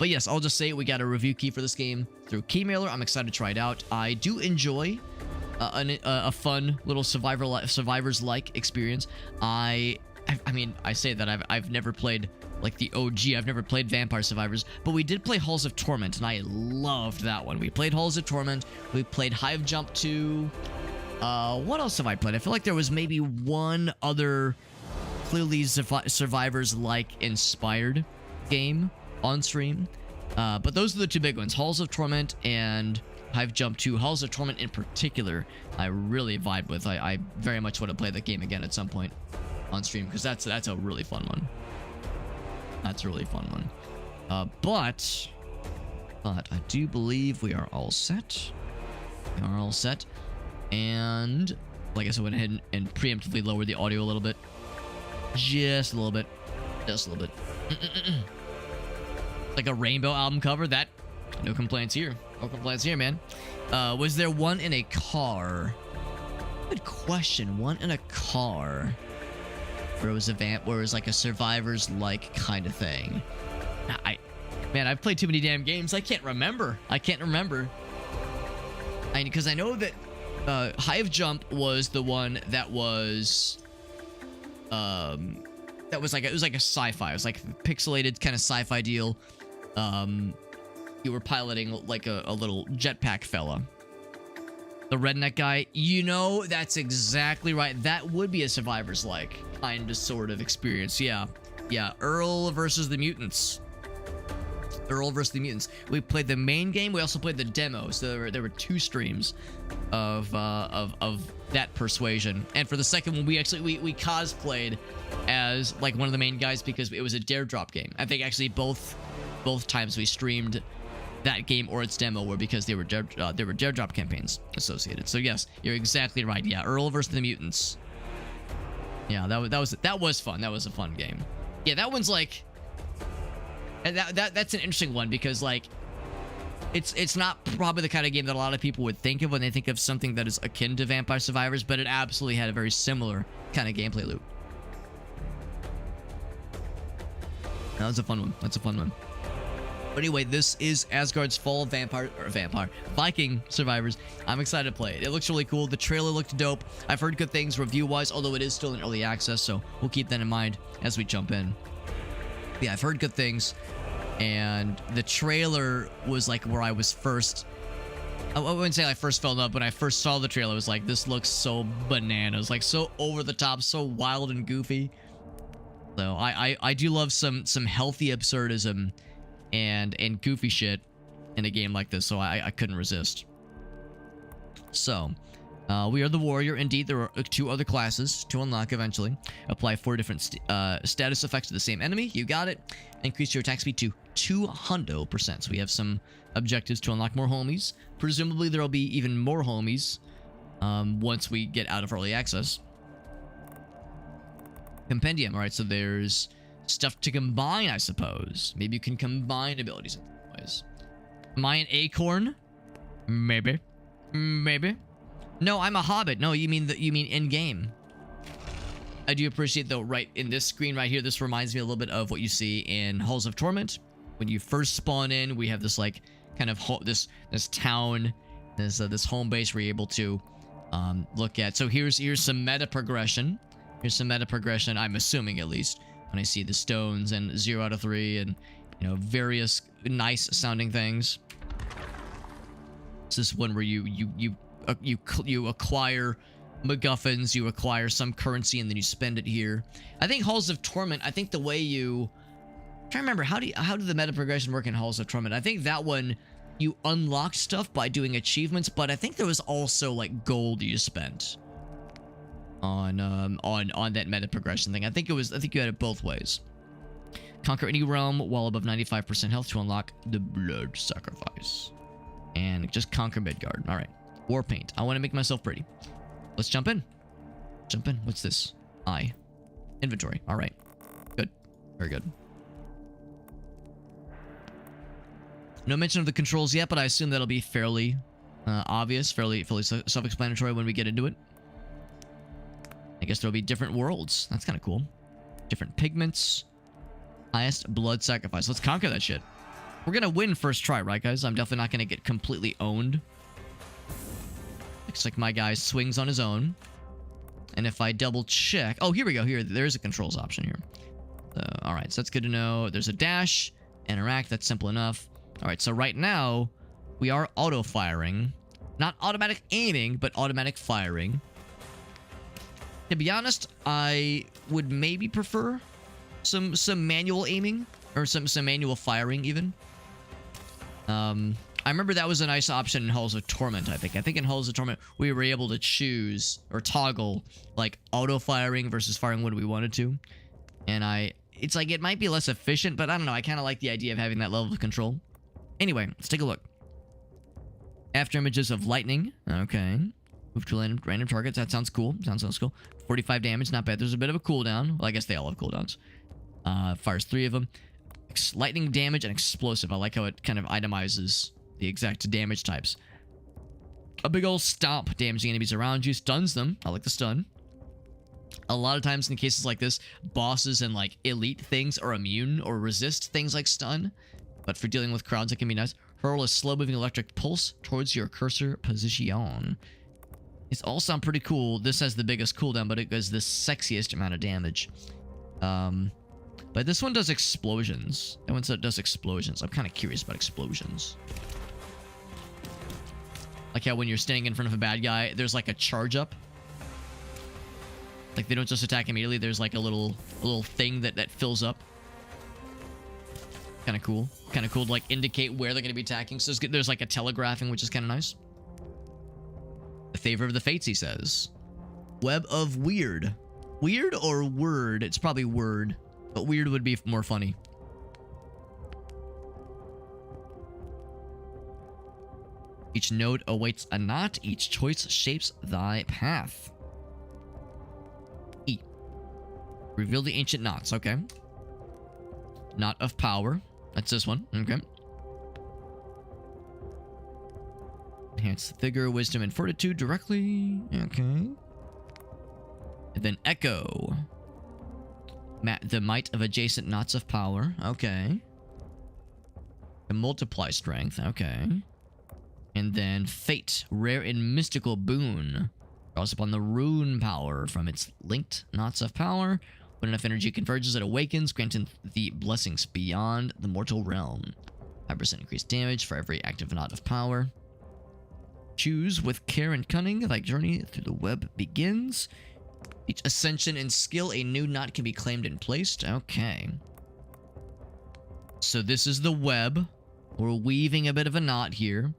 But yes, I'll just say we got a review key for this game through Keymailer. I'm excited to try it out. I do enjoy a fun little survivors-like experience. I mean, I say that I've never played like the OG. I've never played Vampire Survivors, but we did play Halls of Torment, and I loved that one. We played Halls of Torment. We played Hive Jump 2. What else have I played? I feel like there was maybe one other clearly Survivors-like inspired game on stream. But those are the two big ones, Halls of Torment and Hive Jump 2. Halls of Torment in particular, I really vibe with. I very much want to play that game again at some point on stream, because that's a really fun one. That's a really fun one. But I do believe we are all set. We are all set. And like I said, I went ahead and preemptively lowered the audio a little bit. Just a little bit. Just a little bit. Like a rainbow album cover. That, no complaints here. No complaints here, man. Was there one in a car? Good question. One in a car. Where it was where it was like a Survivors-like kind of thing. Man, I've played too many damn games. I can't remember. Because I know that Hive Jump was the one that was like it was like a sci-fi. It was like a pixelated kind of sci-fi deal. You were piloting like a little jetpack fella. The redneck guy, you know, that's exactly right. That would be a Survivors-like kind of sort of experience. Yeah. Earl versus the mutants. We played the main game. We also played the demo. So there were 2 streams of that persuasion. And for the second one, we cosplayed as like one of the main guys because it was a dare drop game. I think actually both times we streamed that game or its demo were because there were dare drop campaigns associated. So yes, you're exactly right. Yeah, Earl versus the mutants. Yeah, that was fun. That was a fun game. Yeah, that one's like, and that's an interesting one because like it's not probably the kind of game that a lot of people would think of when they think of something that is akin to Vampire Survivors, but it absolutely had a very similar kind of gameplay loop. That was a fun one. But anyway, this is Asgard's Fall Viking Survivors. I'm excited to play it. It looks really cool. The trailer looked dope. I've heard good things review-wise, although it is still in early access, so we'll keep that in mind as we jump in. Yeah, I've heard good things, and the trailer was like where I was first... I wouldn't say I first fell in love. When I first saw the trailer, I was like, this looks so bananas, like so over the top, so wild and goofy. So I do love some healthy absurdism and goofy shit in a game like this, so I couldn't resist. So, we are the warrior. Indeed, there are 2 other classes to unlock eventually. Apply 4 different status effects to the same enemy. You got it. Increase your attack speed to 200%. So we have some objectives to unlock more homies. Presumably, there will be even more homies once we get out of early access. Compendium. All right, so there's stuff to combine, I suppose. Maybe you can combine abilities in different ways. Am I an acorn? Maybe. No, I'm a hobbit. No, you mean in game. I do appreciate though, right in this screen right here, this reminds me a little bit of what you see in Halls of Torment. When you first spawn in, we have this like kind of this town, this home base we're able to look at. So here's some meta progression. I'm assuming at least. When I see the stones and 0 out of 3 and, you know, various nice sounding things. It's this one where you acquire MacGuffins, you acquire some currency, and then you spend it here. I think Halls of Torment, I think the way I'm trying to remember, how did the meta progression work in Halls of Torment? I think that one, you unlocked stuff by doing achievements, but I think there was also like gold you spent on that meta progression thing. I think you had it both ways. Conquer any realm while above 95% health to unlock the blood sacrifice. And just conquer Midgard. All right. War paint. I want to make myself pretty. Let's jump in. What's this? Inventory. All right. Good. Very good. No mention of the controls yet, but I assume that'll be fairly obvious, fairly self-explanatory when we get into it. I guess there'll be different worlds. That's kind of cool. Different pigments. Highest blood sacrifice. Let's conquer that shit. We're gonna win first try, right, guys? I'm definitely not gonna get completely owned. Looks like my guy swings on his own. And if I double check... Oh, here we go. Here, there's a controls option here. All right, so that's good to know. There's a dash, interact. That's simple enough. All right, so right now, we are auto-firing. Not automatic aiming, but automatic firing. To be honest, I would maybe prefer some manual aiming, or some manual firing even. I remember that was a nice option in Halls of Torment, I think. I think in Halls of Torment, we were able to choose or toggle, like, auto-firing versus firing when we wanted to. And it's like, it might be less efficient, but I don't know. I kind of like the idea of having that level of control. Anyway, let's take a look. After images of lightning. Okay. Move to random targets. That sounds cool. Sounds cool. 45 damage, not bad. There's a bit of a cooldown. Well, I guess they all have cooldowns. Fires 3 of them. Lightning damage and explosive. I like how it kind of itemizes the exact damage types. A big old stomp, damaging enemies around you. Stuns them. I like the stun. A lot of times in cases like this, bosses and like elite things are immune or resist things like stun. But for dealing with crowds, it can be nice. Hurl a slow-moving electric pulse towards your cursor position. It's all sound pretty cool. This has the biggest cooldown, but it does the sexiest amount of damage. But this one does explosions. That one does explosions. I'm kind of curious about explosions. Like how when you're standing in front of a bad guy, there's like a charge up. Like they don't just attack immediately. There's like a little thing that fills up. Kind of cool. Kind of cool to like indicate where they're going to be attacking. So there's like a telegraphing, which is kind of nice. The favor of the fates, he says. Web of weird. Weird or word? It's probably word. But weird would be more funny. Each node awaits a knot. Each choice shapes thy path. E. Reveal the ancient knots. Okay. Knot of power. That's this one. Okay. Enhance vigor, wisdom, and fortitude directly. Okay. And then echo. The might of adjacent knots of power. Okay. The multiply strength. Okay. And then fate. Rare and mystical boon. Draws upon the rune power from its linked knots of power. When enough energy converges, it awakens, granting the blessings beyond the mortal realm. 5% increased damage for every active knot of power. Choose with care and cunning. Thy journey through the web begins. Each ascension and skill, a new knot can be claimed and placed. Okay. So this is the web. We're weaving a bit of a knot here.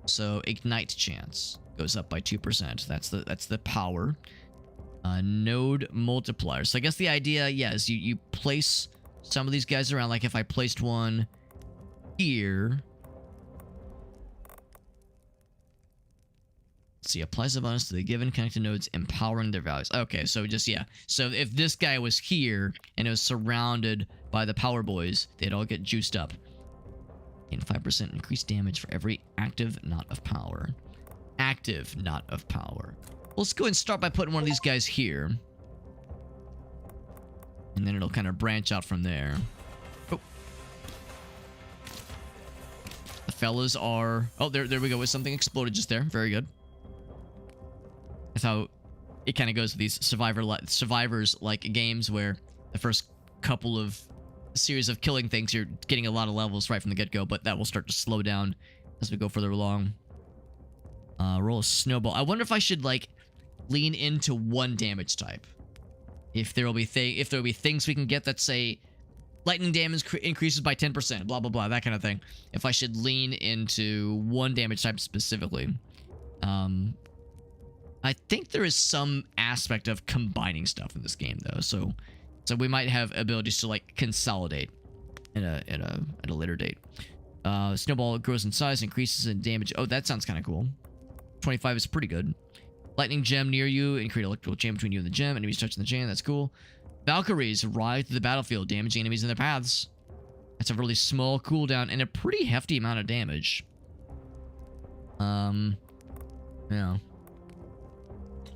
So ignite chance goes up by 2%. That's the power. Node multiplier. So I guess the idea, yeah, is you place some of these guys around. Like if I placed one here. Let's see, applies a bonus to the given connected nodes, empowering their values. Okay, so just, yeah. So if this guy was here and it was surrounded by the power boys, they'd all get juiced up. And 5% increased damage for every active knot of power. Active knot of power. Well, let's go ahead and start by putting one of these guys here. And then it'll kind of branch out from there. Oh. The fellas are... Oh, there we go. With something exploded just there. Very good. That's how it kind of goes with these survivors-like games where the first couple of series of killing things, you're getting a lot of levels right from the get-go, but that will start to slow down as we go further along. Roll a snowball. I wonder if I should, like, lean into one damage type. If there will be things we can get that say lightning damage increases by 10%, blah blah blah, that kind of thing. If I should lean into one damage type specifically. I think there is some aspect of combining stuff in this game though, so we might have abilities to like consolidate at a later date. Snowball grows in size, increases in damage. Oh, that sounds kind of cool. 25 is pretty good. Lightning gem near you and create an electrical chain between you and the gem. Enemies touching the chain. That's cool. Valkyries ride through the battlefield, damaging enemies in their paths. That's a really small cooldown and a pretty hefty amount of damage. Yeah.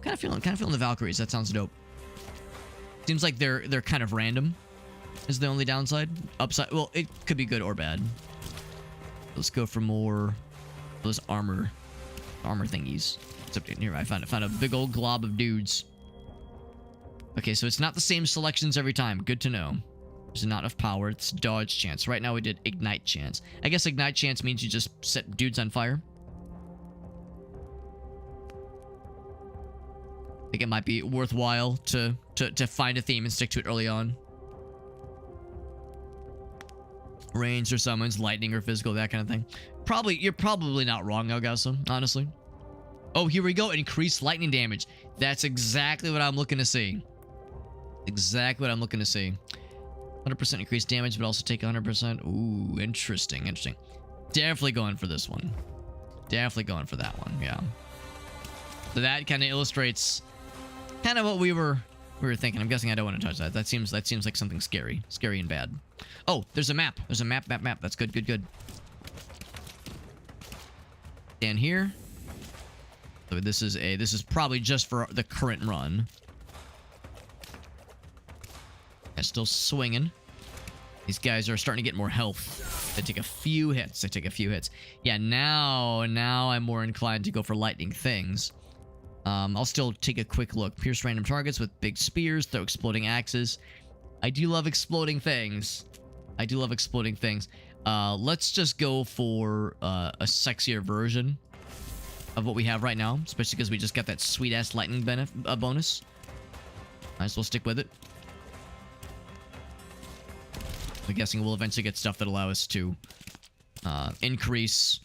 Kind of feeling the Valkyries. That sounds dope. Seems like they're kind of random. Is the only downside. Upside. Well, it could be good or bad. Let's go for more of those armor thingies. Except in here, I found a big old glob of dudes. Okay, so it's not the same selections every time. Good to know. There's not enough power. It's dodge chance. Right now we did ignite chance. I guess ignite chance means you just set dudes on fire. I think it might be worthwhile to find a theme and stick to it early on. Range or summons, lightning or physical, that kind of thing. You're probably not wrong, Elgaso, honestly. Oh, here we go. Increased lightning damage. That's exactly what I'm looking to see. Exactly what I'm looking to see. 100% increased damage, but also take 100%. Ooh, interesting. Definitely going for this one. Definitely going for that one, yeah. So that kind of illustrates kind of what we were thinking. I'm guessing I don't want to touch that. That seems like something scary and bad. Oh, there's a map. There's a map. That's good. Stand here. So this is probably just for the current run. Yeah, still swinging. These guys are starting to get more health. They take a few hits. Yeah, now I'm more inclined to go for lightning things. I'll still take a quick look. Pierce random targets with big spears. Throw exploding axes. I do love exploding things. Let's just go for a sexier version of what we have right now. Especially because we just got that sweet-ass lightning bonus. Might as well stick with it. I'm guessing we'll eventually get stuff that allow us to increase...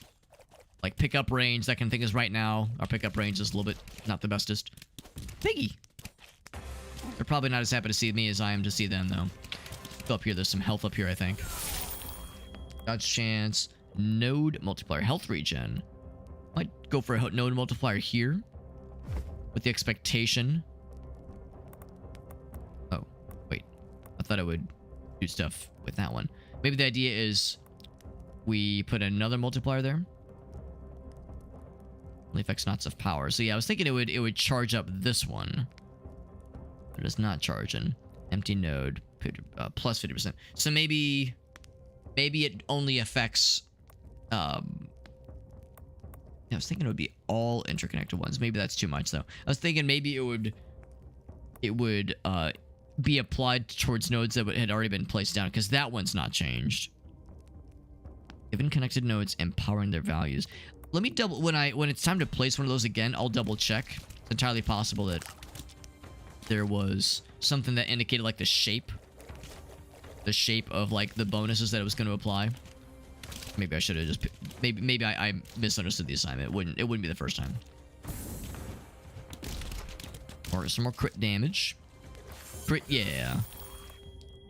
like pickup range, that kind of thing. Is right now our pickup range is a little bit not the bestest. Piggy! They're probably not as happy to see me as I am to see them, though. Go up here. There's some health up here, I think. Dodge chance. Node multiplier. Health regen. Might go for a node multiplier here. With the expectation. Oh, wait. I thought I would do stuff with that one. Maybe the idea is we put another multiplier there. Affects knots of power. So yeah, I was thinking it would charge up this one. But it is not charging. Empty node. Plus 50%. So maybe it only affects... I was thinking it would be all interconnected ones. Maybe that's too much, though. I was thinking maybe it would be applied towards nodes that had already been placed down, because that one's not changed. Given connected nodes, empowering their values. Let me double... When it's time to place one of those again, I'll double check. It's entirely possible that there was something that indicated, like, the shape of, like, the bonuses that it was going to apply. Maybe I should have just... Maybe I misunderstood the assignment. It wouldn't be the first time. Or some more crit damage. Crit, yeah.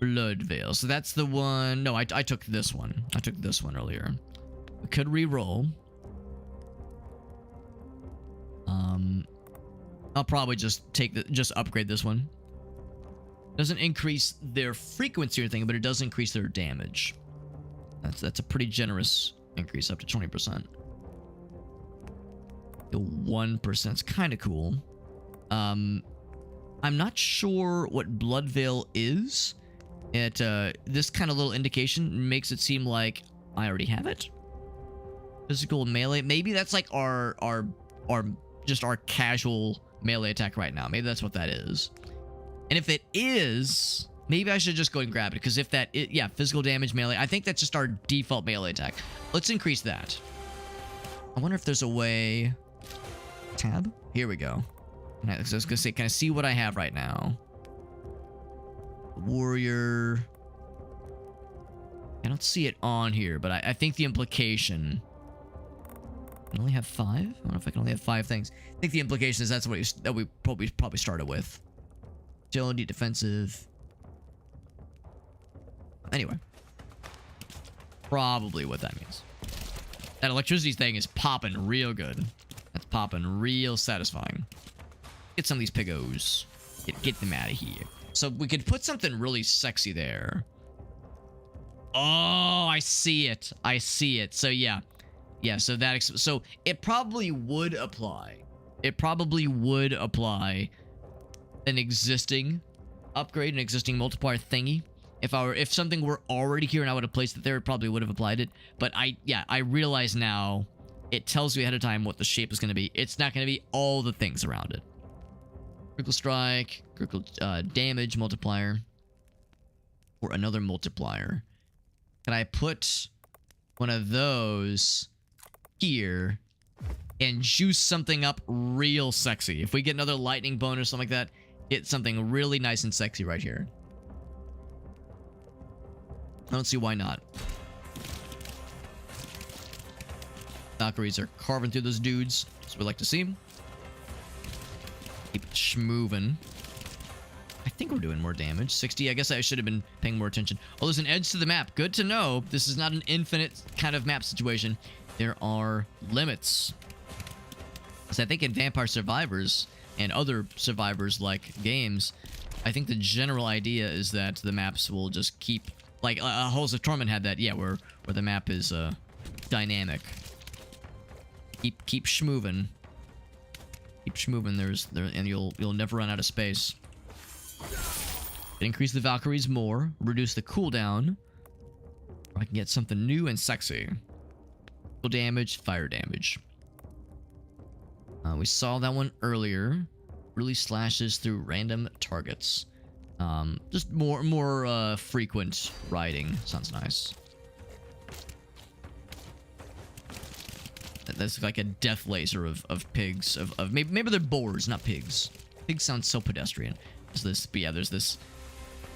Blood Veil. So that's the one... No, I took this one. I took this one earlier. We could re-roll. I'll probably just upgrade this one. Doesn't increase their frequency or anything, but it does increase their damage. That's a pretty generous increase, up to 20%. 1% is kind of cool. I'm not sure what Blood Veil is. This kind of little indication makes it seem like I already have it. Physical melee. Maybe that's like our casual melee attack right now. Maybe that's what that is. And if it is, maybe I should just go and grab it, because if that is, yeah, physical damage melee, I think that's just our default melee attack. Let's increase that. I wonder if there's a way... Tab? Here we go. I was gonna say, can I see what I have right now? Warrior... I don't see it on here, but I think the implication... I only have 5? I don't know if I can only have 5 things. I think the implication is that's what we probably started with. Agility, defensive. Anyway. Probably what that means. That electricity thing is popping real good. That's popping real satisfying. Get some of these piggos. Get them out of here. So we could put something really sexy there. Oh, I see it. I see it. So yeah. Yeah, so so it probably would apply. It probably would apply an existing upgrade, an existing multiplier thingy If something were already here and I would have placed it there, it probably would have applied it. But I realize now it tells you ahead of time what the shape is going to be. It's not going to be all the things around it. Critical strike, critical damage multiplier, or another multiplier. Can I put one of those here and juice something up real sexy? If we get another lightning bone or something like that, get something really nice and sexy right here. I don't see why not. Valkyries are carving through those dudes. That's what we like to see. Keep schmoving. I think we're doing more damage. 60. I guess I should have been paying more attention. Oh, there's an edge to the map. Good to know. This is not an infinite kind of map situation. There are limits. So I think in Vampire Survivors and other Survivors-like games, I think the general idea is that the maps will just keep... Like, Halls of Torment had that, yeah, where the map is dynamic. Keep schmoving. Keep schmoving, and you'll never run out of space. Increase the Valkyries more, reduce the cooldown. Or I can get something new and sexy. Full damage, fire damage. We saw that one earlier. Really slashes through random targets. Just more frequent riding. Sounds nice. That's like a death laser of pigs. Of maybe they're boars, not pigs. Pigs sound so pedestrian. There's this, but yeah, there's this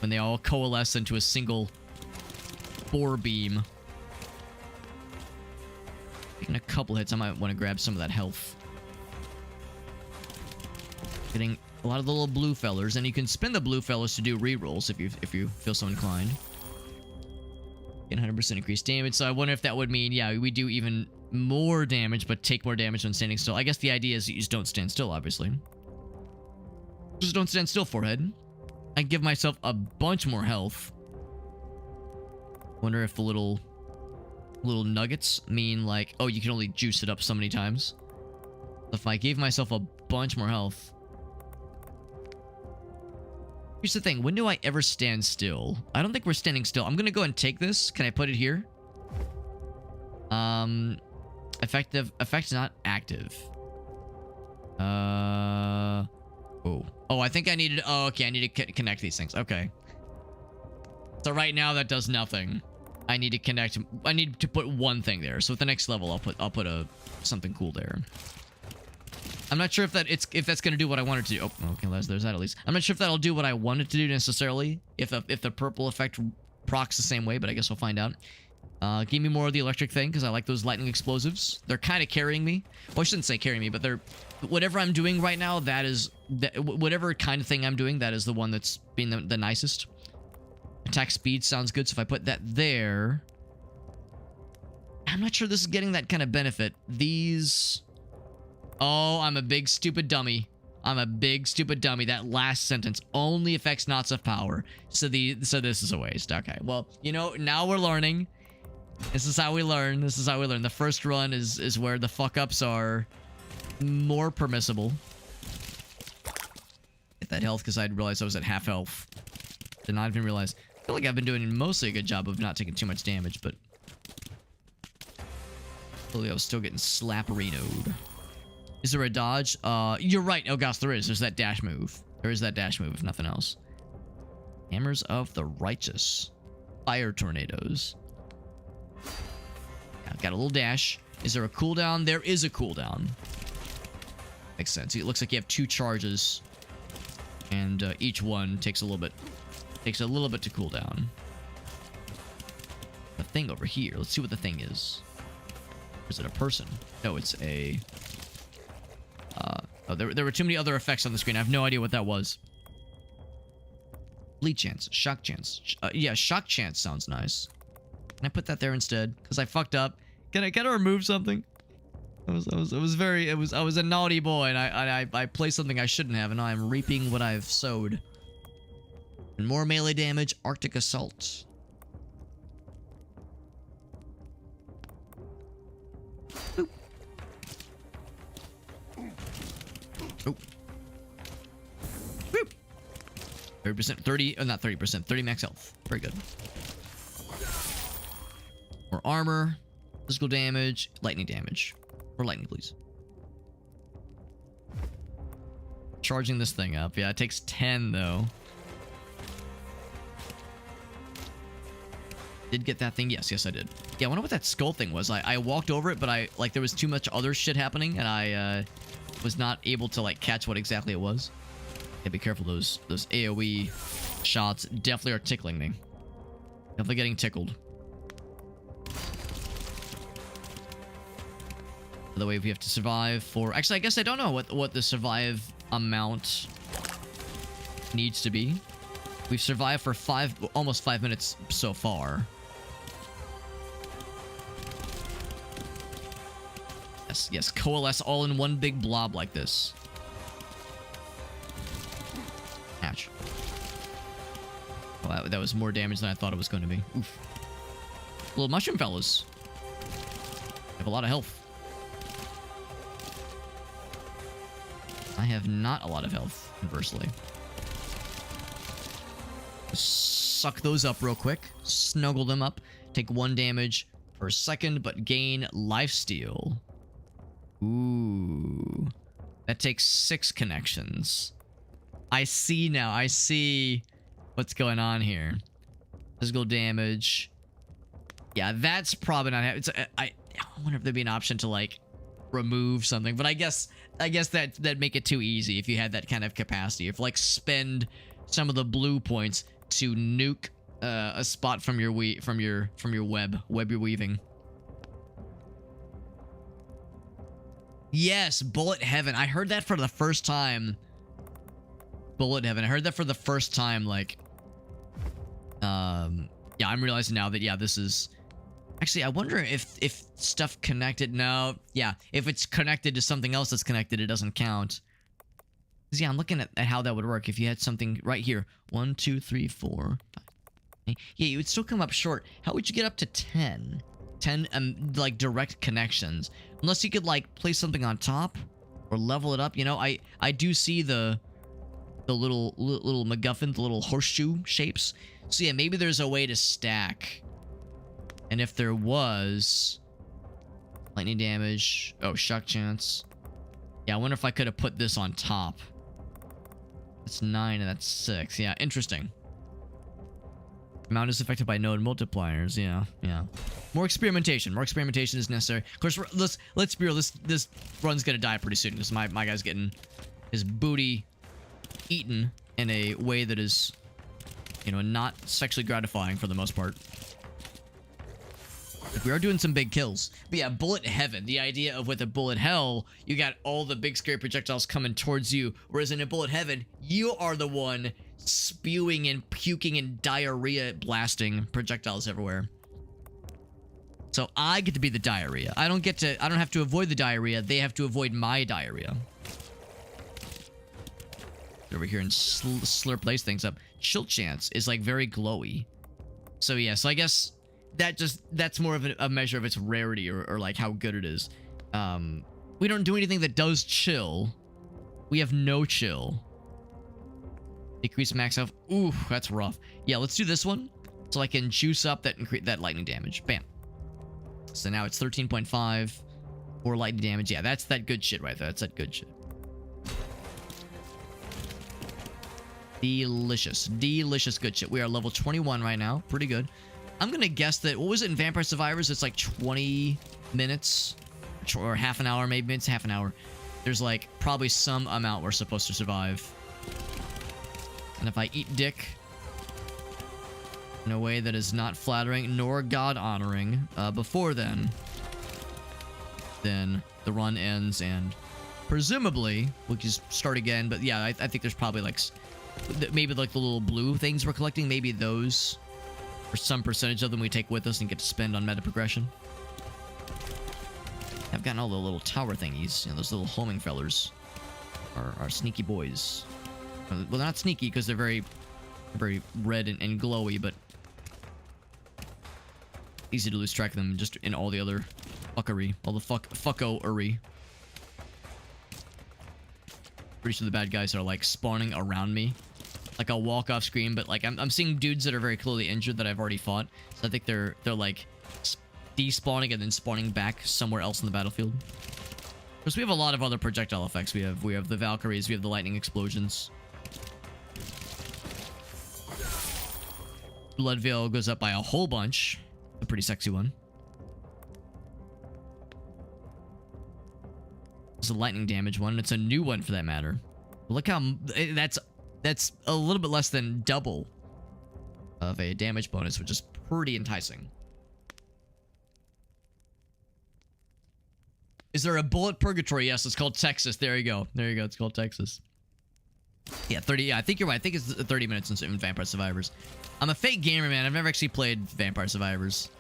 when they all coalesce into a single boar beam. Taking a couple hits, I might want to grab some of that health. Getting a lot of the little blue fellers, and you can spin the blue fellers to do rerolls if you feel so inclined. Get 100% increased damage, so I wonder if that would mean, yeah, we do even more damage, but take more damage when standing still. I guess the idea is you just don't stand still, obviously. Just don't stand still, forehead. I give myself a bunch more health. Wonder if the little nuggets mean like, oh, you can only juice it up so many times. If I gave myself a bunch more health. Here's the thing, when do I ever stand still? I don't think we're standing still. I'm gonna go and take this. Can I put it here? Effect not active. Oh, I think I needed... Oh, okay, I need to connect these things. Okay. So right now that does nothing. I need to connect... I need to put one thing there. So at the next level, I'll put something cool there. I'm not sure if that's gonna do what I wanted to do. Oh, okay, there's that at least. I'm not sure if that'll do what I wanted to do necessarily. If the purple effect procs the same way, but I guess we'll find out. Give me more of the electric thing, because I like those lightning explosives. They're kind of carrying me. Well, I shouldn't say carrying me, but they're... Whatever I'm doing right now, whatever kind of thing I'm doing, that is the one that's being the nicest. Attack speed sounds good, so if I put that there... I'm not sure this is getting that kind of benefit. These... Oh, I'm a big stupid dummy. I'm a big stupid dummy. That last sentence only affects knots of power. So this is a waste. Okay, well, you know, now we're learning. This is how we learn. This is how we learn. The first run is where the fuck-ups are more permissible. Get that health, because I realized I was at half health. Did not even realize. I feel like I've been doing mostly a good job of not taking too much damage, but... I was still getting slapperinoed. Is there a dodge? You're right, Elgas, there is. There's that dash move. There is that dash move, if nothing else. Hammers of the Righteous. Fire tornadoes. Yeah, got a little dash. Is there a cooldown? There is a cooldown. Makes sense. It looks like you have 2 charges. And each one takes a little bit to cool down. The thing over here. Let's see what the thing is. Or is it a person? No, it's a... Oh, there were too many other effects on the screen. I have no idea what that was. Bleed chance. Shock chance. Yeah, shock chance sounds nice. Can I put that there instead? Because I fucked up. Can I remove something? I was a naughty boy, and I played something I shouldn't have, and now I'm reaping what I've sowed. And more melee damage. Arctic Assault. Boop. Oh. Boop. 30%, 30, not 30%, 30 max health. Very good. More armor, physical damage, lightning damage. More lightning, please. Charging this thing up. Yeah, it takes 10, though. Did get that thing? Yes, I did. Yeah, I wonder what that skull thing was. I walked over it, but like, there was too much other shit happening, and I was not able to, like, catch what exactly it was. Yeah, be careful. Those AoE shots definitely are tickling me. Definitely getting tickled. By the way, we have to survive for... Actually, I guess I don't know what the survive amount needs to be. We've survived for almost 5 minutes so far. Yes, coalesce all in one big blob like this. Ouch. Oh, that was more damage than I thought it was going to be. Oof. Little mushroom fellas. Have a lot of health. I have not a lot of health, conversely. Suck those up real quick. Snuggle them up. Take 1 damage per second, but gain lifesteal. Ooh. That takes 6 connections. I see now. I see what's going on here. Physical damage. Yeah, that's probably not... I wonder if there'd be an option to, like, remove something. But I guess that'd make it too easy if you had that kind of capacity. If, like, spend some of the blue points to nuke a spot from your web you're weaving. Yes, Bullet Heaven. I heard that for the first time. Bullet Heaven. I heard that for the first time, like... Yeah, I'm realizing now that, yeah, this is... Actually, I wonder if stuff connected... No, yeah. If it's connected to something else that's connected, it doesn't count. Because, yeah, I'm looking at how that would work. If you had something right here. 1, 2, 3, 4, 5. Yeah, you would still come up short. How would you get up to 10? 10, like, direct connections. Unless you could, like, place something on top. Or level it up. You know, I do see the little MacGuffin, the little horseshoe shapes. So, yeah, maybe there's a way to stack. And if there was... Lightning damage. Oh, shock chance. Yeah, I wonder if I could have put this on top. That's 9 and that's 6. Yeah, interesting. Amount is affected by node multipliers. Yeah. More experimentation. More experimentation is necessary. Of course, let's be real. This run's gonna die pretty soon because my guy's getting his booty eaten in a way that is, you know, not sexually gratifying for the most part. We are doing some big kills. But yeah, Bullet Heaven. The idea of with a Bullet Hell, you got all the big scary projectiles coming towards you. Whereas in a Bullet Heaven, you are the one spewing and puking and diarrhea blasting projectiles everywhere. So I get to be the diarrhea. I don't have to avoid the diarrhea. They have to avoid my diarrhea. Over here and slurp these things up. Chill chance is like very glowy. So yeah, so I guess that's more of a measure of its rarity or like how good it is. We don't do anything that does chill. We have no chill. Decrease max health. Ooh, that's rough. Yeah, let's do this one so I can juice up that lightning damage. Bam. So now it's 13.5 for lightning damage. Yeah, that's that good shit right there. That's that good shit. Delicious. Delicious good shit. We are level 21 right now. Pretty good. I'm gonna guess that, what was it in Vampire Survivors? It's like 20 minutes or half an hour, maybe it's half an hour. There's like probably some amount we're supposed to survive. And if I eat dick in a way that is not flattering nor God-honoring before then the run ends and presumably we'll just start again. But yeah, I think there's probably like maybe like the little blue things we're collecting, maybe those, or some percentage of them we take with us and get to spend on meta progression. I've gotten all the little tower thingies, you know, those little homing fellers are sneaky boys. Well, they're not sneaky because they're very red and glowy, but easy to lose track of them just in all the other fuckery, all the fucko-ery. Pretty sure the bad guys are like spawning around me like I'll walk off screen, but like I'm seeing dudes that are very clearly injured that I've already fought. So I think they're like despawning and then spawning back somewhere else in the battlefield. Because we have a lot of other projectile effects. We have the Valkyries, we have the lightning explosions. Blood Veil goes up by a whole bunch. A pretty sexy one. It's a lightning damage one. It's a new one for that matter. Look how that's a little bit less than double of a damage bonus, which is pretty enticing. Is there a bullet purgatory? Yes, it's called Texas. There you go. There you go. It's called Texas. Yeah, 30. Yeah, I think you're right. I think it's 30 minutes in Vampire Survivors. I'm a fake gamer, man. I've never actually played Vampire Survivors.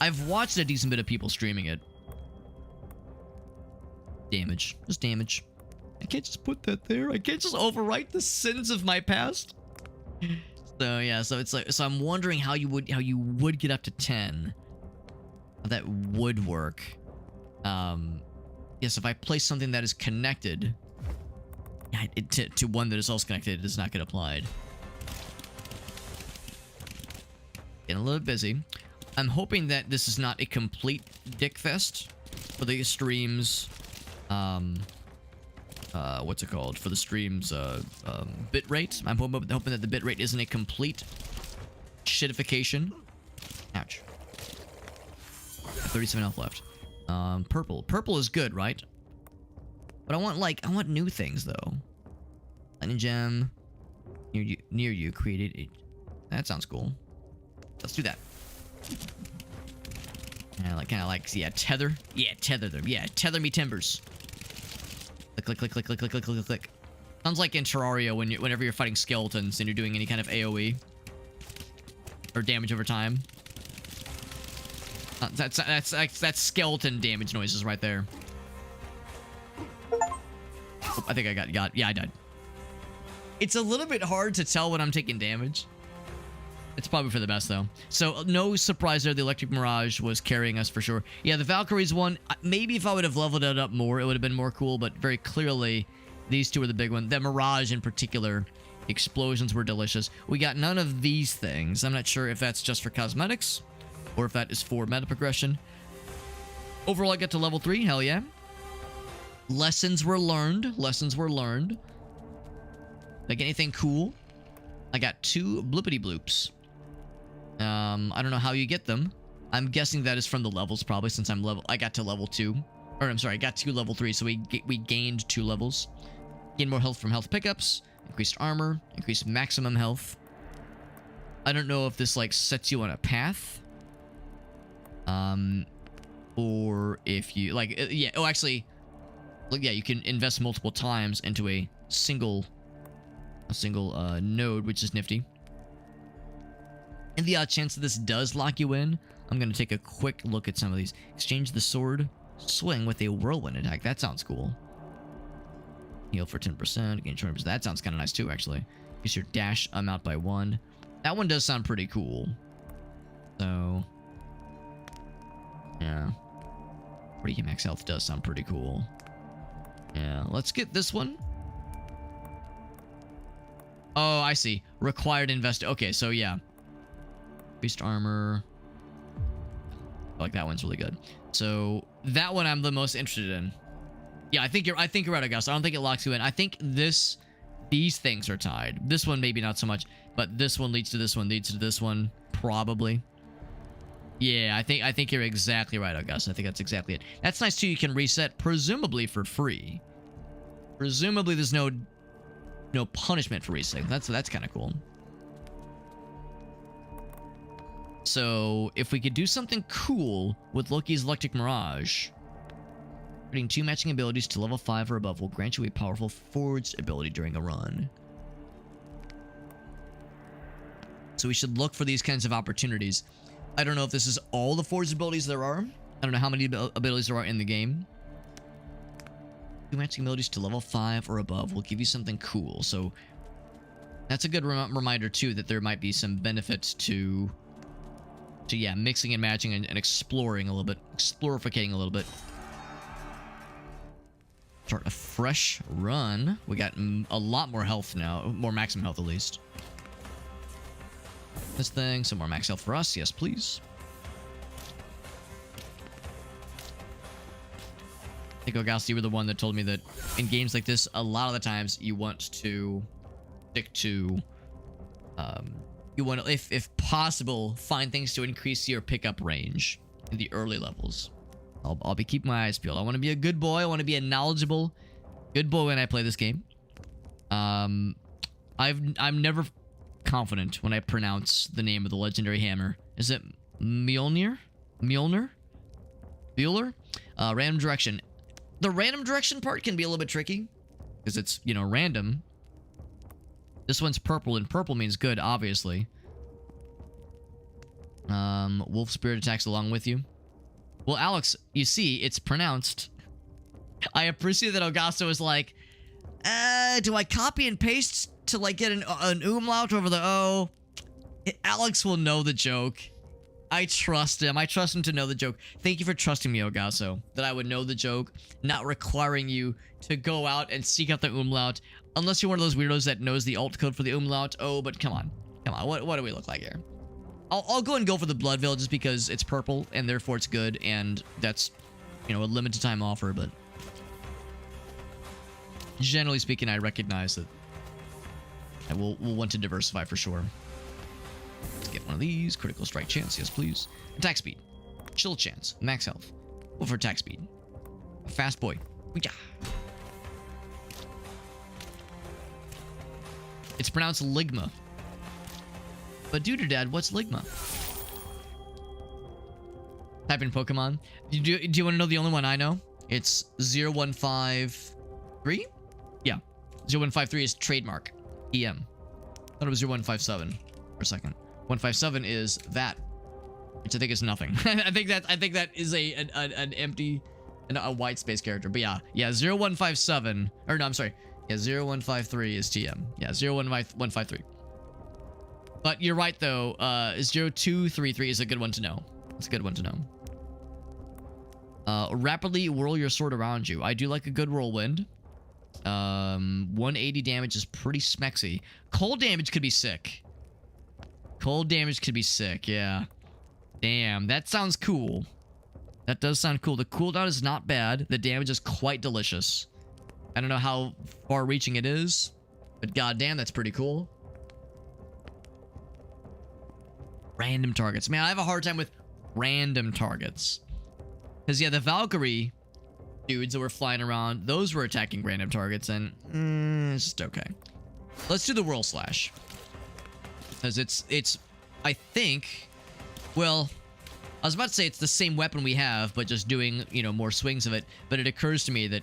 I've watched a decent bit of people streaming it. Damage. Just damage. I can't just put that there. I can't just overwrite the sins of my past. So yeah, so it's like, so I'm wondering how you would get up to 10. How that would work. Yes, if I place something that is connected to one that is also connected, it does not get applied. Getting a little bit busy. I'm hoping that this is not a complete dick fest for the streams. What's it called? For the streams, bit rate. I'm hoping that the bit rate isn't a complete shitification. Ouch. 37 health left. Purple. Purple is good, right? But I want new things though. Lightning gem. Near you created a. That sounds cool. Let's do that. Kind of like, yeah, tether. Yeah, tether them. Yeah, tether me timbers. Click, click, click, click, click, click, click, click, click. Sounds like in Terraria whenever you're fighting skeletons and you're doing any kind of AoE or damage over time. That's skeleton damage noises right there. Oh, I think I got. Yeah, I died. It's a little bit hard to tell when I'm taking damage. It's probably for the best, though. So, no surprise there. The Electric Mirage was carrying us for sure. Yeah, the Valkyries one, maybe if I would have leveled it up more, it would have been more cool. But very clearly, these two are the big one. The Mirage in particular, explosions were delicious. We got none of these things. I'm not sure if that's just for cosmetics or if that is for meta progression. Overall, I got to level 3. Hell yeah. Lessons were learned. Lessons were learned. Like anything cool? I got 2 bloopity bloops. I don't know how you get them. I'm guessing that is from the levels probably, since I got to level 2. Or I'm sorry, I got to level 3, so we gained 2 levels. Gain more health from health pickups, increased armor, increased maximum health. I don't know if this like sets you on a path. Or if you like yeah, oh actually look, yeah, you can invest multiple times into a single node, which is nifty. In the odd chance that this does lock you in, I'm going to take a quick look at some of these. Exchange the sword swing with a whirlwind attack. That sounds cool. Heal for 10%, gain 20%. That sounds kind of nice too, actually. Increase your dash amount by 1. That one does sound pretty cool. So, yeah. 40 max health does sound pretty cool. Yeah, let's get this one. Oh, I see. Required invest. Okay, so yeah. Increased armor. I like that one's really good. So that one I'm the most interested in. Yeah, I think you're right, Augusta. I don't think it locks you in. I think these things are tied. This one maybe not so much, but this one leads to this one, probably. Yeah, I think you're exactly right, Augusta. I think that's exactly it. That's nice too. You can reset presumably for free. Presumably there's no punishment for resetting. That's kind of cool. So if we could do something cool with Loki's Electric Mirage, putting 2 matching abilities to level 5 or above will grant you a powerful forged ability during a run. So we should look for these kinds of opportunities. I don't know if this is all the forged abilities there are. I don't know how many abilities there are in the game. 2 matching abilities to level 5 or above will give you something cool. So that's a good reminder too that there might be some benefits to yeah, mixing and matching and exploring a little bit, explorificating a little bit. start a fresh run. We got a lot more health now. More maximum health, at least. This thing. Some more max health for us. Yes, please. I think Augusta, you were the one that told me that in games like this, a lot of the times you want to stick to... you want to, if possible, find things to increase your pickup range in the early levels. I'll be keeping my eyes peeled. I want to be a good boy. I want to be a knowledgeable good boy when I play this game. I'm never confident when I pronounce the name of the legendary hammer. Is it Mjolnir? Mjolnir? Bueller? Random direction. The random direction part can be a little bit tricky because it's, you know, random. This one's purple, and purple means good, obviously. Wolf spirit attacks along with you. Well, Alex, you see, it's pronounced. I appreciate that Augusto was like, do I copy and paste to, like, get an umlaut over the O? Alex will know the joke. I trust him. I trust him to know the joke. Thank you for trusting me, Augusto, that I would know the joke, not requiring you to go out and seek out the umlaut, unless you're one of those weirdos that knows the alt code for the umlaut. Oh, but come on. Come on. What do we look like here? I'll go and go for the Blood Veil just because it's purple and therefore it's good, and that's, you know, a limited time offer, but generally speaking, I recognize that we'll want to diversify for sure. Let's get one of these. Critical strike chance. Yes, please. Attack speed. Chill chance. Max health. Go for attack speed. A fast boy. It's pronounced Ligma. But Dad, what's Ligma? Type in Pokemon. Do you want to know the only one I know? It's 0153? Yeah. 0153 is trademark. EM. I thought it was 0157 for a second. 157 is that, which I think is nothing. I think that is an empty and a white space character. But yeah, 0157, or no, I'm sorry. Yeah, 0153 is TM. Yeah, 01153. But you're right though. 0233 is a good one to know. It's a good one to know. Rapidly whirl your sword around you. I do like a good whirlwind. 180 damage is pretty smexy. Cold damage could be sick. Cold damage could be sick, yeah. Damn, that sounds cool. That does sound cool. The cooldown is not bad. The damage is quite delicious. I don't know how far-reaching it is, but goddamn, that's pretty cool. Random targets. Man, I have a hard time with random targets. Because, yeah, the Valkyrie dudes that were flying around, those were attacking random targets, and it's just okay. Let's do the Whirl Slash. Because it's, I think, well, I was about to say it's the same weapon we have, but just doing, you know, more swings of it. But it occurs to me that,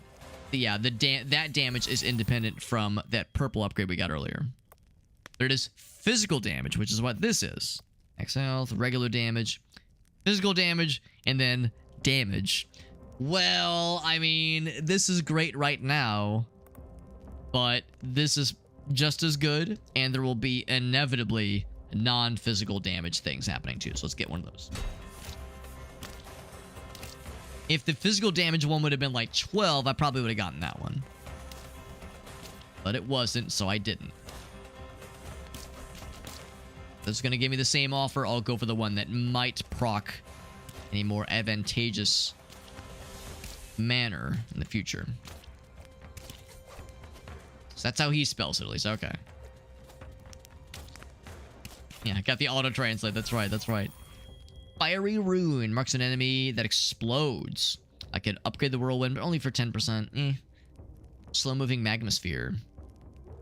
yeah, that damage is independent from that purple upgrade we got earlier. There it is, physical damage, which is what this is. Max health, regular damage, physical damage, and then damage. Well, I mean, this is great right now, but this is just as good, and there will be inevitably non-physical damage things happening too. So let's get one of those. If the physical damage one would have been like 12, I probably would have gotten that one. But it wasn't, so I didn't. This is going to give me the same offer. I'll go for the one that might proc in a more advantageous manner in the future. So that's how he spells it, at least. Okay. Yeah, I got the auto-translate. That's right, that's right. Fiery Rune marks an enemy that explodes. I could upgrade the Whirlwind, but only for 10%. Slow-moving Magma Sphere.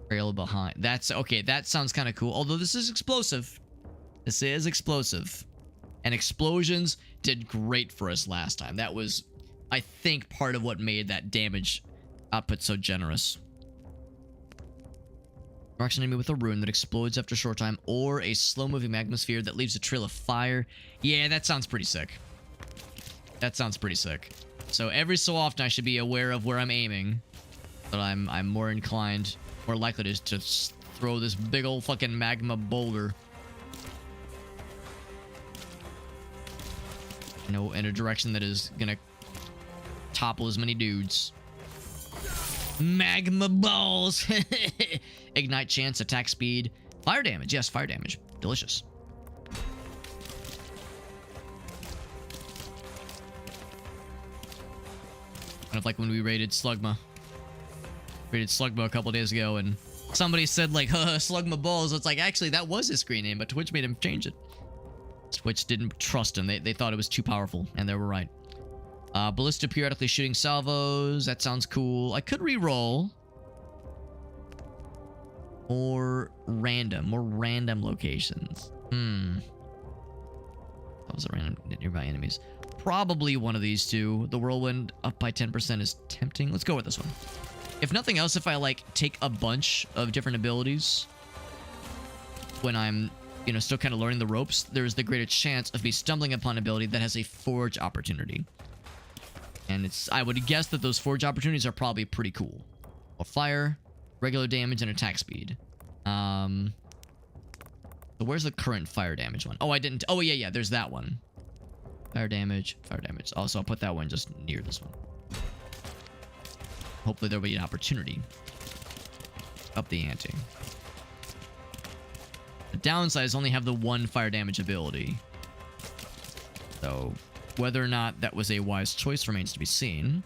Trail behind. That's okay. That sounds kind of cool. Although this is explosive. This is explosive. And explosions did great for us last time. That was, I think, part of what made that damage output so generous. Marks an enemy with a rune that explodes after a short time, or a slow-moving magma sphere that leaves a trail of fire. Yeah, that sounds pretty sick. That sounds pretty sick. So every so often, I should be aware of where I'm aiming, but I'm more inclined, more likely to throw this big old fucking magma boulder, you know, in a direction that is gonna topple as many dudes. Magma balls. Ignite chance, attack speed, fire damage. Yes, fire damage. Delicious. Kind of like when we raided Slugma. Raided Slugma a couple days ago, and somebody said like, Slugma balls. It's like, actually, that was his screen name, but Twitch made him change it. Twitch didn't trust him. They thought it was too powerful, and they were right. Ballista periodically shooting salvos. That sounds cool. I could re-roll. More random locations. That was a random nearby enemies. Probably one of these two. The whirlwind up by 10% is tempting. Let's go with this one. If nothing else, if I like take a bunch of different abilities when I'm, you know, still kind of learning the ropes, there's the greater chance of me stumbling upon an ability that has a forge opportunity. And I would guess that those forge opportunities are probably pretty cool. Well, fire, regular damage, and attack speed. So where's the current fire damage one? Oh, I didn't. Oh, yeah, there's that one. Fire damage, fire damage. Also, I'll put that one just near this one. Hopefully there'll be an opportunity. Up the ante. The downside is only have the one fire damage ability. So whether or not that was a wise choice remains to be seen.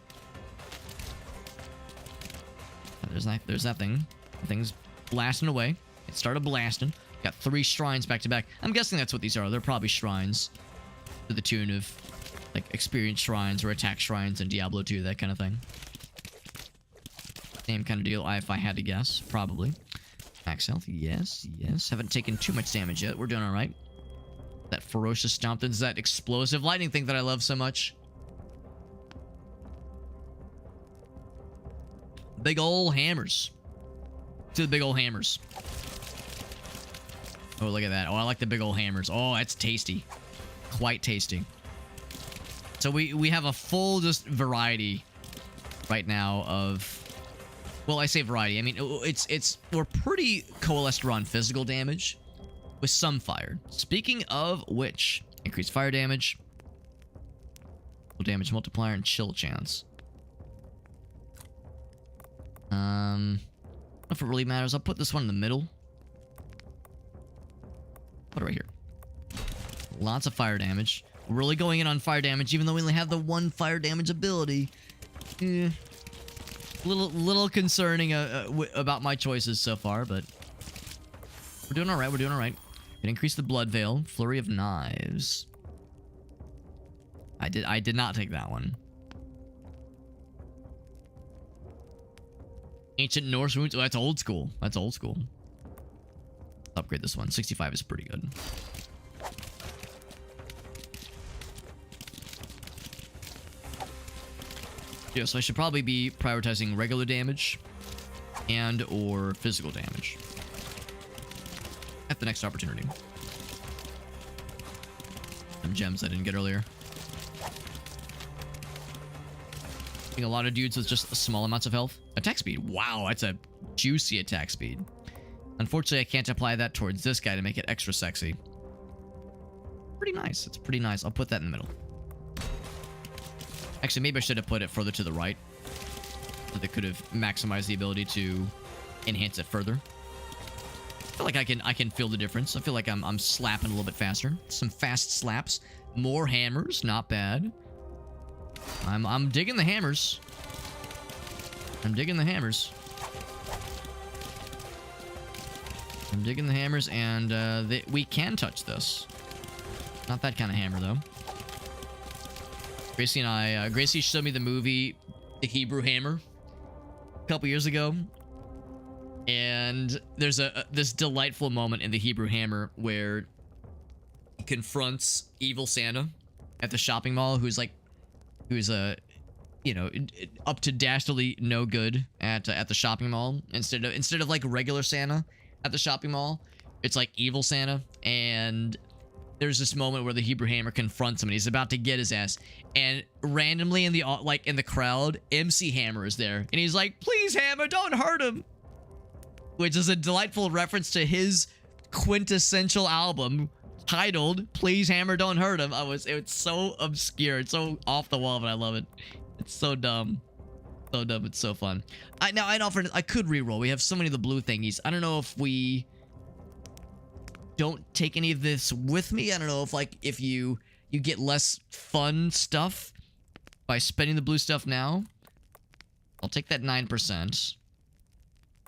There's that thing. The thing's blasting away. It started blasting. Got 3 shrines back to back. I'm guessing that's what these are. They're probably shrines to the tune of like experience shrines or attack shrines in Diablo 2, that kind of thing. Same kind of deal if I had to guess. Probably. Max health. Yes. Haven't taken too much damage yet. We're doing all right. That ferocious stomp. That's that explosive lightning thing that I love so much. Big ol' hammers. To the big ol' hammers. Oh, look at that. Oh, I like the big ol' hammers. Oh, that's tasty. Quite tasty. So we have a full just variety right now of... Well, I say variety. I mean, we're pretty coalesced around physical damage with some fire. Speaking of which, increased fire damage, damage multiplier, and chill chance. I don't know if it really matters. I'll put this one in the middle. Put it right here. Lots of fire damage. Really going in on fire damage, even though we only have the one fire damage ability. Little concerning about my choices so far, but we're doing all right. Can increase the blood veil. Flurry of knives. I did not take that one. Ancient Norse wounds. Oh, that's old school. Upgrade this one. 65 is pretty good. Yeah, so I should probably be prioritizing regular damage and or physical damage at the next opportunity. Some gems I didn't get earlier. I think a lot of dudes with just small amounts of health. Attack speed. Wow, that's a juicy attack speed. Unfortunately, I can't apply that towards this guy to make it extra sexy. Pretty nice. It's pretty nice. I'll put that in the middle. Actually, maybe I should have put it further to the right. So that could have maximized the ability to enhance it further. I feel like I can feel the difference. I feel like I'm slapping a little bit faster. Some fast slaps. More hammers. Not bad. I'm digging the hammers. I'm digging the hammers, and we can touch this. Not that kind of hammer, though. Gracie and I... Gracie showed me the movie The Hebrew Hammer a couple years ago. And there's this delightful moment in The Hebrew Hammer where he confronts evil Santa at the shopping mall, who's you know, up to dastardly no good at the shopping mall. Instead of like regular Santa at the shopping mall, it's like evil Santa. And there's this moment where the Hebrew Hammer confronts him, and he's about to get his ass. And randomly in the crowd, MC Hammer is there, and he's like, "Please, Hammer, don't hurt him," which is a delightful reference to his quintessential album titled "Please, Hammer, Don't Hurt Him." It's so obscure, it's so off the wall, but I love it. It's so dumb. So dumb, it's so fun. Now I offer I could reroll. We have so many of the blue thingies. I don't know if we don't take any of this with me. I don't know if like if you get less fun stuff by spending the blue stuff now. I'll take that 9%.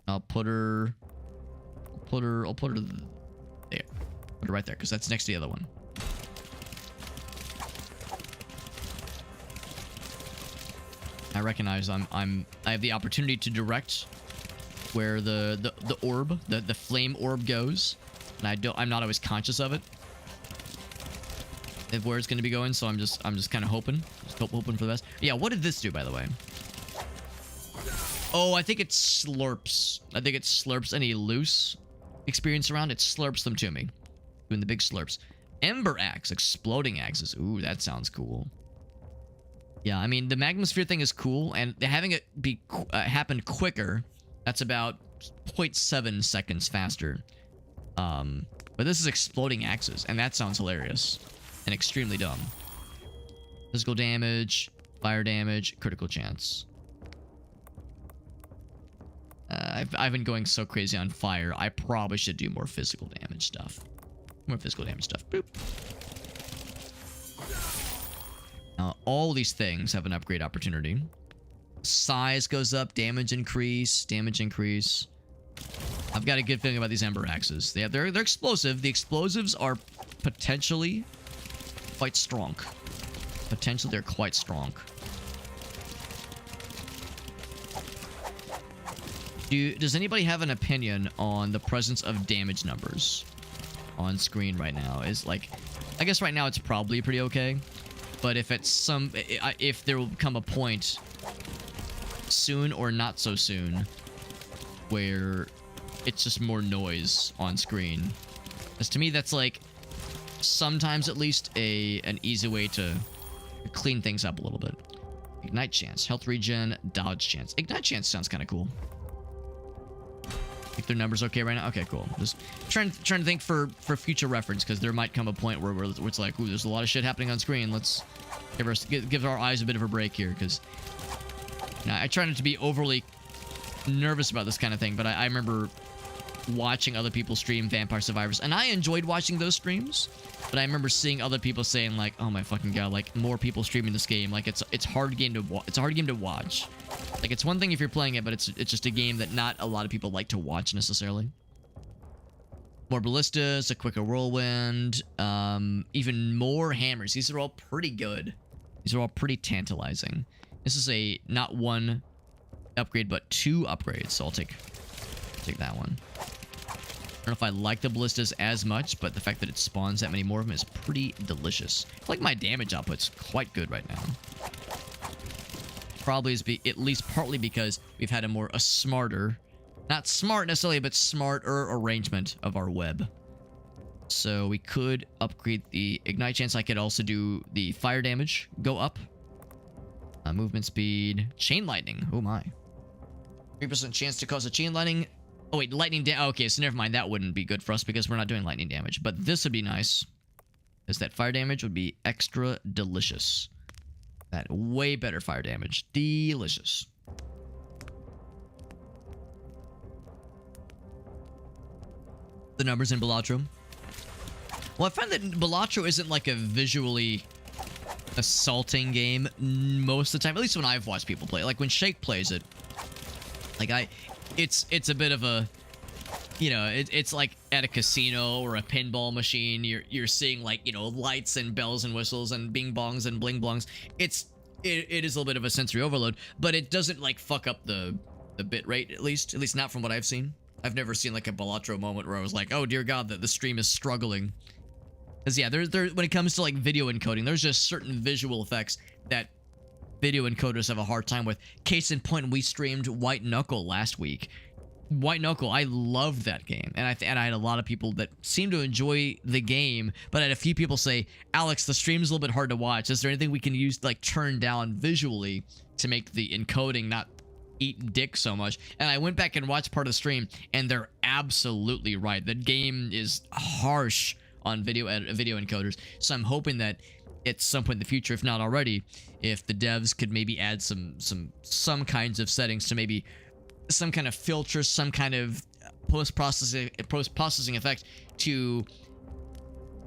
I'll put her there. Put her right there because that's next to the other one. I recognize I have the opportunity to direct where the orb, the flame orb goes, and I'm not always conscious of it, of where it's going to be going. So I'm just kind of hoping for the best. Yeah, what did this do, by the way? Oh, I think it slurps. I think it slurps any loose experience around. It slurps them to me, doing the big slurps. Ember axe, exploding axes. Ooh, that sounds cool. Yeah, I mean, the magma sphere thing is cool, and having it be happen quicker, that's about 0.7 seconds faster. But this is exploding axes, and that sounds hilarious and extremely dumb. Physical damage, fire damage, critical chance. I've been going so crazy on fire. I probably should do more physical damage stuff. More physical damage stuff. Boop. Now, all these things have an upgrade opportunity. Size goes up, damage increase, I've got a good feeling about these ember axes. They're explosive. The explosives are potentially quite strong. Potentially, they're quite strong. Does anybody have an opinion on the presence of damage numbers on screen right now? I guess right now it's probably pretty okay. But if there will come a point soon or not so soon where it's just more noise on screen, because to me that's like sometimes at least an easy way to clean things up a little bit. Ignite chance, health regen, dodge chance. Ignite chance sounds kind of cool. Think their numbers okay right now? Okay, cool. Just trying to think for future reference, because there might come a point where it's like, ooh, there's a lot of shit happening on screen. Let's give our eyes a bit of a break here, because I try not to be overly nervous about this kind of thing, but I remember watching other people stream Vampire Survivors, and I enjoyed watching those streams, but I remember seeing other people saying like, oh my fucking god, like more people streaming this game, like it's a hard game to watch. Like, it's one thing if you're playing it, but it's just a game that not a lot of people like to watch necessarily. More ballistas, a quicker whirlwind, even more hammers. These are all pretty good. These are all pretty tantalizing. This is a not one upgrade, but 2 upgrades, so I'll take that one. I don't know if I like the ballistas as much, but the fact that it spawns that many more of them is pretty delicious. I feel like my damage output's quite good right now. Probably is at least partly because we've had a smarter, not smart necessarily, but smarter arrangement of our web. So we could upgrade the ignite chance. I could also do the fire damage go up. Movement speed, chain lightning. Oh my. 3% chance to cause a chain lightning. Oh wait, lightning damage. Okay, so never mind. That wouldn't be good for us because we're not doing lightning damage. But this would be nice, because that fire damage would be extra delicious. That way better fire damage. Delicious. The numbers in Balatro. Well, I find that Balatro isn't like a visually assaulting game most of the time. At least when I've watched people play it. Like when Shake plays it, like it's a bit of a, you know, it's like at a casino or a pinball machine. You're seeing like, you know, lights and bells and whistles and bing bongs and bling blongs. It is a little bit of a sensory overload, but it doesn't like fuck up the bit rate, at least not from what I've seen. I've never seen like a Balatro moment where I was like, oh dear god, that the stream is struggling. Because yeah, there when it comes to like video encoding, there's just certain visual effects that video encoders have a hard time with. Case in point, we streamed White Knuckle last week. White Knuckle, I loved that game, and I had a lot of people that seemed to enjoy the game, but I had a few people say, Alex, the stream's a little bit hard to watch. Is there anything we can use, like, turn down visually to make the encoding not eat dick so much? And I went back and watched part of the stream, and they're absolutely right. The game is harsh on video encoders, so I'm hoping that at some point in the future, if not already, if the devs could maybe add some kinds of settings to maybe some kind of filter, some kind of post-processing effect to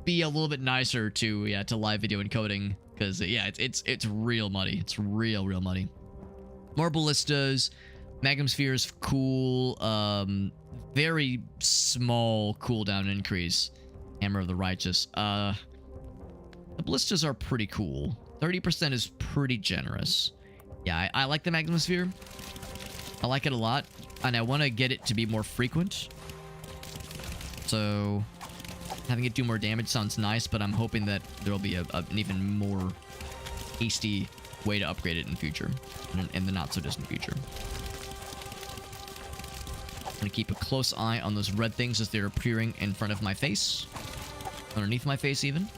be a little bit nicer to live video encoding, because it's real muddy. It's real muddy. More ballistas, magma spheres, cool. Very small cooldown increase. Hammer of the Righteous. The ballistas are pretty cool. 30% is pretty generous. Yeah, I like the magma sphere. I like it a lot, and I want to get it to be more frequent. So having it do more damage sounds nice, but I'm hoping that there'll be an even more hasty way to upgrade it in the future, in the not so distant future. I'm gonna keep a close eye on those red things as they're appearing in front of my face, underneath my face even.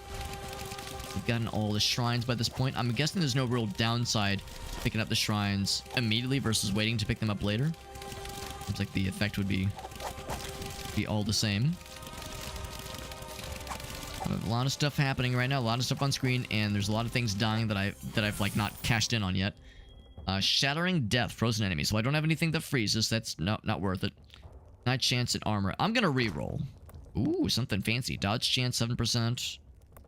We've gotten all the shrines by this point. I'm guessing there's no real downside picking up the shrines immediately versus waiting to pick them up later. Seems like the effect would be all the same. A lot of stuff happening right now, a lot of stuff on screen, and there's a lot of things dying that I've like not cashed in on yet. Shattering Death, frozen enemies. So I don't have anything that freezes. That's not worth it. Night chance and armor. I'm gonna reroll. Ooh, something fancy. Dodge chance 7%.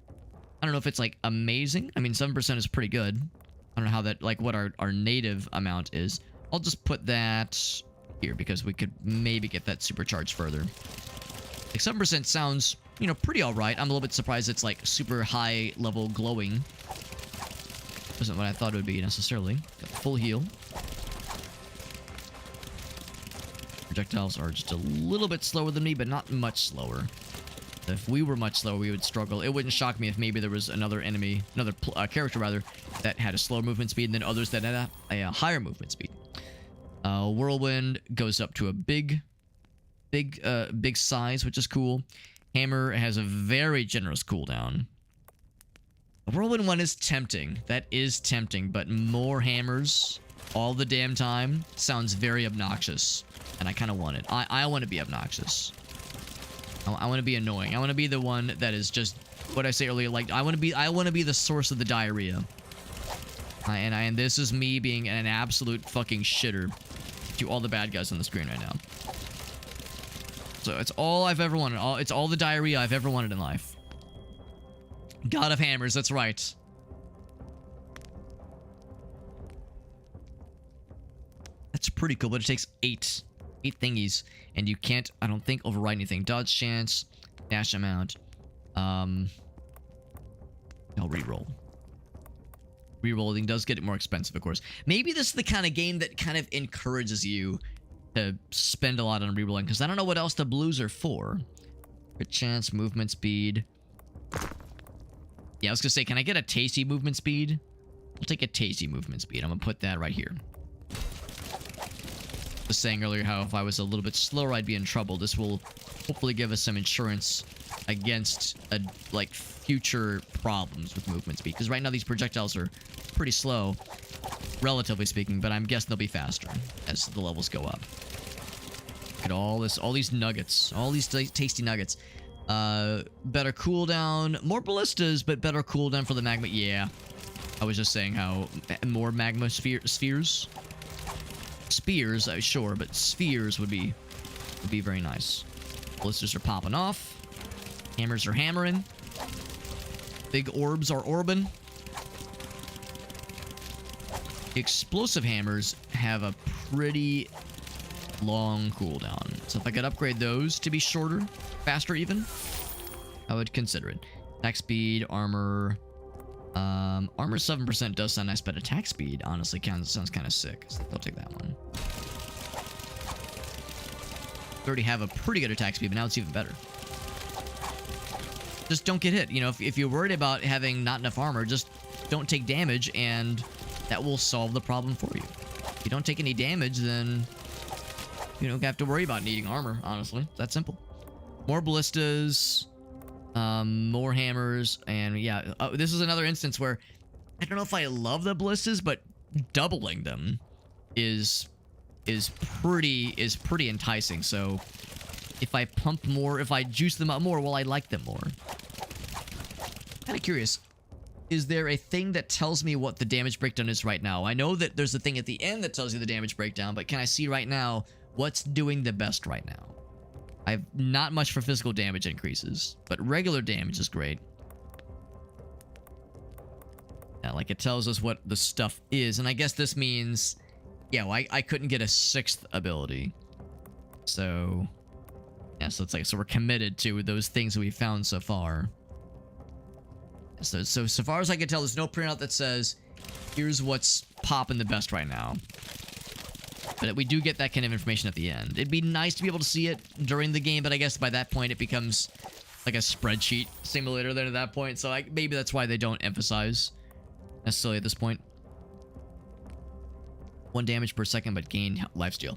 I don't know if it's like amazing. I mean, 7% is pretty good. I don't know how that, like, what our native amount is. I'll just put that here because we could maybe get that supercharged further. Like 7% sounds, you know, pretty all right. I'm a little bit surprised it's like super high level glowing. Wasn't what I thought it would be necessarily. Got full heal. Projectiles are just a little bit slower than me, but not much slower. If we were much slower, we would struggle. It wouldn't shock me if maybe there was another enemy, character rather, that had a slower movement speed, and then others that had a higher movement speed. Whirlwind goes up to a big size, which is cool. Hammer has a very generous cooldown. The Whirlwind one is tempting. That is tempting, but more hammers all the damn time sounds very obnoxious, and I kind of want it. I want to be obnoxious. I want to be annoying. I want to be the one that is just what I say earlier. Like I want to be the source of the diarrhea. And this is me being an absolute fucking shitter to all the bad guys on the screen right now. So it's all I've ever wanted. It's all the diarrhea I've ever wanted in life. God of Hammers, that's right. That's pretty cool, but it takes 8 thingies, and you can't, I don't think, override anything. Dodge chance, dash amount. I'll reroll. Rerolling does get it more expensive, of course. Maybe this is the kind of game that kind of encourages you to spend a lot on rerolling, because I don't know what else the blues are for. Crit chance, movement speed. Yeah, I was gonna say, can I get a tasty movement speed? I'll take a tasty movement speed. I'm gonna put that right here. Was saying earlier how if I was a little bit slower, I'd be in trouble. This will hopefully give us some insurance against like future problems with movement speed. Because right now these projectiles are pretty slow, relatively speaking, but I'm guessing they'll be faster as the levels go up. Look at all these nuggets, all these tasty nuggets. Better cooldown, more ballistas, but better cooldown for the magma. Yeah, I was just saying how more magma spheres. Spears, sure, but spheres would be very nice. Ballistas are popping off. Hammers are hammering. Big orbs are orbing. Explosive hammers have a pretty long cooldown. So if I could upgrade those to be shorter, faster even, I would consider it. Attack speed, armor. Armor 7% does sound nice, but attack speed honestly sounds kind of sick. So I'll take that one. We already have a pretty good attack speed, but now it's even better. Just don't get hit. You know, if you're worried about having not enough armor, just don't take damage, and that will solve the problem for you. If you don't take any damage, then you don't have to worry about needing armor, honestly. It's that simple. More ballistas, more hammers, and yeah, this is another instance where I don't know if I love the ballistas, but doubling them is pretty enticing. So if I pump more, if I juice them up more, well, I like them more. Kind of curious. is there a thing that tells me what the damage breakdown is right now? I know that there's a thing at the end that tells you the damage breakdown, but can I see right now what's doing the best right now? I have not much for physical damage increases, but regular damage is great. Yeah, like it tells us what the stuff is, and I guess this means, yeah, well, I couldn't get a 6th ability. So, yeah, so it's like, so we're committed to those things that we found so far. So far as I can tell, there's no printout that says, here's what's popping the best right now. But we do get that kind of information at the end. It'd be nice to be able to see it during the game, but I guess by that point it becomes like a spreadsheet simulator then at that point. So maybe that's why they don't emphasize necessarily at this point. 1 damage per second, but gain lifesteal.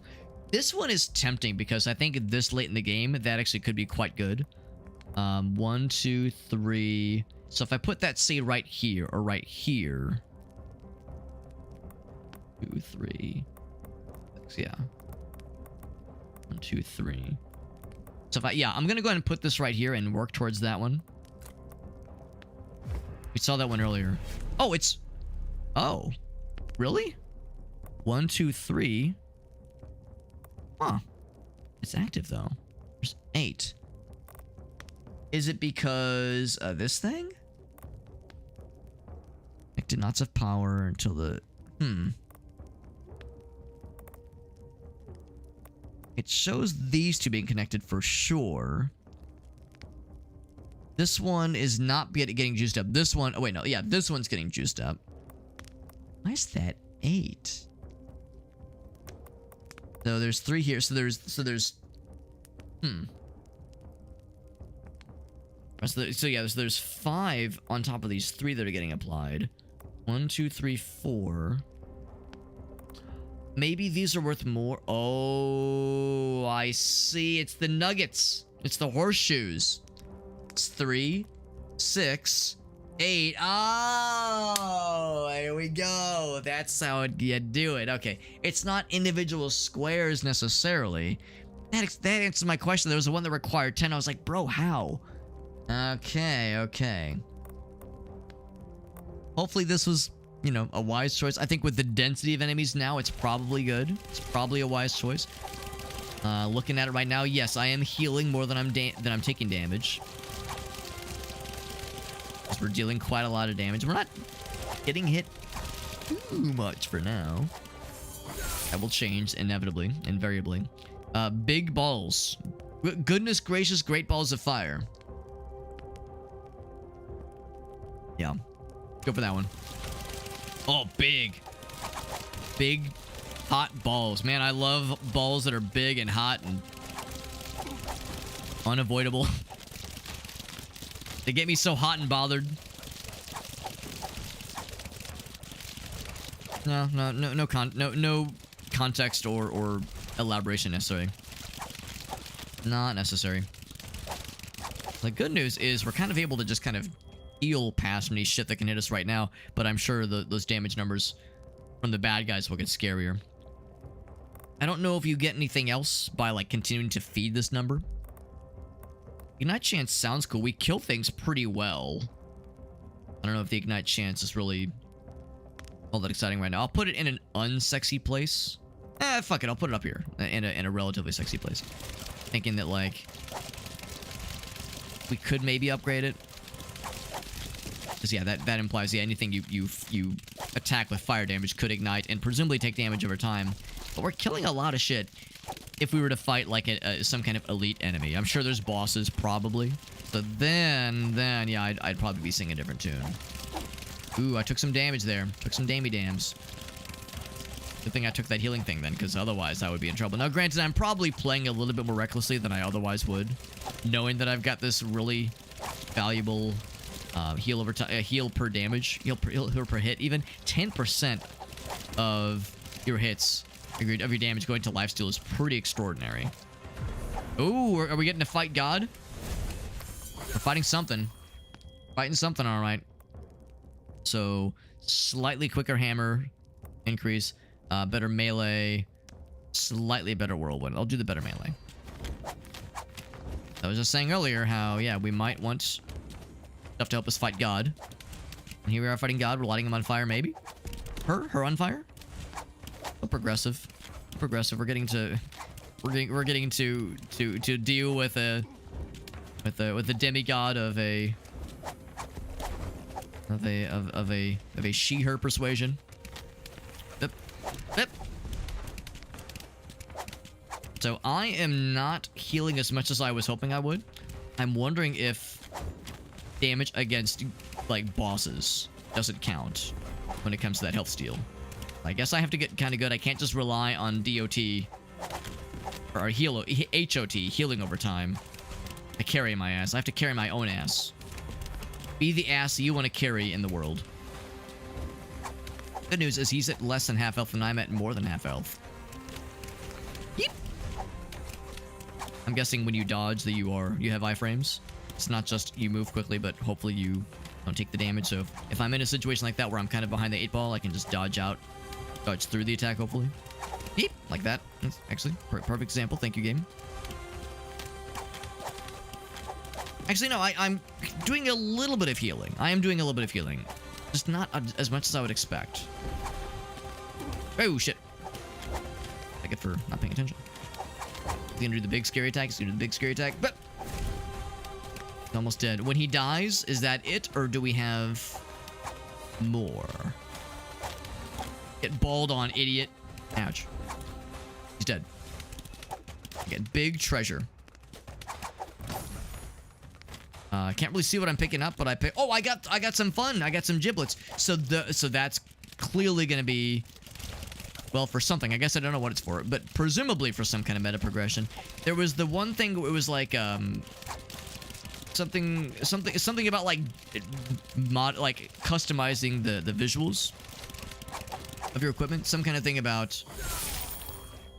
This one is tempting because I think this late in the game, that actually could be quite good. 1, 2, 3... So if I put that, say, right here, or right here... 2, 3... 6, yeah. 1, 2, 3... So if yeah, I'm gonna go ahead and put this right here and work towards that one. We saw that one earlier. Oh, it's... Oh. Really? 1, 2, 3... Huh. It's active, though. There's 8. Is it because this thing? Connected knots of power until the... It shows these two being connected for sure. This one is not getting juiced up. This one... Oh, wait, no. Yeah, this one's getting juiced up. Why is that 8? So there's 3 here. So there's... So yeah, there's 5 on top of these 3 that are getting applied. 1, 2, 3, 4. Maybe these are worth more. Oh, I see. It's the nuggets. It's the horseshoes. It's 3, 6, 8. Oh, there we go. That's how you do it. Okay. It's not individual squares necessarily. That answers my question. There was the one that required 10. I was like, bro, how? Okay. Hopefully this was, you know, a wise choice. I think with the density of enemies now, it's probably good. It's probably a wise choice. Looking at it right now, yes, I am healing more than I'm taking damage. We're dealing quite a lot of damage. We're not getting hit too much for now. That will change inevitably, invariably. Big balls. Goodness gracious, great balls of fire. Yeah. Go for that one. Oh, big. Big, hot balls. Man, I love balls that are big and hot and unavoidable. They get me so hot and bothered. No context or elaboration necessary. Not necessary. The good news is we're kind of able to just kind of heal past any shit that can hit us right now, but I'm sure those damage numbers from the bad guys will get scarier. I don't know if you get anything else by, like, continuing to feed this number. Ignite chance sounds cool. We kill things pretty well. I don't know if the ignite chance is really all that exciting right now. I'll put it in an unsexy place. Fuck it. I'll put it up here in a relatively sexy place. Thinking that, like, we could maybe upgrade it. Because, yeah, that implies, yeah, anything you attack with fire damage could ignite and presumably take damage over time. But we're killing a lot of shit if we were to fight, like, some kind of elite enemy. I'm sure there's bosses, probably. So then, yeah, I'd probably be singing a different tune. Ooh, I took some damage there. Took some dammy dams. Good thing I took that healing thing then, because otherwise I would be in trouble. Now, granted, I'm probably playing a little bit more recklessly than I otherwise would, knowing that I've got this really valuable heal over time, heal per damage, heal per hit. Even 10% of your hits, of your damage going to lifesteal is pretty extraordinary. Ooh, are we getting to fight God? We're fighting something. Fighting something, all right. So, slightly quicker hammer increase, better melee, slightly better whirlwind. I'll do the better melee. I was just saying earlier how, yeah, we might want stuff to help us fight God. And here we are fighting God. We're lighting him on fire, maybe. Her on fire. Oh, progressive. Progressive. We're getting to deal with a demigod of a she-her persuasion. Yep. Yep. So I am not healing as much as I was hoping I would. I'm wondering if damage against, like, bosses doesn't count when it comes to that health steal. I guess I have to get kind of good. I can't just rely on DOT or HOT, healing over time, to carry my ass. I have to carry my own ass. Be the ass you want to carry in the world. Good news is he's at less than half health and I'm at more than half health. Yeep. I'm guessing when you dodge that you have iframes. It's not just you move quickly, but hopefully you don't take the damage. So if I'm in a situation like that where I'm kind of behind the 8-ball, I can just dodge through the attack, hopefully. Yeep, like that. That's actually perfect example. Thank you, game. Actually, no, I'm doing a little bit of healing. I am doing a little bit of healing. Just not as much as I would expect. Oh, shit. I get for not paying attention. He's gonna do the big scary attack. He's gonna do the big scary attack, but he's almost dead. When he dies, is that it, or do we have more? Get balled on, idiot. Ouch. He's dead. I get big treasure. I can't really see what I'm picking up, but I pick. Oh, I got some fun. I got some giblets. So that's clearly gonna be, well, for something. I guess I don't know what it's for, but presumably for some kind of meta progression. There was the one thing. It was like something about like customizing the visuals of your equipment. Some kind of thing about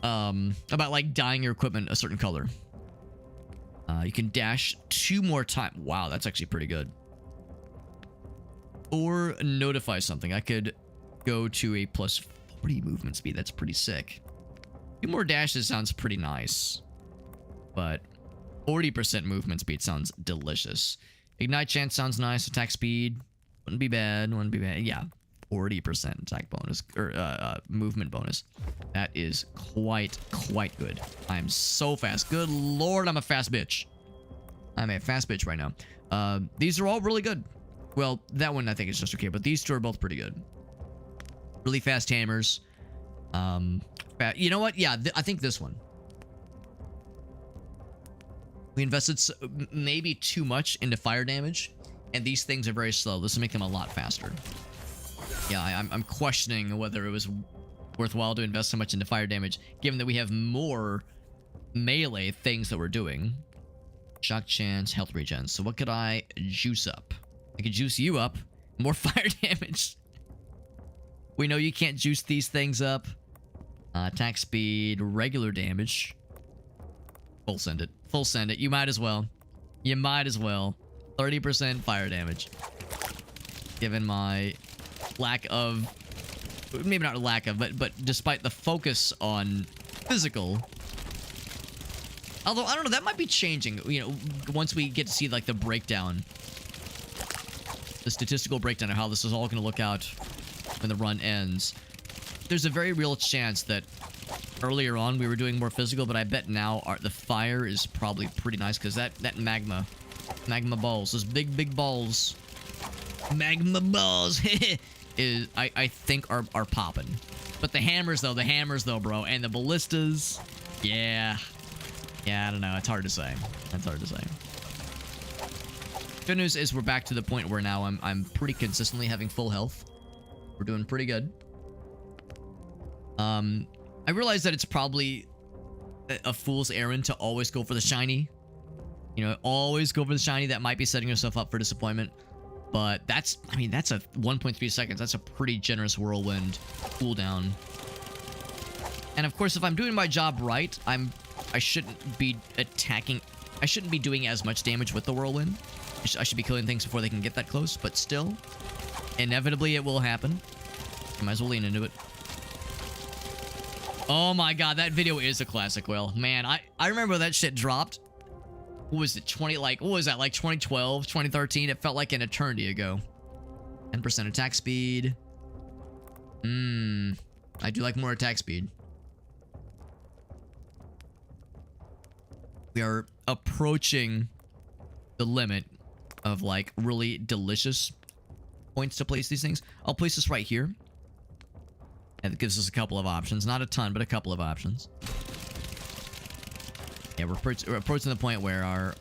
like dyeing your equipment a certain color. You can dash 2 more times. Wow, that's actually pretty good. Or notify something. I could go to a plus 40 movement speed. That's pretty sick. 2 more dashes sounds pretty nice. But 40% movement speed sounds delicious. Ignite chance sounds nice. Attack speed wouldn't be bad. Wouldn't be bad. Yeah, 40% attack bonus or movement bonus. That is quite good. I'm so fast. Good lord, I'm a fast bitch. I'm a fast bitch right now. These are all really good. Well, that one I think is just okay, but these 2 are both pretty good. Really fast hammers. You know what? Yeah, I think this one. We invested maybe too much into fire damage, and these things are very slow. This will make them a lot faster. Yeah, I'm questioning whether it was worthwhile to invest so much into fire damage, given that we have more melee things that we're doing. Shock chance, health regen. So what could I juice up? I could juice you up. More fire damage. We know you can't juice these things up. Attack speed, regular damage. Full send it. Full send it. You might as well. You might as well. 30% fire damage. Given my lack of... Maybe not a lack of, but despite the focus on physical... Although, I don't know, that might be changing, you know, once we get to see, like, the breakdown. The statistical breakdown of how this is all going to look out when the run ends. There's a very real chance that earlier on we were doing more physical, but I bet now the fire is probably pretty nice, because that magma balls, those big balls, magma balls, is, I think are popping. But the hammers though, bro, and the ballistas, yeah, I don't know, it's hard to say. That's hard to say. Good news is we're back to the point where now I'm pretty consistently having full health. We're doing pretty good. I realize that it's probably a fool's errand to always go for the shiny. You know, always go for the shiny. That might be setting yourself up for disappointment. But that's, I mean, that's a 1.3 seconds. That's a pretty generous whirlwind cooldown. And of course, if I'm doing my job right, I shouldn't be attacking. I shouldn't be doing as much damage with the whirlwind. I should be killing things before they can get that close. But still, inevitably it will happen. I might as well lean into it. Oh my god, that video is a classic, Will. Man, I remember that shit dropped. What was it, what was that, like 2012, 2013? It felt like an eternity ago. 10% attack speed. I do like more attack speed. We are approaching the limit of like really delicious points to place these things. I'll place this right here. And it gives us a couple of options. Not a ton, but a couple of options. Yeah, we're approaching the point where our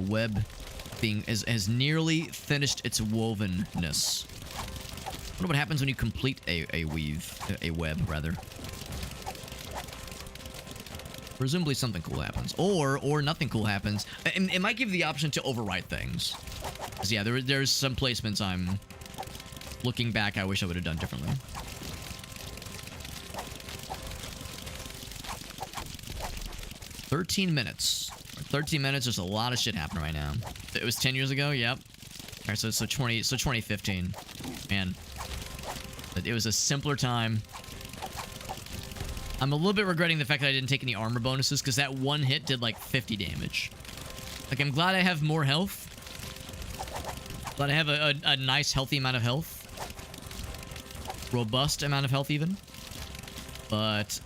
web thing has nearly finished its wovenness. I wonder what happens when you complete a web, rather. Presumably something cool happens. Or nothing cool happens. It might give the option to overwrite things. Because, yeah, there's some placements I'm... Looking back, I wish I would have done differently. "13 minutes. 13 minutes, there's a lot of shit happening right now. It was 10 years ago? Yep. Alright, so 2015. Man. It was a simpler time. I'm a little bit regretting the fact that I didn't take any armor bonuses, because that one hit did like 50 damage. Like, I'm glad I have more health. Glad I have a nice, healthy amount of health. Robust amount of health, even. But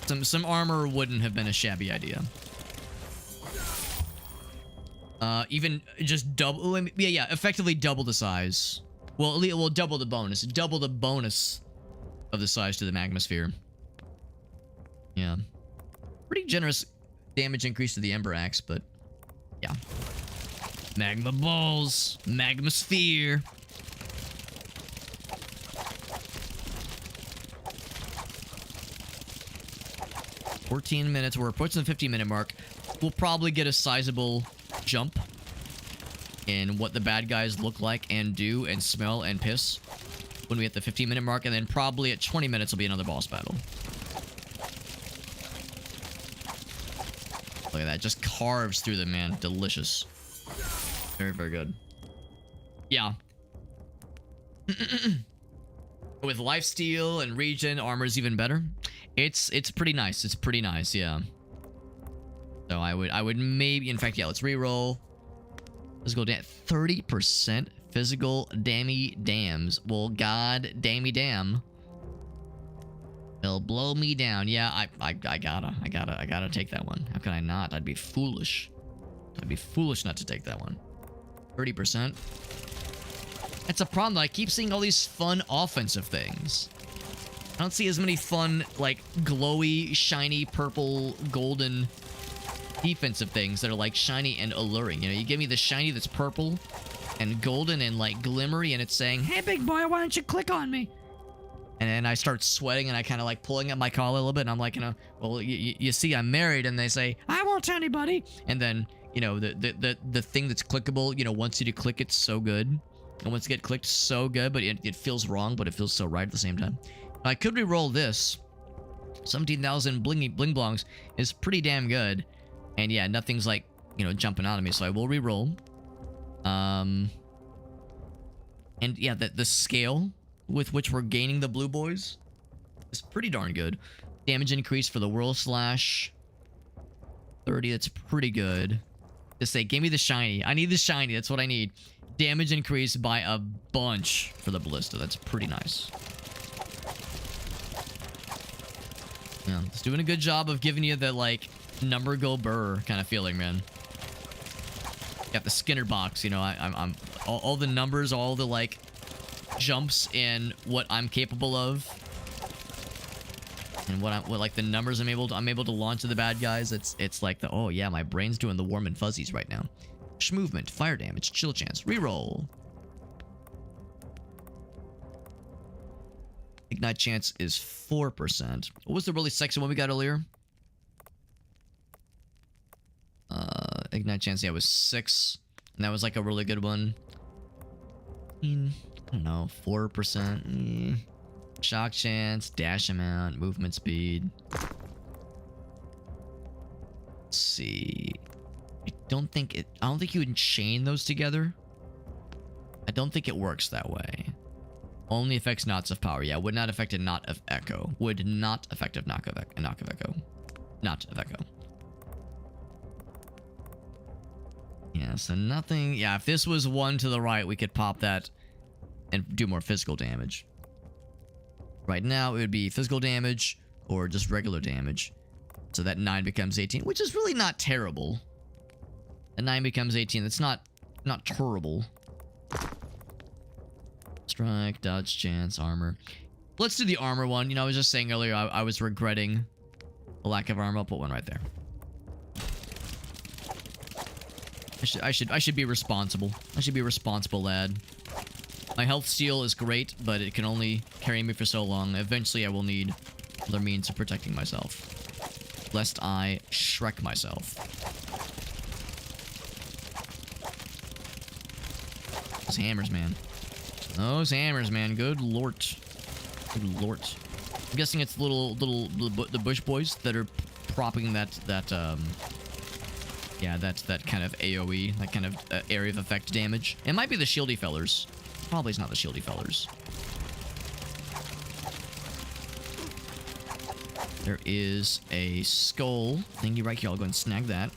some armor wouldn't have been a shabby idea. Even just double... Yeah, effectively double the size. Well, we'll double the bonus. Double the bonus of the size to the magma sphere. Yeah. Pretty generous damage increase to the Ember Axe, but... Yeah. Magma balls. Magma sphere. "14 minutes. We're approaching the 15-minute mark. We'll probably get a sizable jump in what the bad guys look like and do and smell and piss when we hit the 15-minute mark, and then probably at 20 minutes will be another boss battle. Look at that. Just carves through them, man. Delicious. Very, very good. Yeah. With lifesteal and regen, armor's even better. It's pretty nice. It's pretty nice, yeah. So I would maybe, in fact, yeah, let's reroll. Let's go down 30% physical dammy dams. Well, god dammy damn. It'll blow me down. Yeah, I gotta take that one. How can I not? I'd be foolish. I'd be foolish not to take that one. 30%. It's a problem though. I keep seeing all these fun offensive things. I don't see as many fun, like, glowy, shiny, purple, golden defensive things that are, like, shiny and alluring. You know, you give me the shiny that's purple and golden and, like, glimmery, and it's saying, "Hey, big boy, why don't you click on me?" And then I start sweating, and I kind of, like, pulling at my collar a little bit, and I'm like, you know, well, you see I'm married, and they say, "I won't tell anybody." And then, you know, the thing that's clickable, you know, wants you to click it so good. It wants to get clicked so good, but it feels wrong, but it feels so right at the same time. I could re-roll this. 17,000 bling blongs is pretty damn good. And yeah, nothing's like, you know, jumping out of me, so I will re-roll. And yeah, the scale with which we're gaining the blue boys is pretty darn good. Damage increase for the Whirl Slash. 30, that's pretty good. Just say, give me the shiny. I need the shiny, that's what I need. Damage increase by a bunch for the Ballista, that's pretty nice. Yeah, it's doing a good job of giving you the, like, number go burr kind of feeling, man. Got the Skinner box, you know, I'm all the numbers, all the, like, jumps in what I'm capable of. And what like the numbers I'm able to launch to the bad guys. It's like the, oh yeah, my brain's doing the warm and fuzzies right now. Movement, fire damage, chill chance, reroll. Ignite chance is 4%. What was the really sexy one we got earlier? Ignite chance, yeah, was 6. And that was like a really good one. I don't know, 4%. Shock chance, dash amount, movement speed. Let's see. I don't think you would chain those together. I don't think it works that way. Only affects knots of power. Yeah, would not affect a knot of echo. Would not affect a knock of echo. Knot of echo. Yeah, so nothing. Yeah, if this was one to the right, we could pop that and do more physical damage. Right now, it would be physical damage or just regular damage. So that 9 becomes 18, which is really not terrible. And 9 becomes 18. That's not terrible. Strike, dodge, chance, armor. Let's do the armor one. You know, I was just saying earlier I was regretting the lack of armor. I'll put one right there. I should be responsible. I should be a responsible lad. My health steal is great, but it can only carry me for so long. Eventually, I will need other means of protecting myself, lest I Shrek myself. Those hammers, man. Those hammers, man. Good lord. Good lord. I'm guessing it's the bush boys that are propping that kind of AoE, that kind of area of effect damage. It might be the shieldy fellers. Probably it's not the shieldy fellers. There is a skull thingy right here. I'll go and snag that.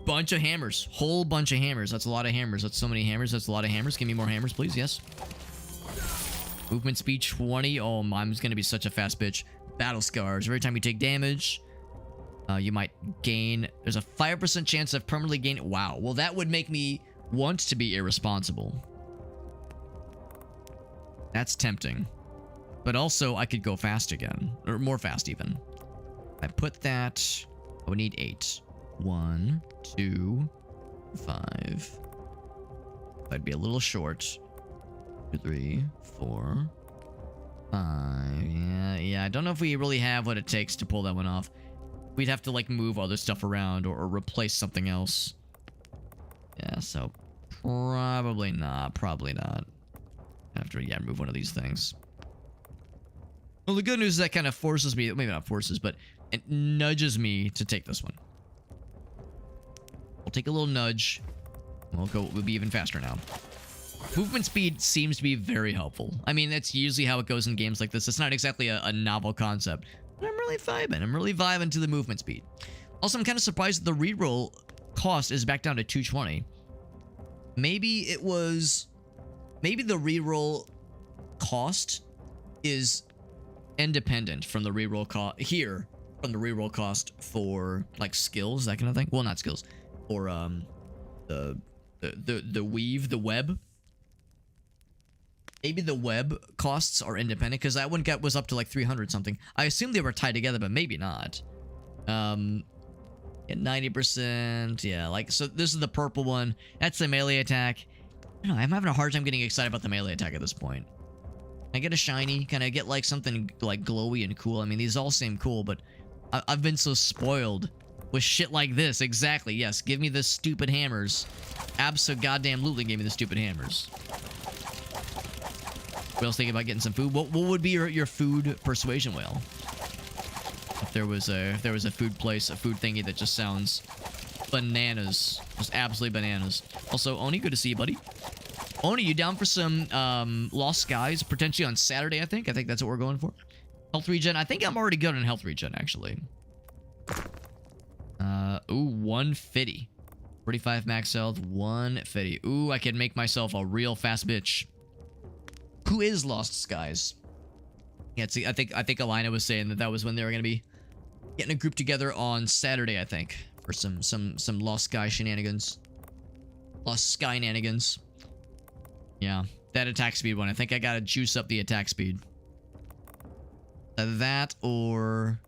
Bunch of hammers. Whole bunch of hammers. That's a lot of hammers. That's so many hammers. That's a lot of hammers. Give me more hammers, please. Yes. Movement speed 20. Oh, mine's gonna be such a fast bitch. Battle scars. Every time you take damage, you might gain... There's a 5% chance of permanently gain... Wow. Well, that would make me want to be irresponsible. That's tempting. But also, I could go fast again. Or more fast, even. If I put that... I would need 8. 1, 2, 5. I'd be a little short. 2, 3, 4, 5. Yeah. I don't know if we really have what it takes to pull that one off. We'd have to, like, move other stuff around or replace something else. Yeah, so probably not. Probably not. I have to, yeah, move one of these things. Well, the good news is that kind of forces me, maybe not forces, but it nudges me to take this one. We'll take a little nudge. We'll be even faster now. Movement speed seems to be very helpful. I mean, that's usually how it goes in games like this. It's not exactly a novel concept. But I'm really vibing. I'm really vibing to the movement speed. Also, I'm kind of surprised that the reroll cost is back down to 220. Maybe it was... Maybe the reroll cost is independent from the reroll cost here, from the reroll cost for like skills, that kind of thing. Well, not skills, or the weave, the web. Maybe the web costs are independent because that one was up to like 300 something. I assume they were tied together, but maybe not. Yeah, 90%. Yeah, like so. This is the purple one. That's the melee attack. I don't know, I'm having a hard time getting excited about the melee attack at this point. I get a shiny, kind of get like something like glowy and cool. I mean, these all seem cool, but I've been so spoiled with shit like this. Exactly, yes. Give me the stupid hammers. Abso-goddamn-lutely give me the stupid hammers. What else thinking about getting some food? What would be your food persuasion whale? If there was a food place, a food thingy that just sounds bananas. Just absolutely bananas. Also, Oni, good to see you, buddy. Oni, you down for some Lost Skies, potentially on Saturday, I think? I think that's what we're going for. Health regen. I think I'm already good on health regen, actually. Ooh, 150. 45 max health, 150. Ooh, I can make myself a real fast bitch. Who is Lost Skies? Yeah, see, I think Alina was saying that was when they were going to be getting a group together on Saturday, I think. For some Lost Sky shenanigans. Lost Sky nanigans. Yeah, that attack speed one. I think I gotta juice up the attack speed. That or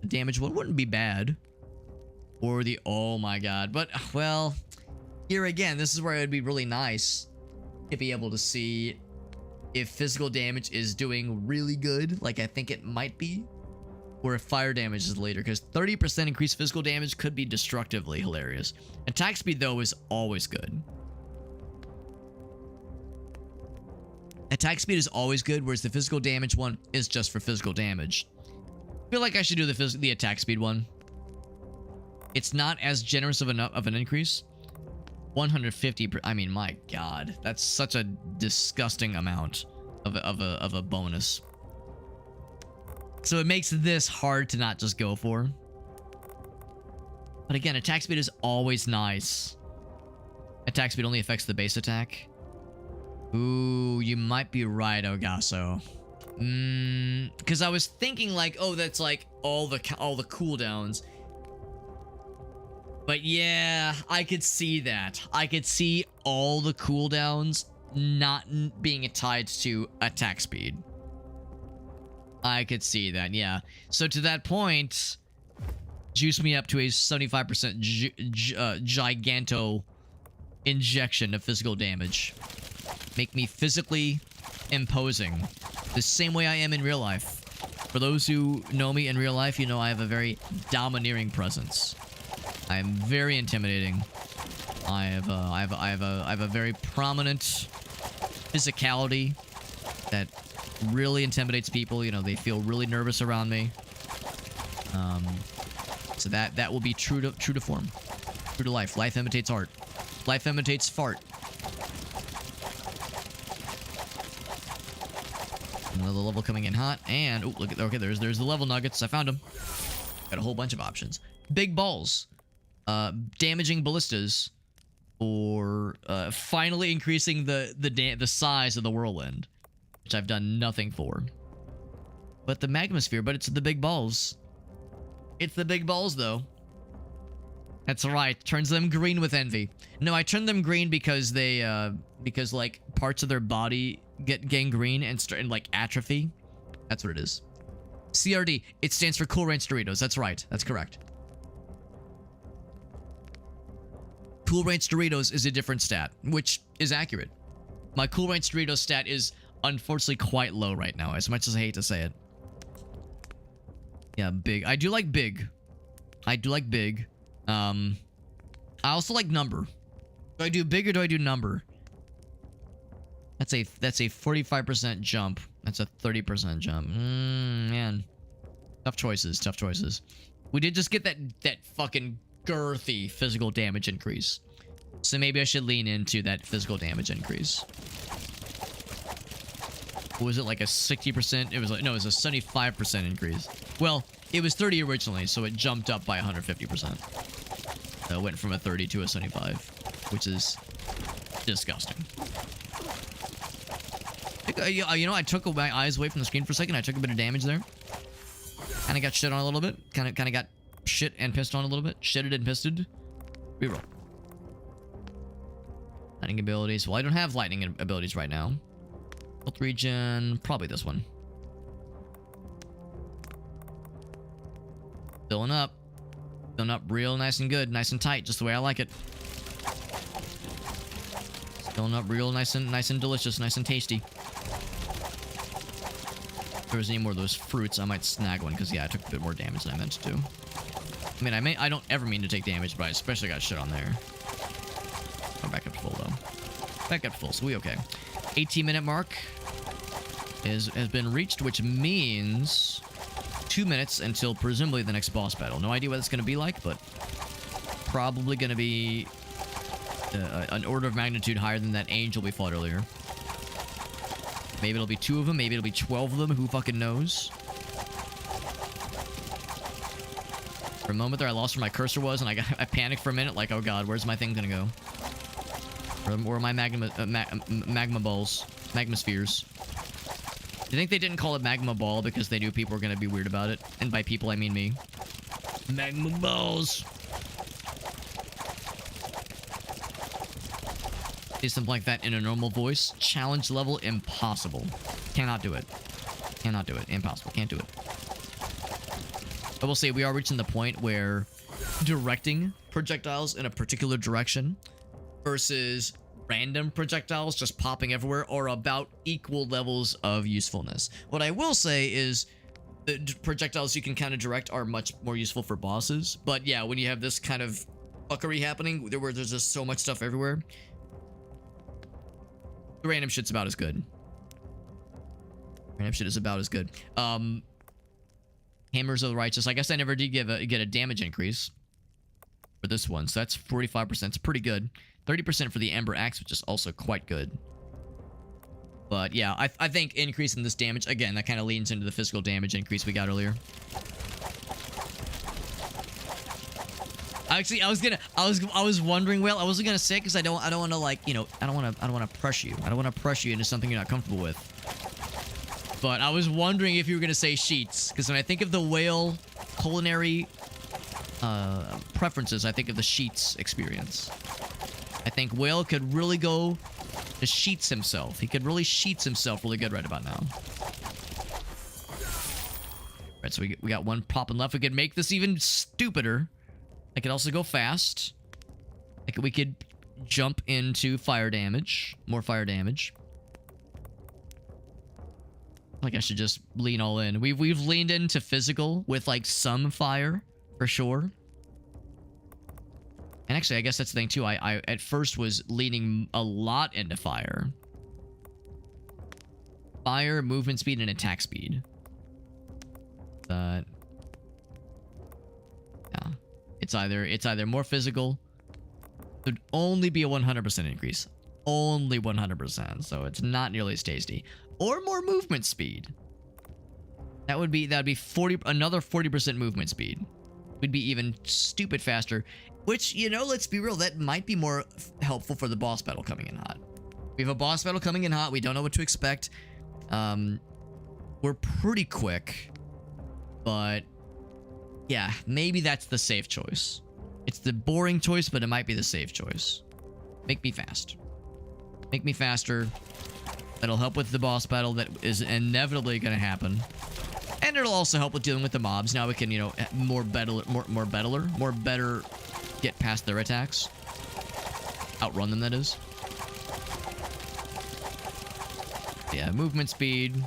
the damage one wouldn't be bad. Or the... Oh my god. But, well, here again, this is where it would be really nice to be able to see if physical damage is doing really good, like I think it might be, or if fire damage is later, because 30% increased physical damage could be destructively hilarious. Attack speed, though, is always good. Attack speed is always good, whereas the physical damage one is just for physical damage. I feel like I should do the attack speed one. It's not as generous of an increase. 150 I mean, my god, that's such a disgusting amount of a bonus. So it makes this hard to not just go for. But again, attack speed is always nice. attack speed only affects the base attack. Ooh, you might be right, Ogasso. Because I was thinking like, oh, that's like all the cooldowns. But yeah, I could see that. I could see all the cooldowns not being tied to attack speed. I could see that, yeah. So to that point, juice me up to a 75% giganto injection of physical damage. Make me physically imposing, the same way I am in real life. For those who know me in real life, you know I have a very domineering presence. I am very intimidating. I have a very prominent physicality that really intimidates people. You know, they feel really nervous around me. So that will be true to form, true to life. Life imitates art. Life imitates fart. Another level coming in hot, and oh, look at, okay, there's the level nuggets. I found them. Got a whole bunch of options. Big balls, damaging ballistas, or finally increasing the size of the whirlwind, which I've done nothing for. But the magma sphere, but it's the big balls. It's the big balls, though. That's right. Turns them green with envy. No, I turned them green because they, because like parts of their body get gangrene and like atrophy. That's what it is. CRD. It stands for Cool Ranch Doritos. That's right. That's correct. Cool Ranch Doritos is a different stat, which is accurate. My Cool Ranch Doritos stat is unfortunately quite low right now, as much as I hate to say it. Yeah, big. I do like big. I do like big. I also like number. Do I do big or do I do number? That's a 45% jump. That's a 30% jump. Man. Tough choices, tough choices. We did just get that fucking girthy physical damage increase. So maybe I should lean into that physical damage increase. Was it like a 60%? It was like, no, it was a 75% increase. Well, it was 30 originally, so it jumped up by 150%. So it went from a 30 to a 75, which is disgusting. You know, I took my eyes away from the screen for a second. I took a bit of damage there. Kind of got shit on a little bit. Kind of got shit and pissed on a little bit. Shitted and pisted. Reroll. Lightning abilities. Well, I don't have lightning abilities right now. Health regen. Probably this one. Filling up. Filling up real nice and good. Nice and tight. Just the way I like it. Filling up real nice and delicious. Nice and tasty. If there was any more of those fruits, I might snag one, because yeah, I took a bit more damage than I meant to. I mean, I don't ever mean to take damage, but I especially got shit on there. I'm back up to full though. Back up to full, so we okay. 18-minute mark has been reached, which means 2 minutes until presumably the next boss battle. No idea what it's going to be like, but probably going to be an order of magnitude higher than that angel we fought earlier. Maybe it'll be 2 of them. Maybe it'll be 12 of them. Who fucking knows? For a moment there, I lost where my cursor was, and I panicked for a minute, like, oh god, where's my thing gonna go? Where are my magma balls? Magma spheres. Do you think they didn't call it magma ball because they knew people were gonna be weird about it? And by people, I mean me. Magma balls! Say something like that in a normal voice. Challenge level impossible. Cannot do it. Cannot do it. Impossible. Can't do it. I will say we are reaching the point where directing projectiles in a particular direction versus random projectiles just popping everywhere are about equal levels of usefulness. What I will say is the projectiles you can kind of direct are much more useful for bosses. But yeah, when you have this kind of fuckery happening where there's just so much stuff everywhere, the random shit's about as good. Random shit is about as good. Hammers of the Righteous. I guess I never did get a damage increase for this one, so that's 45%. It's pretty good. 30% for the Ember Axe, which is also quite good. But yeah, I think increasing this damage, again, that kind of leans into the physical damage increase we got earlier. Actually, I was wondering, Will. I wasn't gonna say because I don't want to like, you know, I don't want to pressure you. I don't want to pressure you into something you're not comfortable with. But I was wondering if you were gonna say sheets, because when I think of the whale culinary preferences, I think of the sheets experience. I think Whale could really go to sheets himself. He could really sheets himself really good right about now. Right, so we got one popping left. We could make this even stupider. I could also go fast. We could jump into fire damage. More fire damage. Like I should just lean all in. We've leaned into physical with like some fire for sure. And actually, I guess that's the thing too. I at first was leaning a lot into fire. Fire, movement speed, and attack speed. But yeah, it's either more physical. It would only be a 100% increase. Only 100%. So it's not nearly as tasty. Or more movement speed. That'd be another 40% movement speed. Would be even stupid faster. Which, you know, let's be real, that might be more helpful for the boss battle coming in hot. We have a boss battle coming in hot. We don't know what to expect. We're pretty quick. But yeah, maybe that's the safe choice. It's the boring choice, but it might be the safe choice. Make me fast. Make me faster. That'll help with the boss battle that is inevitably going to happen. And it'll also help with dealing with the mobs. Now we can, you know, more better get past their attacks. Outrun them, that is. Yeah, movement speed.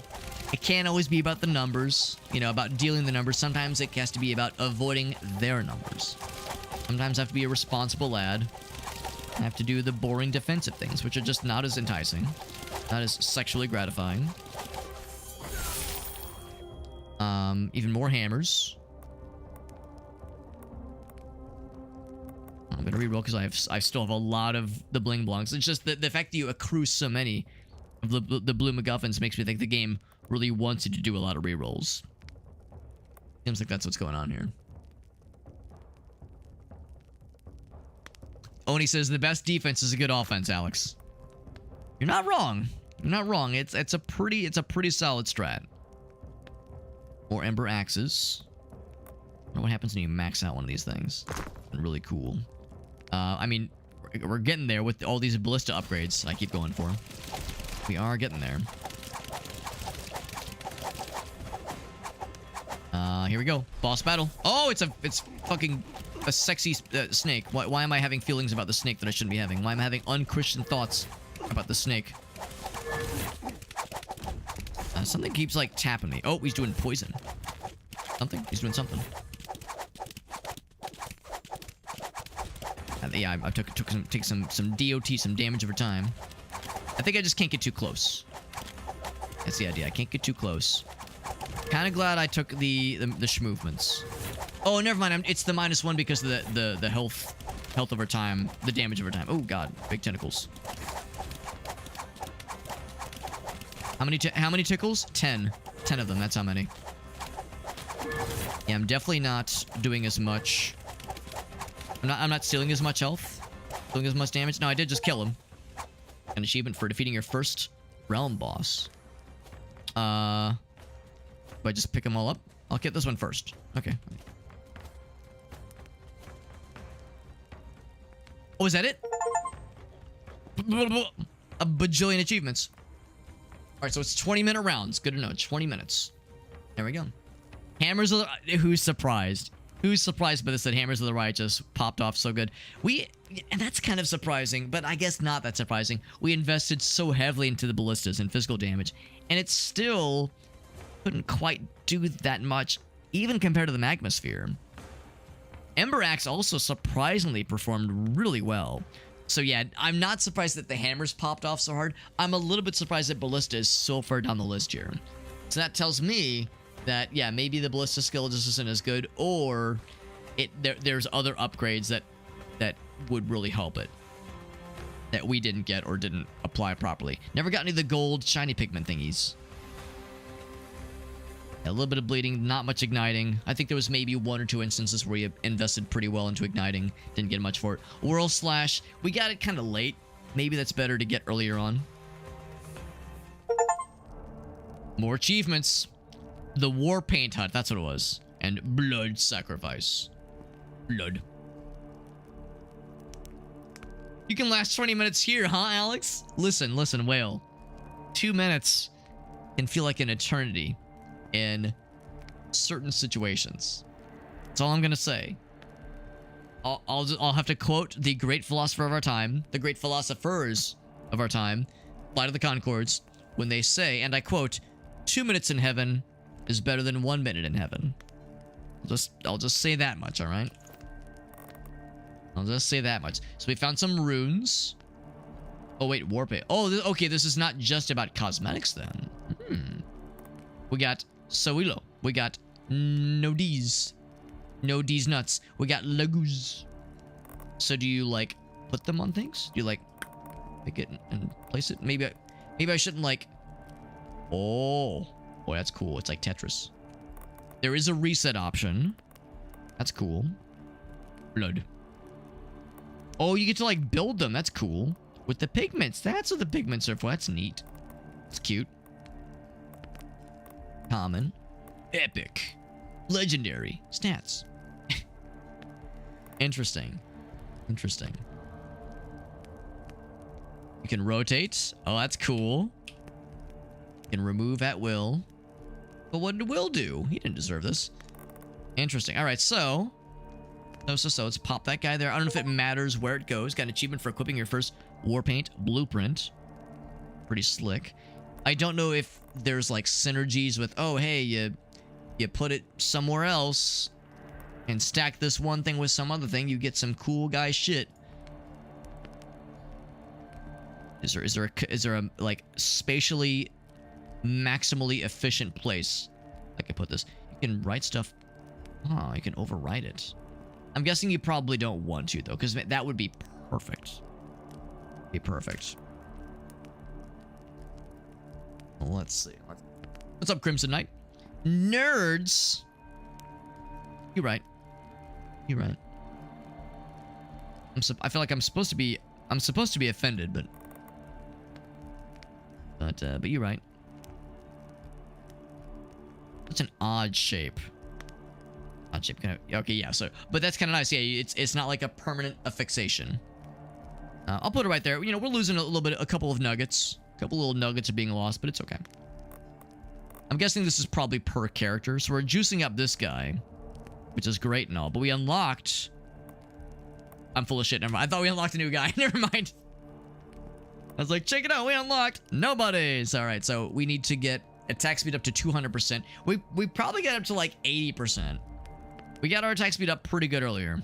It can't always be about the numbers, you know, about dealing the numbers. Sometimes it has to be about avoiding their numbers. Sometimes I have to be a responsible lad. I have to do the boring defensive things, which are just not as enticing. Not as sexually gratifying. Even more hammers. I'm gonna reroll because I still have a lot of the bling blongs. It's just the fact that you accrue so many of the blue MacGuffins makes me think the game really wants you to do a lot of rerolls. Seems like that's what's going on here. Oni says the best defense is a good offense, Alex. You're not wrong. You're not wrong. It's a pretty solid strat. More Ember Axes. I don't know what happens when you max out one of these things. Really cool. I mean, we're getting there with all these ballista upgrades I keep going for. We are getting there. Here we go. Boss battle. Oh, it's fucking a sexy snake. Why am I having feelings about the snake that I shouldn't be having? Why am I having unchristian thoughts about the snake? Something keeps like tapping me. Oh, he's doing poison. He's doing something. Yeah, I take some DOT, some damage over time. I think I just can't get too close. That's the idea. I can't get too close. Kind of glad I took the movements. Oh, never mind. It's the -1 because of the health over time, the damage over time. Oh god, big tentacles. How many tickles? 10. 10 of them. That's how many. Yeah, I'm definitely not doing as much. I'm not stealing as much health, doing as much damage. No, I did just kill him. An achievement for defeating your first realm boss. Do I just pick them all up? I'll get this one first. Okay. Oh, is that it? A bajillion achievements. Alright, so it's 20-minute rounds. Good to know. 20 minutes. There we go. Hammers of the... Who's surprised? Who's surprised by this that Hammers of the Righteous popped off so good? And that's kind of surprising, but I guess not that surprising. We invested so heavily into the ballistas and physical damage, and it still couldn't quite do that much, even compared to the Magma Sphere. Ember Axe also surprisingly performed really well. So yeah, I'm not surprised that the hammers popped off so hard. I'm a little bit surprised that Ballista is so far down the list here. So that tells me that, yeah, maybe the Ballista skill just isn't as good, or there's other upgrades that would really help it, that we didn't get or didn't apply properly. Never got any of the gold shiny pigment thingies. A little bit of bleeding, not much igniting. I think there was maybe 1 or 2 instances where you invested pretty well into igniting. Didn't get much for it. Whirl Slash, we got it kind of late. Maybe that's better to get earlier on. More achievements. The War Paint Hut, that's what it was. And Blood Sacrifice. Blood. You can last 20 minutes here, huh, Alex? Listen, whale. 2 minutes can feel like an eternity in certain situations. That's all I'm gonna say. I'll have to quote the great philosopher of our time, the great philosophers of our time, Flight of the Conchords, when they say, and I quote, 2 minutes in heaven is better than 1 minute in heaven. I'll just say that much, all right? I'll just say that much. So we found some runes. Oh wait, warp it. Oh, okay, this is not just about cosmetics then. We got Sawilo. We got Nodies. Nodies nuts. We got Lagoos. So do you like put them on things? Do you like pick it and place it? Maybe I shouldn't like. Oh, boy, that's cool. It's like Tetris. There is a reset option. That's cool. Blood. Oh, you get to like build them. That's cool. With the pigments. That's what the pigments are for. That's neat. It's cute. Common. Epic. Legendary. Stats. Interesting. Interesting. You can rotate. Oh, that's cool. You can remove at will. But what did Will do? He didn't deserve this. Interesting. All right, so let's pop that guy there. I don't know if it matters where it goes. Got an achievement for equipping your first Warpaint blueprint. Pretty slick. I don't know if there's like synergies with, oh, hey, you put it somewhere else and stack this one thing with some other thing, you get some cool guy shit. Is there a like spatially maximally efficient place I can put this? You can write stuff. Oh, you can overwrite it. I'm guessing you probably don't want to though, because that would be perfect. Be perfect. Well, let's see. What's up, Crimson Knight? Nerds. You're right. You're right. I feel like I'm supposed to be offended, but you're right. That's an odd shape. Odd shape, kind of. Okay, yeah. So, but that's kind of nice. Yeah, it's not like a permanent affixation. I'll put it right there. You know, we're losing a couple of nuggets. A couple little nuggets are being lost, but it's okay. I'm guessing this is probably per character, so we're juicing up this guy, which is great and all. But we unlocked. I'm full of shit. Never mind. I thought we unlocked a new guy. Never mind. I was like, check it out. We unlocked nobodies. All right, so we need to get attack speed up to 200%. We probably got up to like 80%. We got our attack speed up pretty good earlier.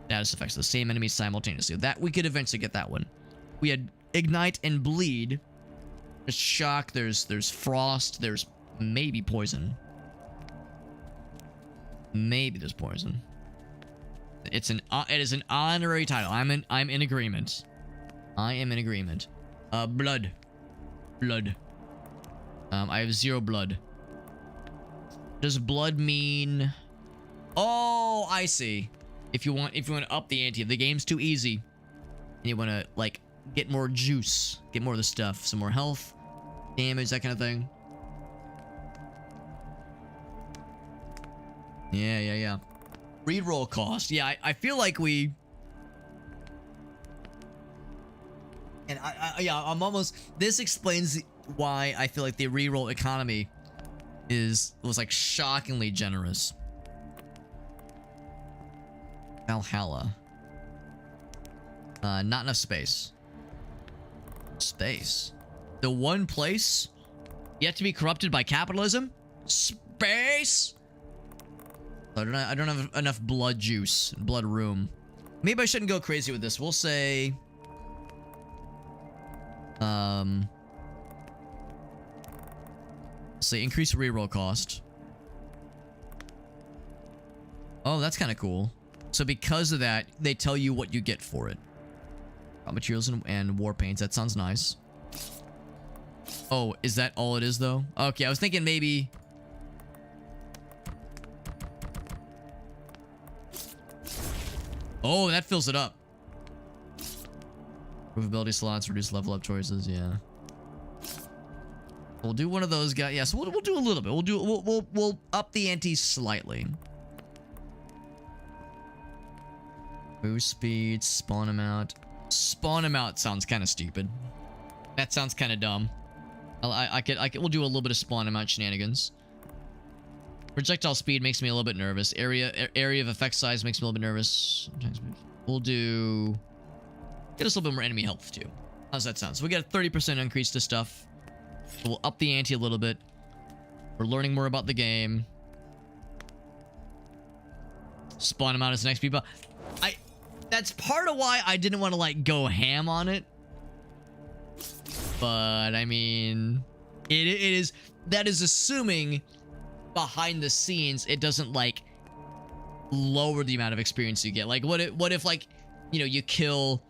Status effects, the same enemies simultaneously. That we could eventually get that one. We had ignite and bleed. There's shock. There's frost. There's maybe poison. Maybe there's poison. It is an honorary title. I'm in agreement. I am in agreement. Blood. I have 0 blood. Does blood mean? Oh, I see. If you want to up the ante, if the game's too easy, and you want to like get more juice, get more of the stuff, some more health, damage, that kind of thing. Yeah. Reroll cost. Yeah, I feel like we. And I'm almost. This explains why I feel like the reroll economy was like shockingly generous. Valhalla. Not enough space. Space. The one place yet to be corrupted by capitalism? Space? I don't have enough blood juice, blood room. Maybe I shouldn't go crazy with this. We'll say increase reroll cost. Oh, that's kind of cool. So because of that, they tell you what you get for it. Raw materials and war paints. That sounds nice. Oh, is that all it is though? Okay, I was thinking maybe Oh, that fills it up. Provability slots, reduce level up choices. Yeah. We'll do one of those guys. Yeah, so we'll do a little bit. We'll up the ante slightly. Boost speed, spawn amount. Spawn amount sounds kind of stupid. That sounds kind of dumb. We'll do a little bit of spawn amount shenanigans. Projectile speed makes me a little bit nervous. Area of effect size makes me a little bit nervous. We'll do... Get us a little bit more enemy health, too. How's that sound? So we get a 30% increase to stuff. So we'll up the ante a little bit. We're learning more about the game. Spawn amount is the next people. That's part of why I didn't want to, like, go ham on it. But, I mean... It is... That is assuming... behind the scenes it doesn't like lower the amount of experience you get. Like what if like, you know, you kill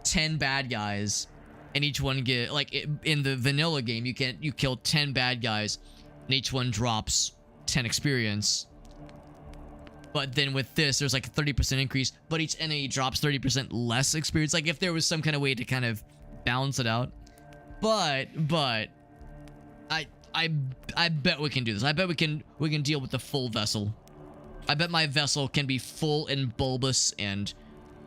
10 bad guys and each one get like in the vanilla game you kill 10 bad guys and each one drops 10 experience. But then with this there's like a 30% increase, but each enemy drops 30% less experience. Like if there was some kind of way to kind of balance it out. But I bet we can do this. I bet we can deal with the full vessel. I bet my vessel can be full and bulbous and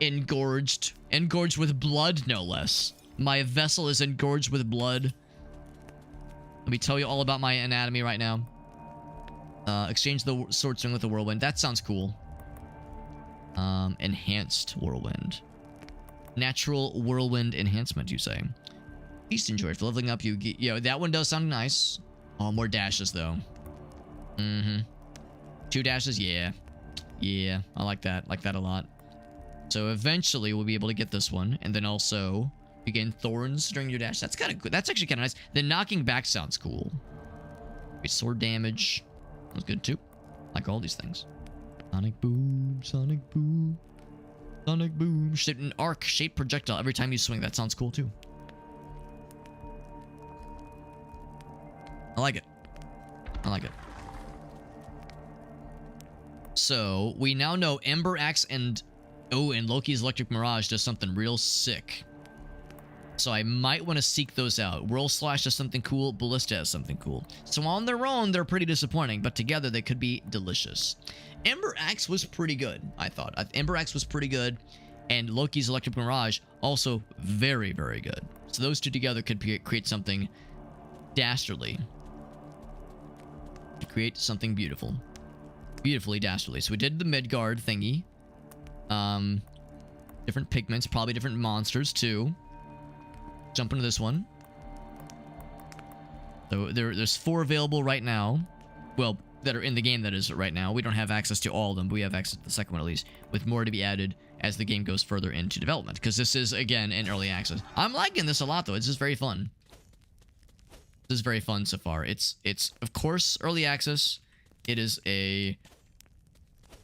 engorged with blood, no less. My vessel is engorged with blood. Let me tell you all about my anatomy right now. Exchange the sword swing with the whirlwind. That sounds cool. Enhanced whirlwind. Natural whirlwind enhancement, you say? Feast enjoy. For leveling up, you get... You know, that one does sound nice. Oh, more dashes, though. 2 dashes? Yeah. Yeah, I like that. Like that a lot. So eventually, we'll be able to get this one. And then also, you gain thorns during your dash. That's kind of good. That's actually kind of nice. The knocking back sounds cool. Wait, sword damage. That's good, too. Like all these things. Sonic boom. Sonic boom. Sonic boom. An arc shaped projectile every time you swing. That sounds cool, too. I like it. I like it. So, we now know Ember Axe and Loki's Electric Mirage does something real sick. So I might want to seek those out. Whirl Slash does something cool. Ballista has something cool. So on their own, they're pretty disappointing, but together they could be delicious. Ember Axe was pretty good, I thought. Ember Axe was pretty good, and Loki's Electric Mirage also very, very good. So those two together could create something dastardly. To create something beautiful. Beautifully dastardly. So we did the Midgard thingy. Different pigments, probably different monsters too. Jump into this one. So there's 4 available right now. Well, that are in the game, that is, right now. We don't have access to all of them, but we have access to the second one at least, with more to be added as the game goes further into development. Because this is, again, in early access. I'm liking this a lot, though. It's just very fun. This is very fun so far. It's of course, early access. It is a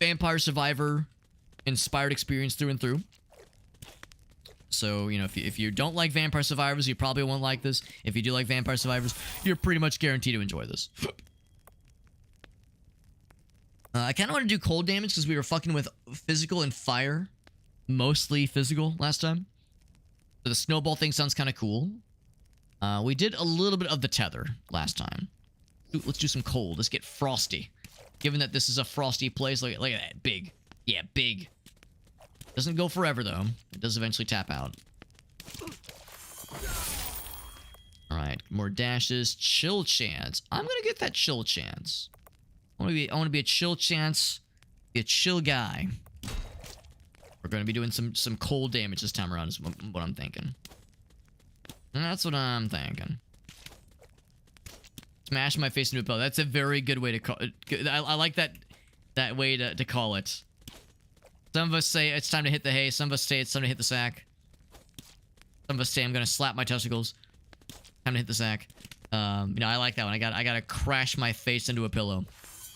Vampire Survivor inspired experience through and through. So, you know, if you don't like Vampire Survivors, you probably won't like this. If you do like Vampire Survivors, you're pretty much guaranteed to enjoy this. I kind of want to do cold damage because we were fucking with physical and fire. Mostly physical last time. So the snowball thing sounds kind of cool. We did a little bit of the tether last time. Let's do some cold. Let's get frosty. Given that this is a frosty place, look at that. Big. Yeah, big. Doesn't go forever, though. It does eventually tap out. Alright, more dashes. Chill chance. I'm gonna get that chill chance. I want to be a chill chance. Be a chill guy. We're gonna be doing some cold damage this time around is what I'm thinking. And that's what I'm thinking. Smash my face into a pillow. That's a very good way to call it. I like that way to call it. Some of us say it's time to hit the hay. Some of us say it's time to hit the sack. Some of us say I'm gonna slap my testicles. Time to hit the sack. You know, I like that one. I gotta crash my face into a pillow.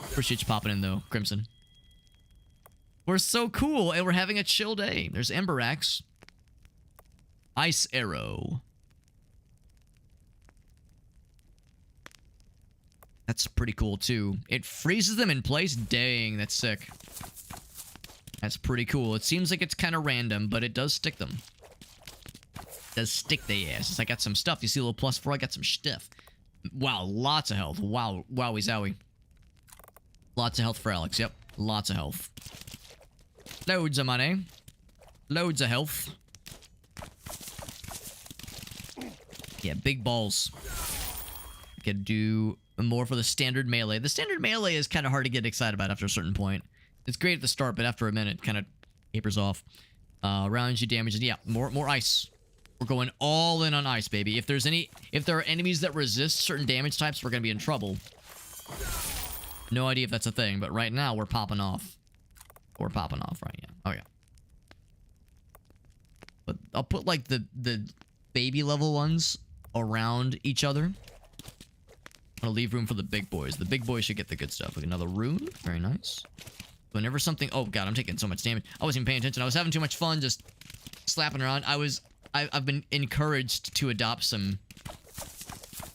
Appreciate you popping in though, Crimson. We're so cool, and we're having a chill day. There's Ember Axe. Ice Arrow. That's pretty cool too. It freezes them in place. Dang, that's sick. That's pretty cool. It seems like it's kind of random, but it does stick them. It does stick their asses. I got some stuff. You see a little +4? I got some stuff. Wow, lots of health. Wow, wowie zowie. Lots of health for Alex. Yep, lots of health. Loads of money. Loads of health. Yeah, big balls. I could do more for the standard melee. The standard melee is kind of hard to get excited about after a certain point. It's great at the start, but after a minute, it kind of tapers off. Rounds you damage, and yeah, more ice. We're going all in on ice, baby. If there are enemies that resist certain damage types, we're gonna be in trouble. No idea if that's a thing, but right now we're popping off. We're popping off, right? Yeah. Oh yeah. But I'll put like the baby level ones around each other. I'm gonna leave room for the big boys. The big boys should get the good stuff. Like another rune, very nice. Whenever something, oh god, I'm taking so much damage. I wasn't even paying attention. I was having too much fun just slapping around. I've been encouraged to adopt some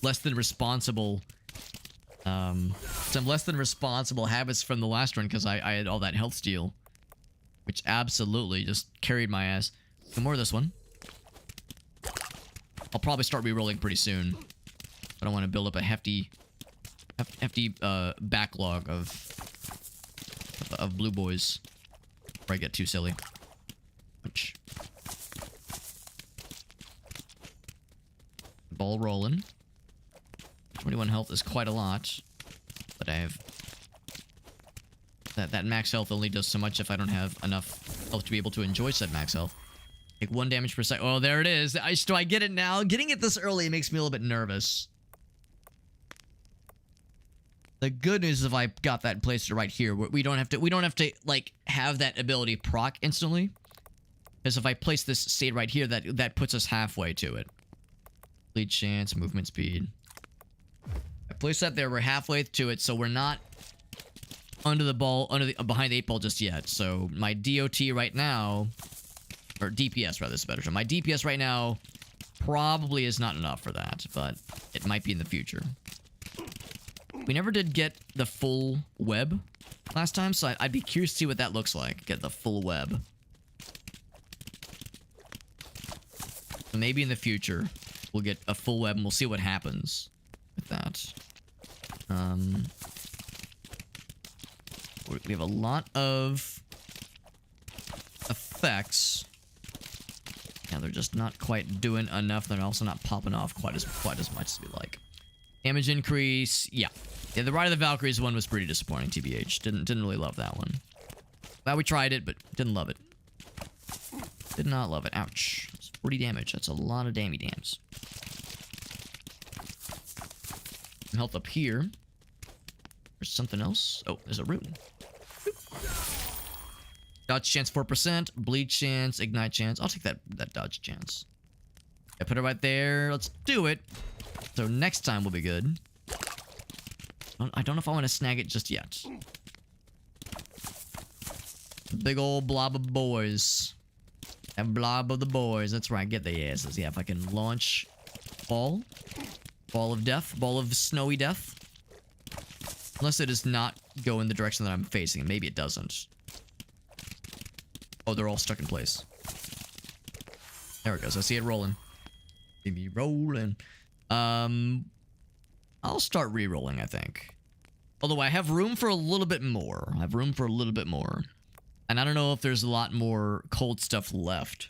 less than responsible habits from the last run because I had all that health steal, which absolutely just carried my ass. Some more of this one. I'll probably start re-rolling pretty soon. I don't want to build up a hefty backlog of blue boys before I get too silly. Which ball rolling. 21 health is quite a lot, but I have that max health only does so much if I don't have enough health to be able to enjoy said max health. Take 1 damage per second. Oh, there it is. Do I get it now? Getting it this early makes me a little bit nervous. The good news is if I got that placed right here, we don't have to like have that ability proc instantly. Because if I place this state right here, that puts us halfway to it. Lead chance, movement speed. I place that there, we're halfway to it, so we're not behind the 8 ball just yet. So my DOT right now, or DPS rather, is better. So my DPS right now probably is not enough for that, but it might be in the future. We never did get the full web last time, so I'd be curious to see what that looks like. Get the full web. So maybe in the future, we'll get a full web and we'll see what happens with that. We have a lot of effects. Yeah, they're just not quite doing enough. They're also not popping off quite as much as we like. Damage increase, yeah. Yeah, the Ride of the Valkyries one was pretty disappointing, TBH. Didn't really love that one. Glad we tried it, but didn't love it. Did not love it. Ouch. It's 40 damage. That's a lot of dams. Some health up here. There's something else. Oh, there's a rune. Dodge chance 4%, bleed chance, ignite chance. I'll take that dodge chance. I put it right there. Let's do it. So next time will be good. I don't know if I want to snag it just yet. Big old blob of boys. That blob of the boys. That's right. Get the asses. Yeah, if I can launch ball. Ball of death. Ball of snowy death. Unless it does not go in the direction that I'm facing. Maybe it doesn't. Oh, they're all stuck in place. There it goes. I see it rolling. See me rolling. I'll start re-rolling, I think. Although I have room for a little bit more. And I don't know if there's a lot more cold stuff left.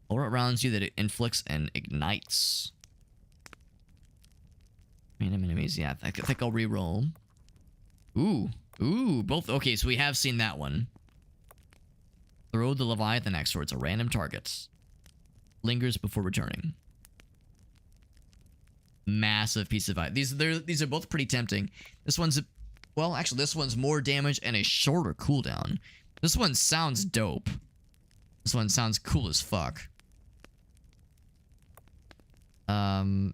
Or it rounds you that it inflicts and ignites. Enemies. Yeah, I think I'll re-roll. Ooh, both. Okay, so we have seen that one. Throw the Leviathan Axe towards a random target. Lingers before returning. Massive piece of ice. These are both pretty tempting. This one's, well, actually, this one's more damage and a shorter cooldown. This one sounds dope. This one sounds cool as fuck. Random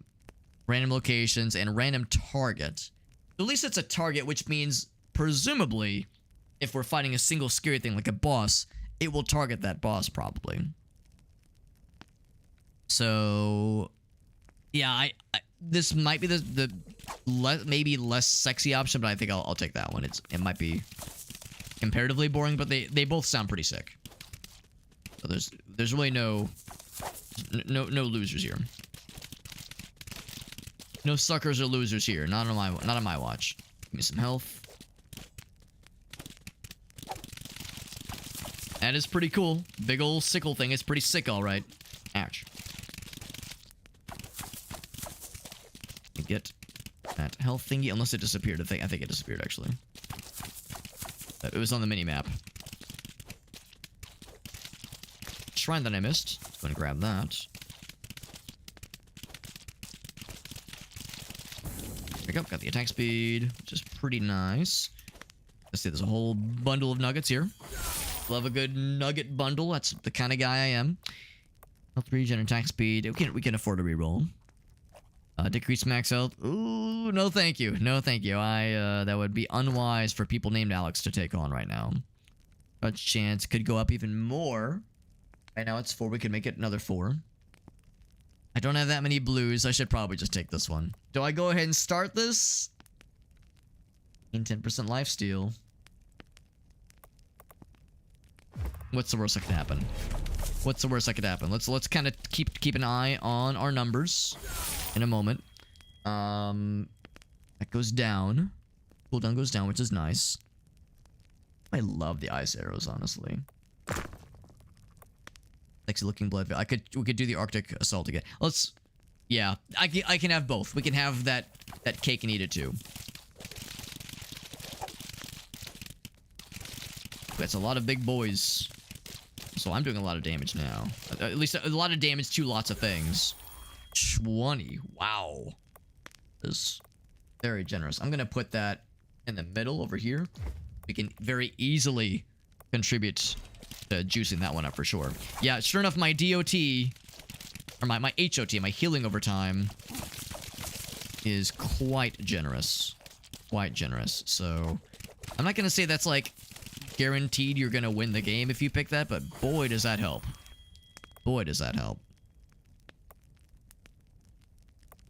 locations and random target. At least it's a target, which means, presumably, if we're fighting a single scary thing like a boss, it will target that boss, probably. So, yeah, this might be the maybe less sexy option, but I think I'll take that one. It might be comparatively boring, but they both sound pretty sick. So there's really no losers here. No suckers or losers here. Not on my watch. Give me some health. That is pretty cool. Big old sickle thing. It's pretty sick, all right. Ouch. Get that health thingy, unless it disappeared. I think it disappeared actually. It was on the mini map. Shrine that I missed. Let's go and grab that. There we go. Got the attack speed, which is pretty nice. Let's see. There's a whole bundle of nuggets here. Love a good nugget bundle. That's the kind of guy I am. Health regen, attack speed. We can afford a reroll. Decrease max health. Ooh, no thank you. No thank you. That would be unwise for people named Alex to take on right now. Touch chance could go up even more. Right now it's 4. We could make it another 4. I don't have that many blues. I should probably just take this one. Do I go ahead and start this? 10% lifesteal. What's the worst that could happen? What's the worst that could happen? Let's kind of keep an eye on our numbers in a moment. That goes down. Cooldown goes down, which is nice. I love the ice arrows, honestly. Sexy looking blood. We could do the Arctic assault again. Yeah, I can have both. We can have that cake and eat it too. That's a lot of big boys. So I'm doing a lot of damage now. At least a lot of damage to lots of things. 20. Wow. This is very generous. I'm going to put that in the middle over here. We can very easily contribute to juicing that one up for sure. Yeah, sure enough, my DOT, or my HOT, my healing over time, is quite generous. Quite generous. So I'm not going to say that's like guaranteed you're gonna win the game if you pick that, but boy does that help. Boy does that help.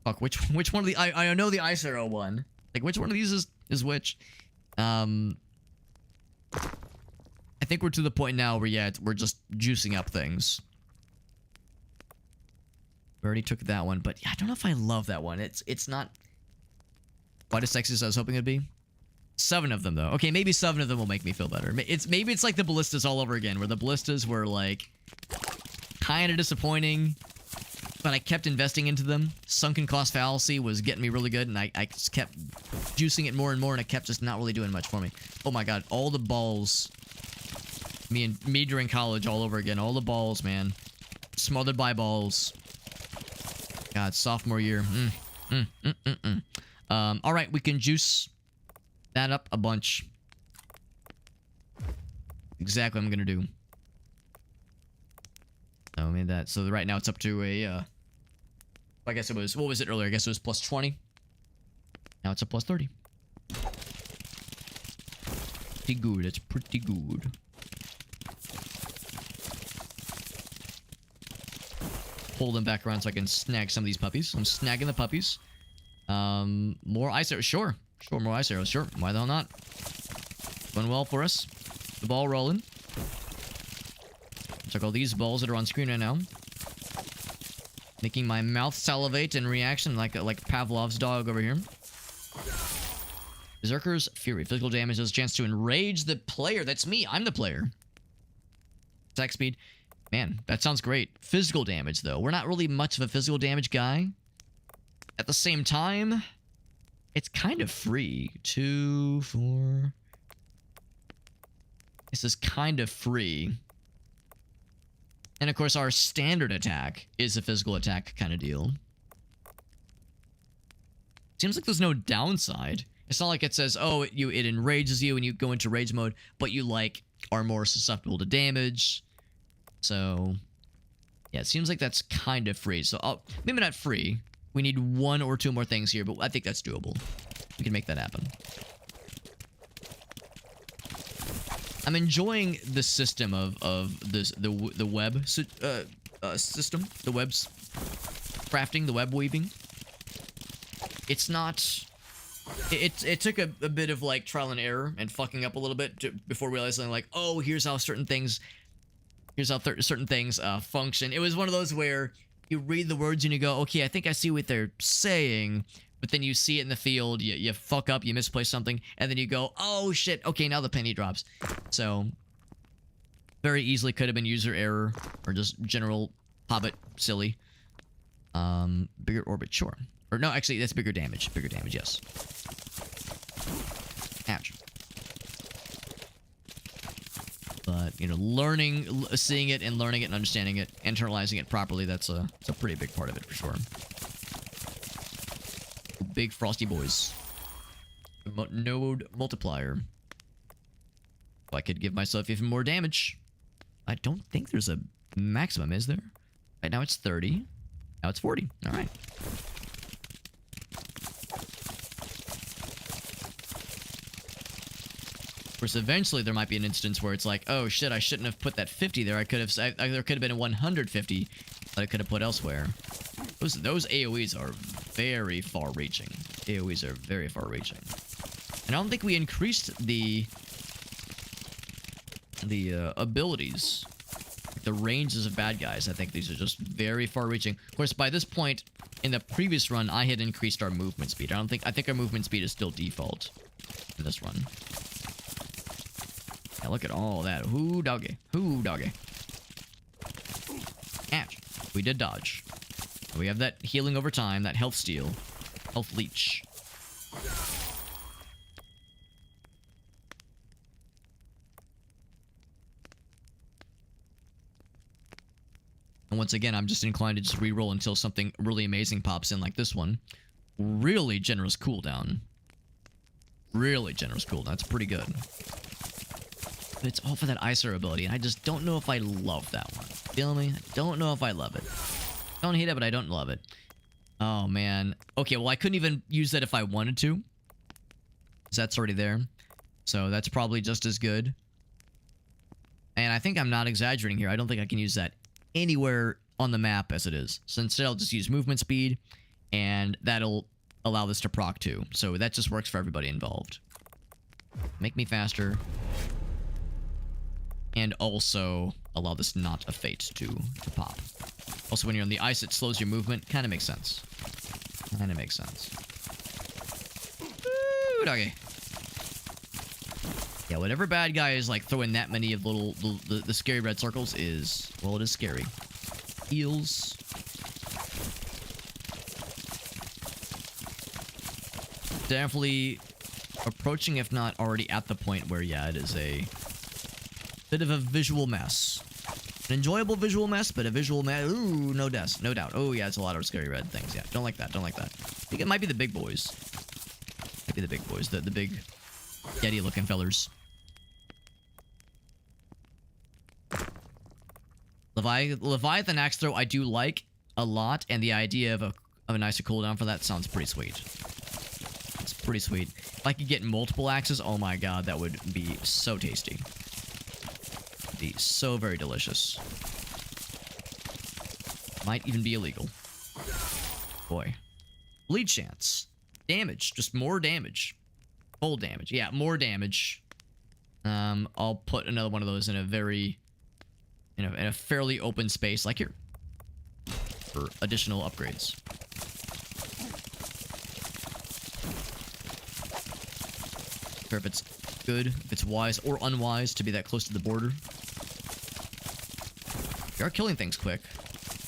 Fuck, which one of the I know the ice arrow one. Like which one of these is which? I think we're to the point now where yeah, we're just juicing up things. We already took that one, but yeah, I don't know if I love that one. It's not quite as sexy as I was hoping it'd be. 7 of them though. Okay, maybe 7 of them will make me feel better. Maybe it's like the ballistas all over again, where the ballistas were like kind of disappointing, but I kept investing into them. Sunken cost fallacy was getting me really good, and I just kept juicing it more and more, and it kept just not really doing much for me. Oh my god, all the balls. Me during college all over again. All the balls, man. Smothered by balls. God, sophomore year. All right, we can juice that up a bunch. Exactly what I'm gonna do. Oh, I made that. So right now it's up to a, I guess it was, what was it earlier? I guess it was plus 20. Now it's a plus 30. Pretty good. It's pretty good. Pull them back around so I can snag some of these puppies. I'm snagging the puppies. More ice arrows. Sure, more ice arrows. Sure, why the hell not? Going well for us. The ball rolling. Check all these balls that are on screen right now. Making my mouth salivate in reaction like Pavlov's dog over here. Berserker's Fury. Physical damage has a chance to enrage the player. That's me. I'm the player. Attack speed. Man, that sounds great. Physical damage, though. We're not really much of a physical damage guy. At the same time, it's kind of free. 2, 4... This is kind of free. And of course, our standard attack is a physical attack kind of deal. Seems like there's no downside. It's not like it says, oh, it enrages you and you go into rage mode, but you, like, are more susceptible to damage. So, yeah, it seems like that's kind of free. So, maybe not free. We need 1 or 2 more things here, but I think that's doable. We can make that happen. I'm enjoying the system of this the web system, the web's crafting, the web weaving. It's not It took a bit of like trial and error and fucking up a little bit before realizing like, oh, here's how certain things function. It was one of those where you read the words and you go, okay, I think I see what they're saying, but then you see it in the field, you fuck up, you misplace something, and then you go, oh shit, okay, now the penny drops. So very easily could have been user error or just general hobbit silly. Bigger orbit, sure. Or no, actually, that's bigger damage. Bigger damage, yes. Ouch. But, you know, seeing it and learning it and understanding it, internalizing it properly, it's a pretty big part of it for sure. Big frosty boys. Node multiplier. If I could give myself even more damage. I don't think there's a maximum, is there? Right now it's 30. Now it's 40. All right. Of course, eventually there might be an instance where it's like, oh shit, I shouldn't have put that 50 there. There could have been a 150 that I could have put elsewhere. Those AoEs are very far-reaching. AoEs are very far-reaching. And I don't think we increased the abilities, the ranges of bad guys. I think these are just very far-reaching. Of course, by this point in the previous run, I had increased our movement speed. I think our movement speed is still default in this run. Yeah, look at all that. Hoo doggy. Hoo doggy. Ouch. We did dodge. We have that healing over time, that health steal. Health leech. And once again, I'm just inclined to just reroll until something really amazing pops in like this one. Really generous cooldown. Really generous cooldown. It's pretty good. But it's all for that Icer ability, and I just don't know if I love that one. Feel me? I don't know if I love it. Don't hate it, but I don't love it. Oh, man. Okay, well, I couldn't even use that if I wanted to. Because that's already there. So that's probably just as good. And I think I'm not exaggerating here. I don't think I can use that anywhere on the map as it is. So instead, I'll just use movement speed, and that'll allow this to proc too. So that just works for everybody involved. Make me faster. And also allow this Knot of Fate to pop. Also, when you're on the ice, it slows your movement. Kind of makes sense. Kind of makes sense. Woo, doggy. Yeah, whatever bad guy is like throwing that many of the scary red circles is, well, it is scary. Heals. Definitely approaching, if not already at the point where, yeah, it is a bit of a visual mess. An enjoyable visual mess, but a visual mess. Ooh, no doubt. Oh, yeah, it's a lot of scary red things. Yeah, don't like that. Don't like that. I think it might be the big boys. Might be the big boys. The big Yeti-looking fellers. Leviathan Axe Throw I do like a lot, and the idea of a nicer cooldown for that sounds pretty sweet. It's pretty sweet. If I could get multiple axes, oh my god, that would be so tasty. Be so very delicious. Might even be illegal. Boy. Bleed chance. Damage. Just more damage. Full damage. Yeah, more damage. I'll put another one of those in a very... in a fairly open space, like here. For additional upgrades. Sure if it's good, if it's wise or unwise to be that close to the border. We are killing things quick,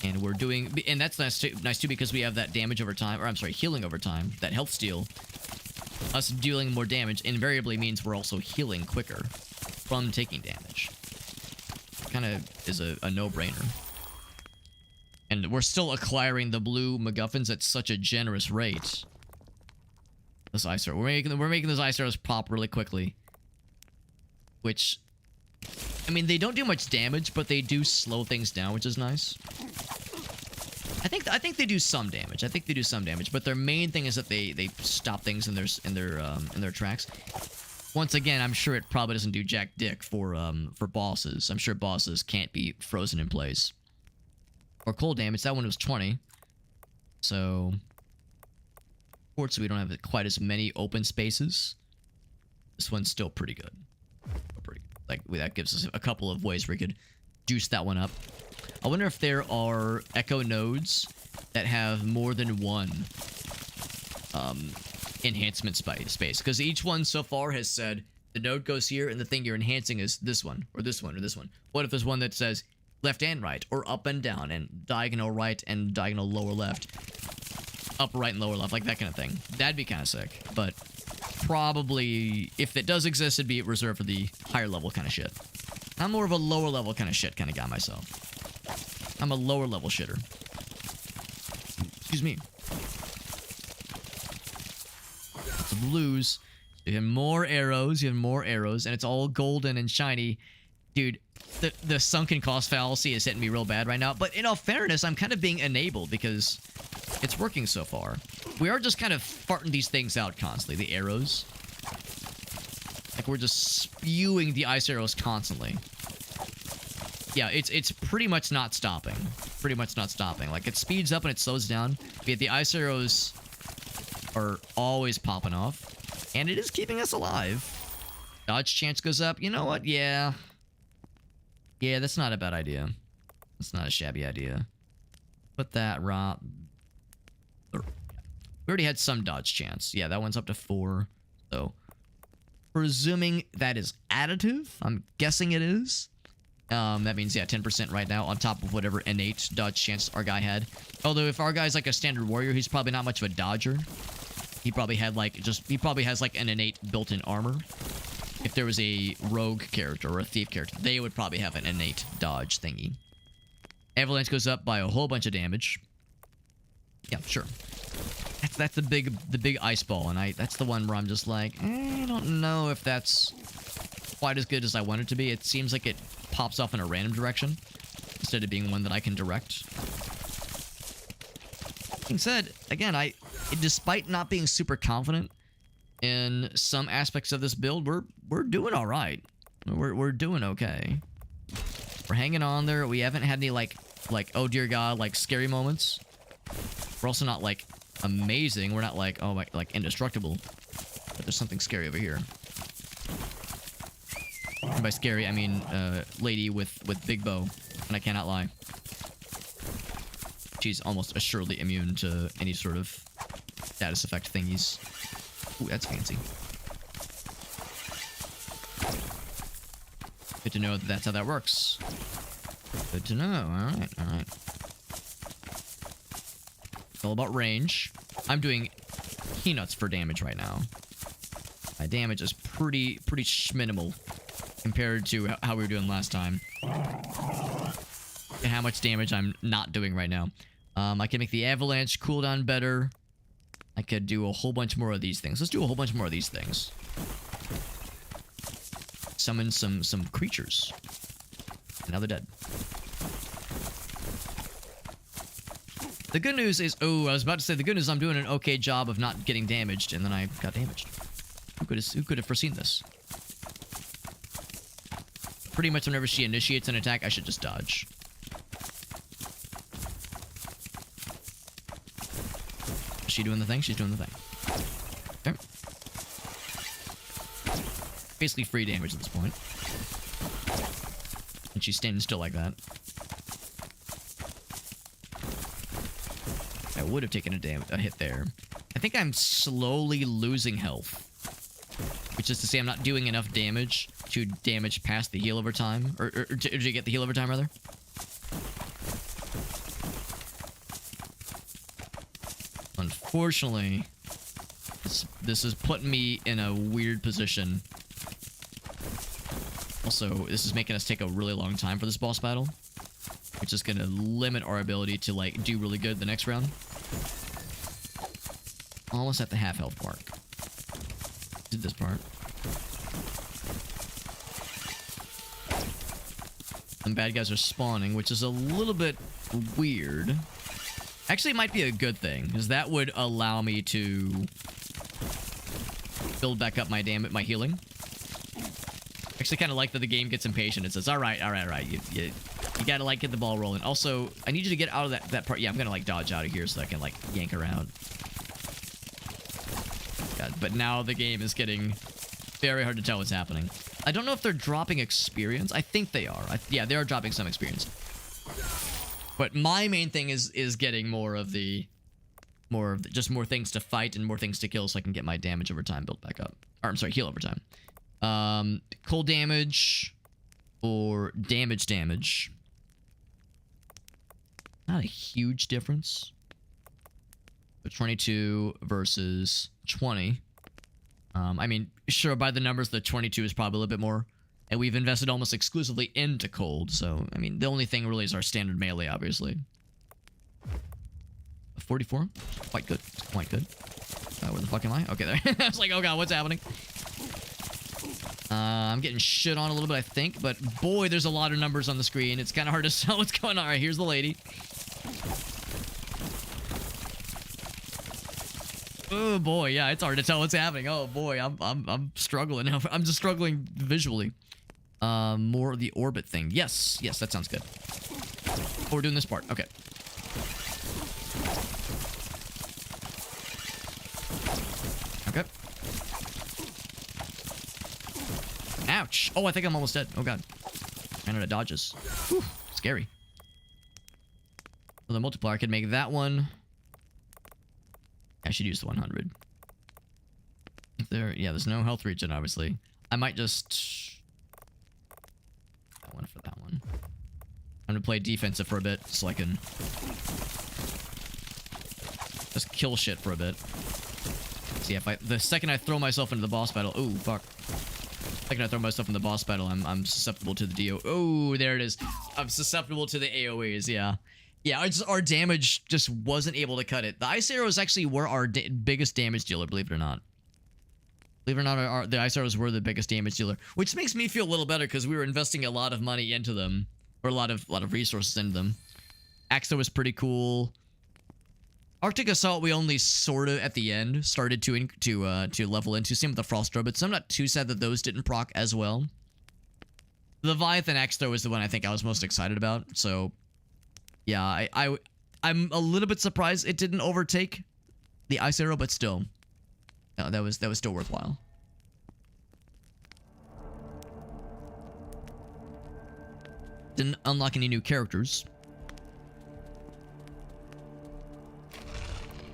and we're doing, and that's nice too because we have that damage over time, or I'm sorry, healing over time. That health steal, us dealing more damage invariably means we're also healing quicker from taking damage. Kind of is a no-brainer. And we're still acquiring the blue MacGuffins at such a generous rate. This ice arrow, we're making those ice arrows pop really quickly, which, I mean, they don't do much damage, but they do slow things down, which is nice. I think they do some damage. I think they do some damage, but their main thing is that they stop things in their tracks. Once again, I'm sure it probably doesn't do jack dick for bosses. I'm sure bosses can't be frozen in place. Or cold damage. That one was 20. So so we don't have quite as many open spaces. This one's still pretty good. Like, that gives us a couple of ways we could juice that one up. I wonder if there are echo nodes that have more than one enhancement space. Because each one so far has said, the node goes here, and the thing you're enhancing is this one, or this one, or this one. What if there's one that says left and right, or up and down, and diagonal right and diagonal lower left, up right and lower left, like that kind of thing? That'd be kind of sick, but probably, if it does exist, it'd be reserved for the higher level kind of shit. I'm more of a lower level kind of shit kind of guy myself. I'm a lower level shitter. Excuse me. The blues. You have more arrows, and it's all golden and shiny. Dude, the sunken cost fallacy is hitting me real bad right now. But in all fairness, I'm kind of being enabled because it's working so far. We are just kind of farting these things out constantly, the arrows. Like, we're just spewing the ice arrows constantly. Yeah, it's pretty much not stopping. Pretty much not stopping. Like, it speeds up and it slows down. But yet the ice arrows are always popping off. And it is keeping us alive. Dodge chance goes up. You know what? Yeah. Yeah, that's not a bad idea. That's not a shabby idea. Put that right. We already had some dodge chance. Yeah, that one's up to 4. So, presuming that is additive. I'm guessing it is. That means, yeah, 10% right now on top of whatever innate dodge chance our guy had. Although, if our guy's like a standard warrior, he's probably not much of a dodger. He probably had like he probably has like an innate built-in armor. If there was a rogue character or a thief character, they would probably have an innate dodge thingy. Avalanche goes up by a whole bunch of damage. Yeah, sure. That's the big ice ball, and that's the one where I'm just like, I don't know if that's quite as good as I want it to be. It seems like it pops off in a random direction instead of being one that I can direct. Being said, again, despite not being super confident in some aspects of this build, we're doing all right. We're doing okay. We're hanging on there. We haven't had any like oh dear god, like scary moments. We're also not like amazing. We're not like, oh my, like indestructible. But there's something scary over here. And by scary, I mean lady with big bow, and I cannot lie. She's almost assuredly immune to any sort of status effect thingies. Ooh, that's fancy. Good to know that that's how that works. Good to know. Alright, alright. It's all about range. I'm doing peanuts for damage right now. My damage is pretty minimal compared to how we were doing last time. And how much damage I'm not doing right now. I can make the avalanche cooldown better. I could do a whole bunch more of these things. Let's do a whole bunch more of these things. Summon some creatures. Now they're dead. The good news is... Oh, I was about to say the good news is I'm doing an okay job of not getting damaged, and then I got damaged. Who could have foreseen this? Pretty much whenever she initiates an attack, I should just dodge. Is she doing the thing? She's doing the thing. Okay. Basically free damage at this point. And she's standing still like that. I would have taken a hit there. I think I'm slowly losing health. Which is to say I'm not doing enough damage to damage past the heal over time. Or to get the heal over time, rather. Unfortunately, this is putting me in a weird position. Also, this is making us take a really long time for this boss battle. Which is going to limit our ability to, like, do really good the next round. Almost at the half health mark. Did this part. And bad guys are spawning, which is a little bit weird. Actually, it might be a good thing, because that would allow me to build back up my healing. Actually, kind of like that the game gets impatient. It says, all right. You gotta, like, get the ball rolling. Also, I need you to get out of that part. Yeah, I'm gonna, like, dodge out of here so I can, like, yank around. Yeah, but now the game is getting very hard to tell what's happening. I don't know if they're dropping experience. I think they are. Yeah, they are dropping some experience. But my main thing is getting more of the just more things to fight and more things to kill so I can get my damage over time built back up. Or I'm sorry, heal over time. Cold damage or damage. Not a huge difference. But 22 versus 20. I mean, sure, by the numbers, the 22 is probably a little bit more. And we've invested almost exclusively into cold. So, I mean, the only thing really is our standard melee, obviously. 44? Quite good. Quite good. Where the fuck am I? Okay, there. I was like, oh god, what's happening? I'm getting shit on a little bit, I think. But boy, there's a lot of numbers on the screen. It's kind of hard to tell what's going on. All right, here's the lady. Oh boy, yeah, it's hard to tell what's happening. Oh boy, I'm struggling now. I'm just struggling visually. More of the orbit thing. Yes, that sounds good. Oh, we're doing this part. Okay. Okay. Ouch. Oh, I think I'm almost dead. Oh god. Ran out of dodges. Whew, scary. So the multiplier could make that one. I should use the 100. There's no health regen, obviously. I might just... I went for that one. I'm gonna play defensive for a bit, so I can... just kill shit for a bit. See, the second I throw myself into the boss battle... Oh, fuck. The second I throw myself in the boss battle, I'm susceptible to the DO... Oh, there it is. I'm susceptible to the AoEs, yeah. Yeah, our damage just wasn't able to cut it. The ice arrows actually were our biggest damage dealer, believe it or not. Believe it or not, the ice arrows were the biggest damage dealer, which makes me feel a little better because we were investing a lot of money into them, or a lot of resources into them. Axo was pretty cool. Arctic Assault we only sort of at the end started to level into. Same with the Frost Robots, so I'm not too sad that those didn't proc as well. The Leviathan Axe Throw is the one I think I was most excited about. So. Yeah, I'm a little bit surprised it didn't overtake the ice arrow, but still, no, that was still worthwhile. Didn't unlock any new characters.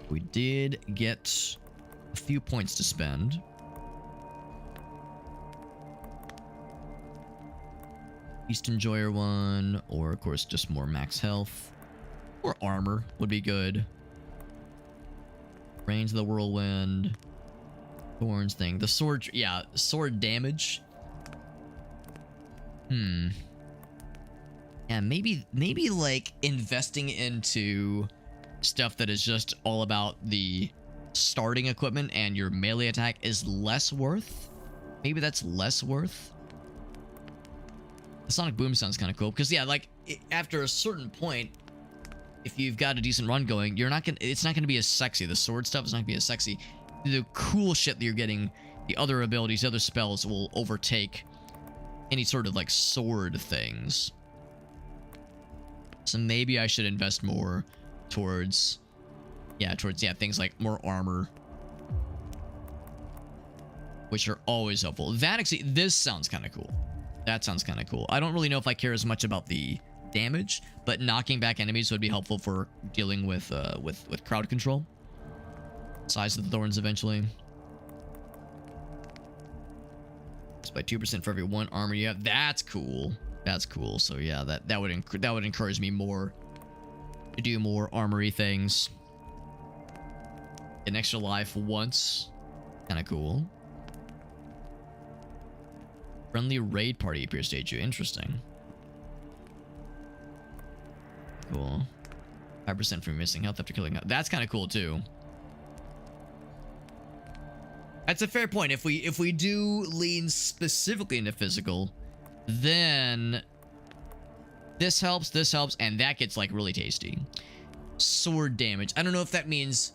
We did get a few points to spend. Beast Enjoyer one, or of course just more max health. Or armor would be good. Range of the Whirlwind. Thorns thing. The sword, yeah, sword damage. Yeah, maybe like investing into stuff that is just all about the starting equipment and your melee attack is less worth. Maybe that's less worth. The Sonic Boom sounds kind of cool because yeah, like after a certain point, if you've got a decent run going, it's not gonna be as sexy. The sword stuff is not gonna be as sexy. The cool shit that you're getting, the other abilities, the other spells will overtake any sort of like sword things. So maybe I should invest more towards things like more armor, which are always helpful. That actually, this sounds kind of cool. That sounds kind of cool. I don't really know if I care as much about the damage, but knocking back enemies would be helpful for dealing with crowd control. Size of the thorns eventually. It's by 2% for every one armor you have. That's cool. That's cool. So yeah, that would encourage me more to do more armory things. An extra life once. Kind of cool. Friendly raid party appears to aid you. Interesting. Cool. 5% from missing health after killing. That's kind of cool too. That's a fair point. If we do lean specifically into physical, then this helps, and that gets like really tasty. Sword damage. I don't know if that means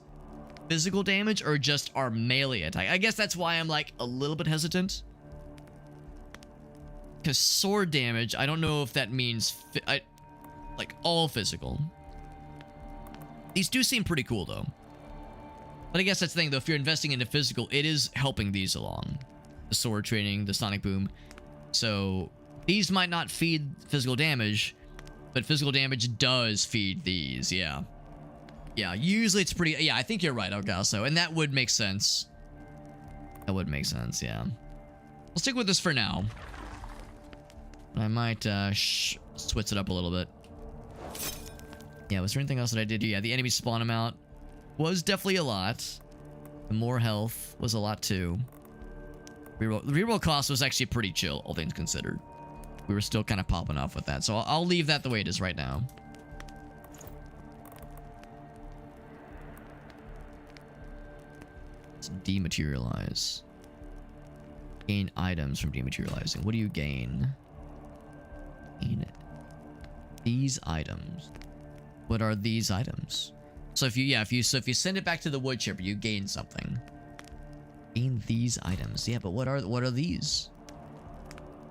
physical damage or just our melee attack. I guess that's why I'm like a little bit hesitant. Because sword damage, I don't know if that means like all physical. These do seem pretty cool though. But I guess that's the thing, though. If you're investing into physical, it is helping these along. The sword training, the sonic boom. So these might not feed physical damage, but physical damage does feed these. Yeah. Yeah, usually it's pretty... Yeah, I think you're right, Elgaso. And that would make sense. That would make sense, yeah. We'll stick with this for now. I might switch it up a little bit. Yeah, was there anything else that I did? Yeah, the enemy spawn amount was definitely a lot. The more health was a lot too. The reroll cost was actually pretty chill, all things considered. We were still kind of popping off with that. So I'll leave that the way it is right now. Let's dematerialize. Gain items from dematerializing. What do you gain? Gain these items. What are these items? So if you send it back to the wood chipper, you gain something. Gain these items. Yeah, but what are these?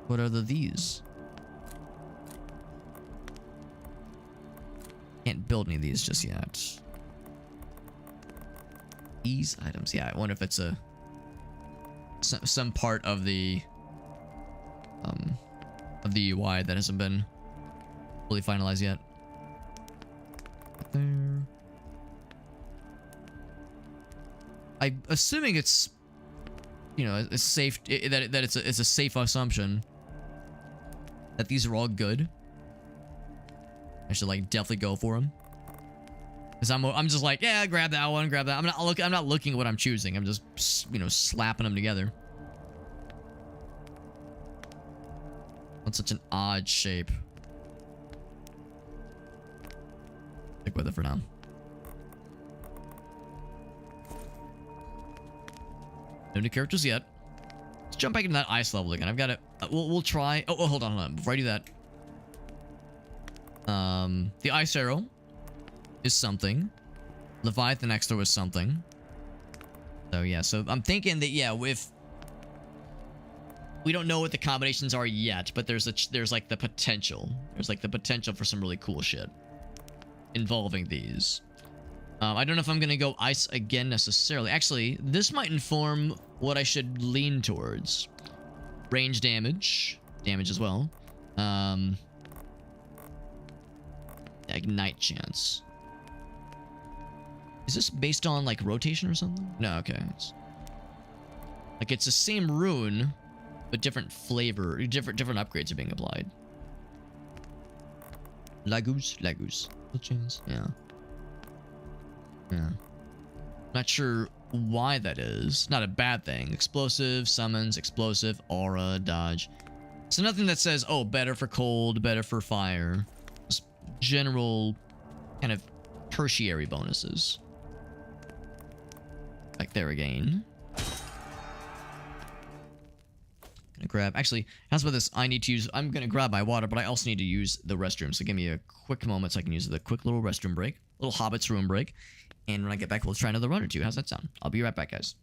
What are these? Can't build any of these just yet. These items. Yeah, I wonder if it's some part of the UI that hasn't been fully finalized yet. There. I'm assuming it's, you know, it's safe that it's a safe assumption that these are all good. I should like definitely go for them. Cause I'm just like, yeah, grab that one, grab that. I'm not looking at what I'm choosing. I'm just, you know, slapping them together. That's such an odd shape. Stick with it for now. No new characters yet. Let's jump back into that ice level again. I've got it. We'll try. Oh, hold on. Before I do that, the ice arrow is something. Leviathan Extra was something. So yeah. So I'm thinking that if we don't know what the combinations are yet, but there's like the potential. There's like the potential for some really cool shit involving these. I don't know if I'm gonna go ice again necessarily. Actually, this might inform what I should lean towards. Range damage as well. Ignite chance. Is this based on like rotation or something? No, okay. It's the same rune, but different flavor, different upgrades are being applied. Lagoose. Chance, yeah. Not sure why that is. Not a bad thing. Explosive, summons, explosive, aura, dodge. So nothing that says, oh, better for cold, better for fire. Just general kind of tertiary bonuses. Back there again. Gonna grab, actually, how's about this? I'm gonna grab my water, but I also need to use the restroom. So give me a quick moment so I can use the quick little restroom break. Little Hobbit's room break. And when I get back, we'll try another run or two. How's that sound? I'll be right back, guys.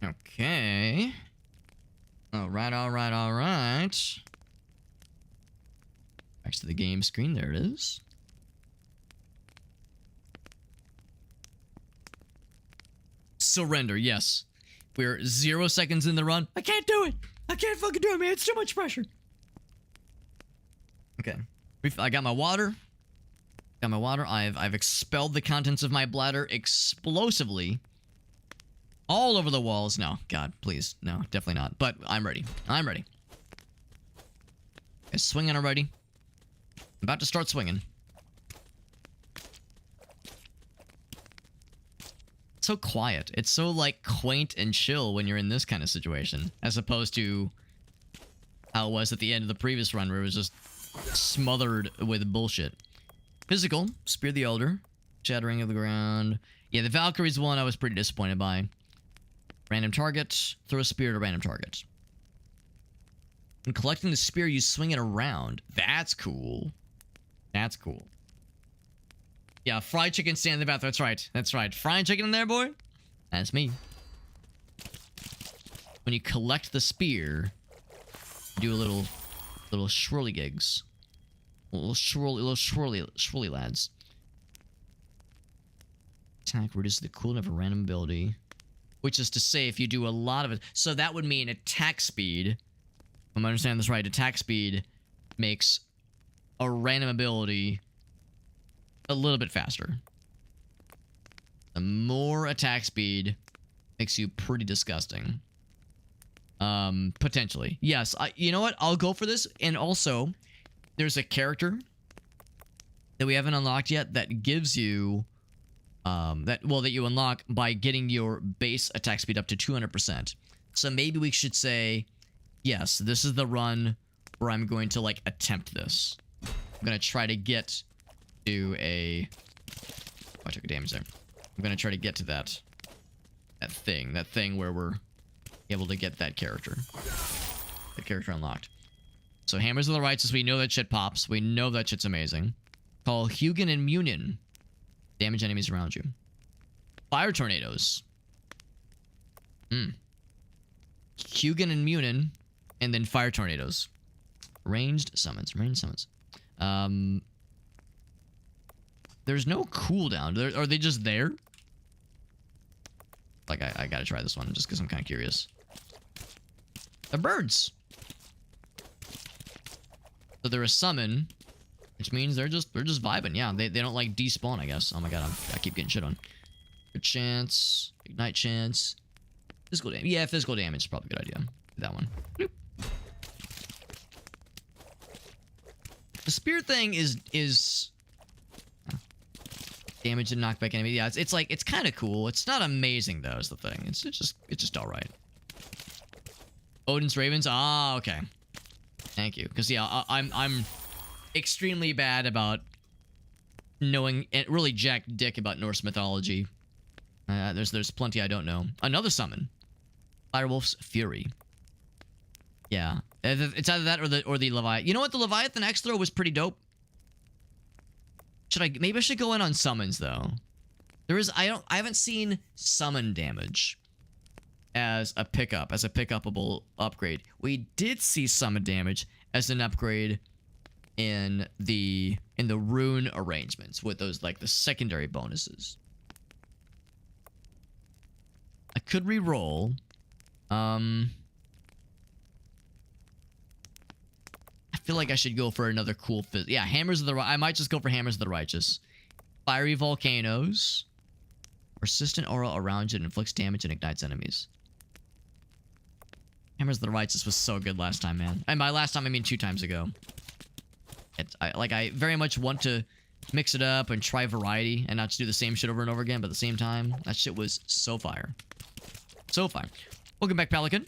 Okay. Alright, alright, alright. Back to the game screen. There it is. Surrender, yes. We're 0 seconds in the run. I can't do it. I can't fucking do it, man. It's too much pressure. Okay. I got my water. Got my water. I've expelled the contents of my bladder explosively. All over the walls. No, God, please. No, definitely not. But I'm ready. I'm ready. Okay, swinging already. I'm about to start swinging. It's so quiet. It's so, like, quaint and chill when you're in this kind of situation. As opposed to how it was at the end of the previous run where it was just smothered with bullshit. Physical. Spear the Elder. Shattering of the ground. Yeah, the Valkyrie's one I was pretty disappointed by. Random target. Throw a spear at a random target. When collecting the spear, you swing it around. That's cool. That's cool. Yeah, fried chicken stand in the bathroom. That's right. That's right. Fried chicken in there, boy? That's me. When you collect the spear, do a little swirly gigs. Little swirly lads. Attack reduces the cooldown of a random ability. Which is to say, if you do a lot of it... So that would mean attack speed. If I'm understanding this right, attack speed makes a random ability a little bit faster. The more attack speed makes you pretty disgusting. Potentially. Yes, you know what? I'll go for this. And also, there's a character that we haven't unlocked yet that gives you... that you unlock by getting your base attack speed up to 200%. So maybe we should say, yes, this is the run where I'm going to, like, attempt this. I'm going to try to get to a... Oh, I took a damage there. I'm going to try to get to that thing where we're able to get that character. That character unlocked. So Hammers of the Righteous, we know that shit pops. We know that shit's amazing. Call Hugin and Munin. Damage enemies around you. Fire tornadoes. Hugin and Munin, and then fire tornadoes. Ranged summons. Ranged summons. There's no cooldown. Are they just there? Like, I gotta try this one just because I'm kind of curious. They're birds. So they're a summon. Which means they're just vibing. Yeah, they don't like despawn, I guess. Oh my god, I keep getting shit on. Good chance. Ignite chance. Physical damage. Yeah, physical damage is probably a good idea. Do that one. Bloop. The spear thing is damage and knockback enemy. Yeah, it's like it's kind of cool. It's not amazing though, is the thing. It's just all right. Odin's Ravens. Ah, okay. Thank you. Because yeah, I'm extremely bad about knowing and really jack dick about Norse mythology. There's plenty I don't know. Another summon, Firewolf's Fury. Yeah, it's either that or the Leviathan. You know what? The Leviathan X throw was pretty dope. Maybe I should go in on summons though. I haven't seen summon damage as a pickupable upgrade. We did see summon damage as an upgrade in the rune arrangements with those, like, the secondary bonuses. I could re-roll. I feel like I should go for another cool yeah, I might just go for Hammers of the Righteous. Fiery Volcanoes. Persistent aura around you that inflicts damage and ignites enemies. Hammers of the Righteous was so good last time, man. And by last time, I mean 2 times ago. I very much want to mix it up and try variety and not just do the same shit over and over again, but at the same time, that shit was so fire. So fire. Welcome back, Pelican.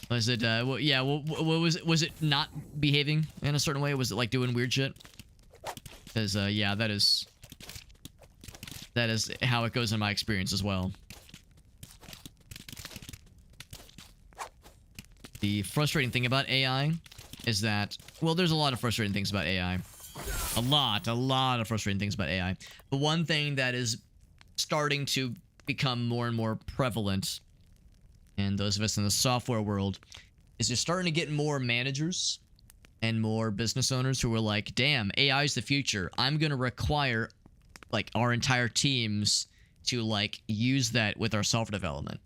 Was it, was it not behaving in a certain way? Was it, like, doing weird shit? Because, yeah, that is how it goes in my experience as well. The frustrating thing about AI is that, well, there's a lot of frustrating things about AI. A lot of frustrating things about AI. The one thing that is starting to become more and more prevalent, and those of us in the software world, is you're starting to get more managers and more business owners who are like, damn, AI is the future. I'm going to require like our entire teams to like use that with our software development.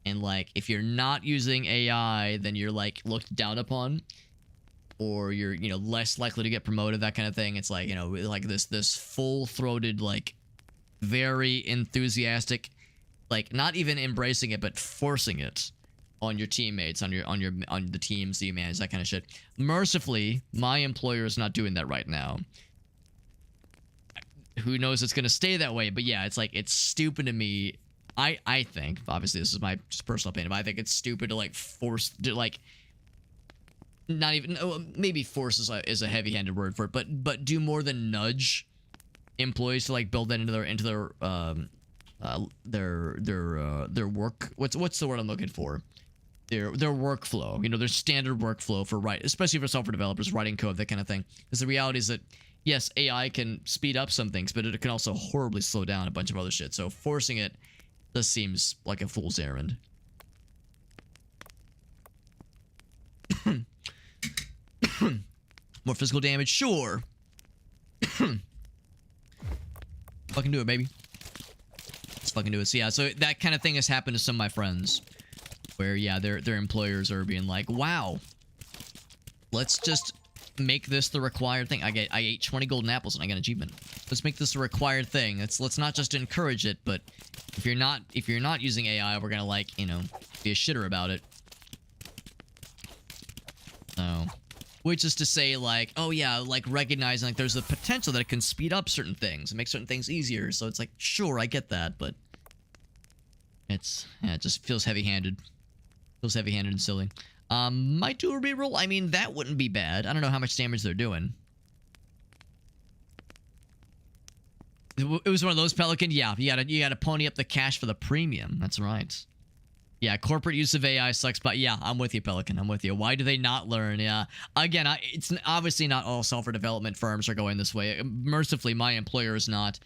And like, if you're not using AI, then you're like looked down upon, or you're, you know, less likely to get promoted, that kind of thing. It's like, you know, like this full-throated, like very enthusiastic, like not even embracing it, but forcing it on your teammates, on the teams that you manage, that kind of shit. Mercifully, my employer is not doing that right now. Who knows it's gonna stay that way, but yeah, it's like, it's stupid to me. I think, obviously this is my just personal opinion, but I think it's stupid to like force, to like, not even, maybe force is a heavy-handed word for it, but do more than nudge employees to like build that into their work. What's the word I'm looking for? Their workflow, you know, their standard workflow for especially for software developers, writing code, that kind of thing. Because the reality is that, yes, AI can speed up some things, but it can also horribly slow down a bunch of other shit. So forcing it just seems like a fool's errand. More physical damage, sure. Fucking do it, baby. Let's fucking do it. So yeah, so that kind of thing has happened to some of my friends, where yeah, their employers are being like, wow, let's just make this the required thing. I ate 20 golden apples and I got an achievement. Let's make this a required thing. Let's not just encourage it, but if you're not using AI, we're gonna like, you know, be a shitter about it. So, which is to say, like, oh yeah, like recognizing like there's a potential that it can speed up certain things and make certain things easier. So it's like, sure, I get that, but it just feels heavy-handed. Feels heavy-handed and silly. Might do a reroll. I mean, that wouldn't be bad. I don't know how much damage they're doing. It was one of those, Pelican. Yeah, you gotta pony up the cash for the premium. That's right. Yeah, corporate use of AI sucks, but yeah, I'm with you, Pelican. I'm with you. Why do they not learn? Yeah, again, it's obviously not all software development firms are going this way. Mercifully, my employer is not.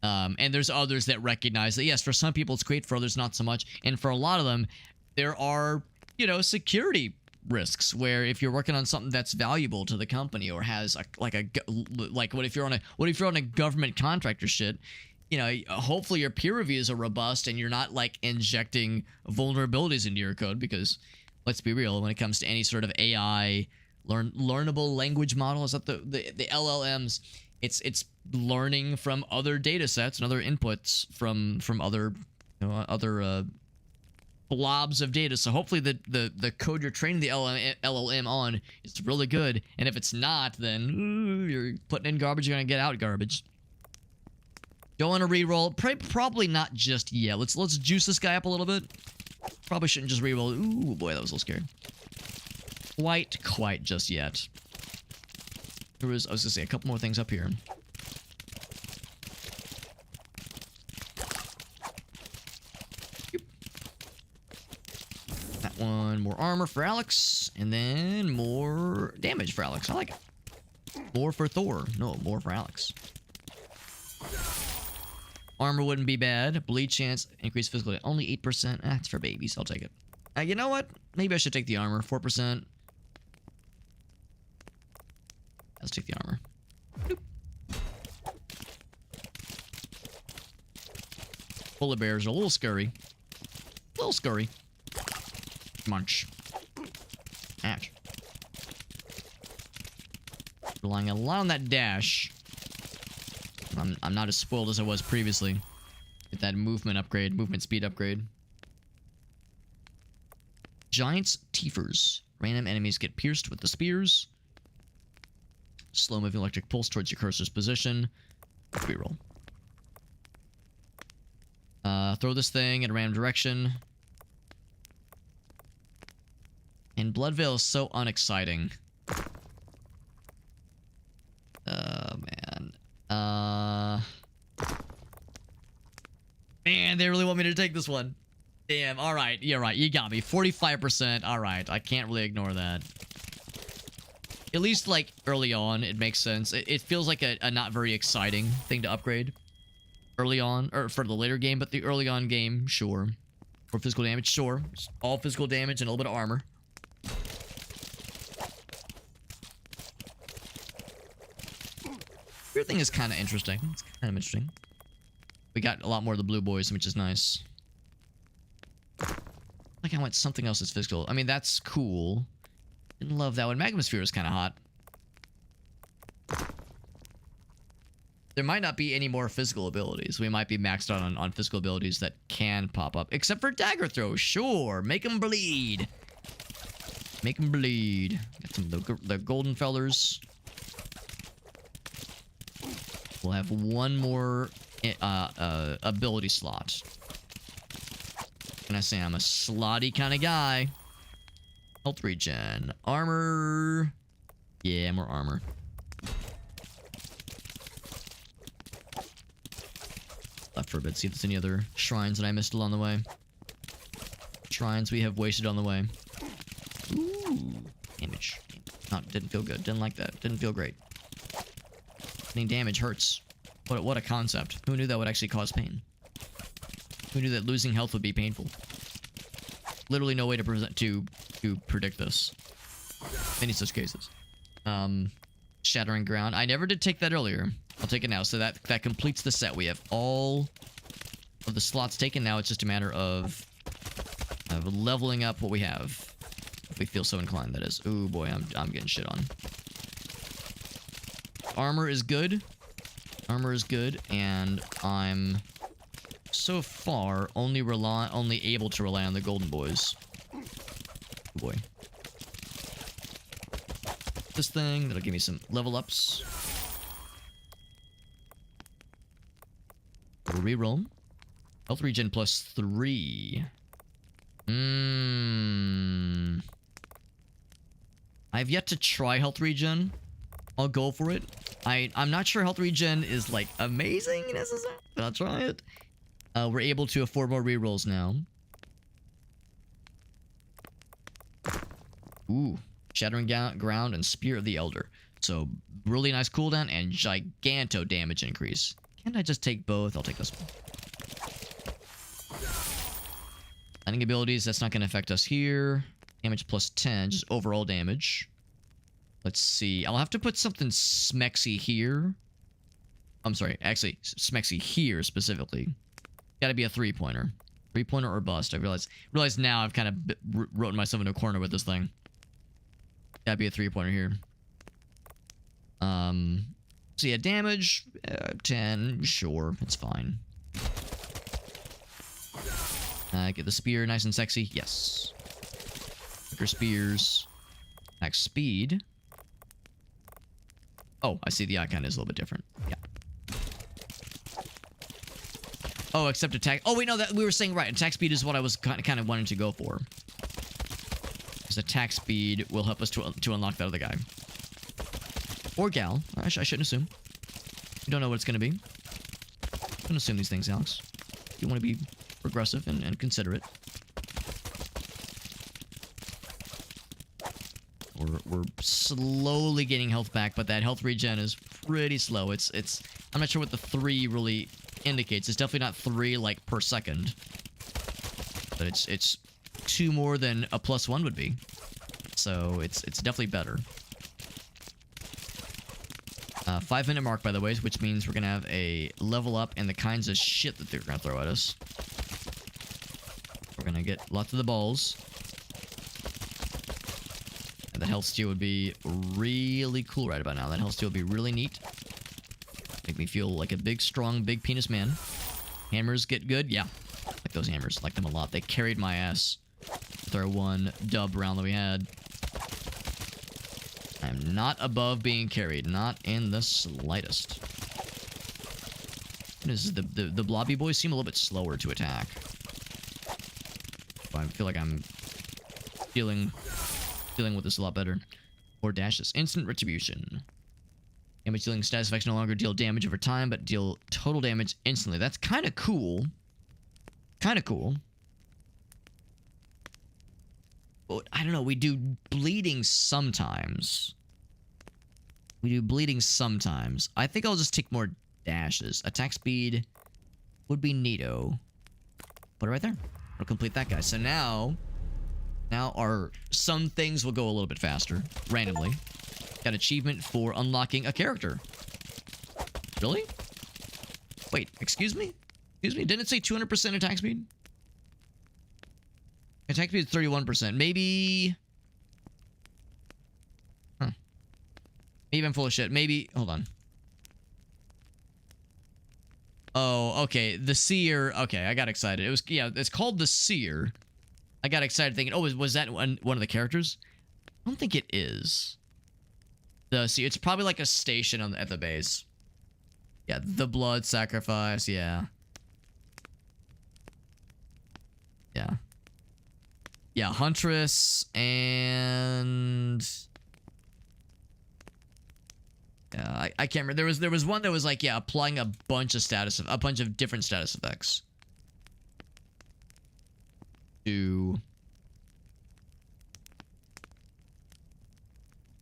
And there's others that recognize that, yes, for some people it's great, for others not so much. And for a lot of them, there are, you know, security risks where if you're working on something that's valuable to the company or has what if you're on a government contract or shit, you know, hopefully your peer reviews are robust and you're not like injecting vulnerabilities into your code, because let's be real, when it comes to any sort of AI learnable language model, is that the LLMs, it's learning from other data sets and other inputs from other, you know, other blobs of data. So hopefully the code you're training the LLM on is really good, and if it's not, then you're putting in garbage, you're gonna get out garbage. Don't want to reroll. Probably not just yet. Let's juice this guy up a little bit. Probably shouldn't just reroll. Ooh boy, that was a little scary. Quite just yet. I was gonna say a couple more things up here. That one, more armor for Alex, and then more damage for Alex. I like it. More for Thor. No, more for Alex. Armor wouldn't be bad. Bleed chance, increased physical, only 8%. That's for babies. I'll take it. You know what? Maybe I should take the armor. 4%. Let's take the armor. Boop. Polar bears are a little scurry. A little scurry. Munch. Ash. Relying a lot on that dash. I'm not as spoiled as I was previously. Get that movement upgrade, movement speed upgrade. Giants Tiefers. Random enemies get pierced with the spears. Slow moving electric pulse towards your cursor's position. Reroll. Throw this thing in a random direction. And Blood Veil is so unexciting. Man. Man, they really want me to take this one. Damn, alright, you're right, you got me. 45%, alright, I can't really ignore that. At least, like, early on, it makes sense. It feels like a not very exciting thing to upgrade. early on, or for the later game, but the early on game, sure. For physical damage, sure. All physical damage and a little bit of armor. Weird thing is kind of interesting. It's kind of interesting. We got a lot more of the blue boys, which is nice. Like I want something else that's physical. I mean, that's cool. Didn't love that one. Magmasphere is kind of hot. There might not be any more physical abilities. We might be maxed out on physical abilities that can pop up. Except for dagger throw. Sure. Make them bleed. Make them bleed. Got some of the golden fellers. We'll have one more ability slot. Can I say I'm a slotty kind of guy? Health regen. Armor. Yeah, more armor. Left for a bit. See if there's any other shrines that I missed along the way. Shrines we have wasted on the way. Ooh. Damage. Didn't feel good. Didn't like that. Didn't feel great. Getting damage hurts. What a concept. Who knew that would actually cause pain? Who knew that losing health would be painful? Literally no way to predict this. Any such cases. Shattering ground. I never did take that earlier. I'll take it now. So that completes the set. We have all of the slots taken. Now it's just a matter of leveling up what we have. If we feel so inclined, that is. Ooh boy, I'm getting shit on. Armor is good. Armor is good, and I'm so far only able to rely on the golden boys. Oh boy. This thing that'll give me some level ups. We'll reroll. Health regen +3. I've yet to try health regen. I'll go for it. I'm not sure health regen is like amazing necessarily, but I'll try it. We're able to afford more rerolls now. Ooh. Shattering ground and Spear of the Elder. So, really nice cooldown and giganto damage increase. Can't I just take both? I'll take this one. Lightning abilities, that's not going to affect us here. Damage +10, just overall damage. Let's see. I'll have to put something smexy here. I'm sorry. Actually, smexy here specifically. Gotta be a 3-pointer. 3-pointer or bust. I realize now I've kind of written myself into a corner with this thing. Gotta be a 3-pointer here. So yeah, damage 10. Sure, it's fine. Get the spear nice and sexy. Yes. Quicker spears. Max speed. Oh, I see the icon is a little bit different. Yeah. Oh, except attack. Oh, wait, no, that we were saying right. Attack speed is what I was kind of wanting to go for. Because attack speed will help us to unlock that other guy. Or gal. I shouldn't assume. You don't know what it's going to be. Don't assume these things, Alex. You want to be progressive and considerate. We're slowly getting health back, but that health regen is pretty slow. I'm not sure what the 3 really indicates. It's definitely not 3 like per second. But it's 2 more than a +1 would be. So it's definitely better. 5-minute mark, by the way, which means we're gonna have a level up in the kinds of shit that they're gonna throw at us. We're gonna get lots of the balls. And the health steal would be really cool right about now. That health steal would be really neat. Make me feel like a big, strong, big penis man. Hammers get good? Yeah. Like those hammers. Like them a lot. They carried my ass with our one dub round that we had. I'm not above being carried. Not in the slightest. The blobby boys seem a little bit slower to attack. But I feel like I'm dealing with this a lot better. Or dashes. Instant retribution. Damage dealing status effects no longer deal damage over time, but deal total damage instantly. That's kind of cool. Kind of cool. But I don't know. We do bleeding sometimes. I think I'll just take more dashes. Attack speed would be neato. Put it right there. We'll complete that guy. So now some things will go a little bit faster, randomly. Got achievement for unlocking a character. Really? Wait, excuse me? Excuse me? Didn't it say 200% attack speed? Attack speed is 31%. Maybe... Huh. Maybe I'm full of shit. Maybe... Hold on. Oh, okay. The Seer... Okay, I got excited. It was... Yeah, it's called the Seer. I got excited thinking, oh, was that one of the characters? I don't think it is. The Seer... It's probably like a station at the base. Yeah, the blood sacrifice, yeah. Yeah. Yeah, Huntress and... Yeah, I can't remember. There was one that was like, yeah, applying a bunch of different status effects. To...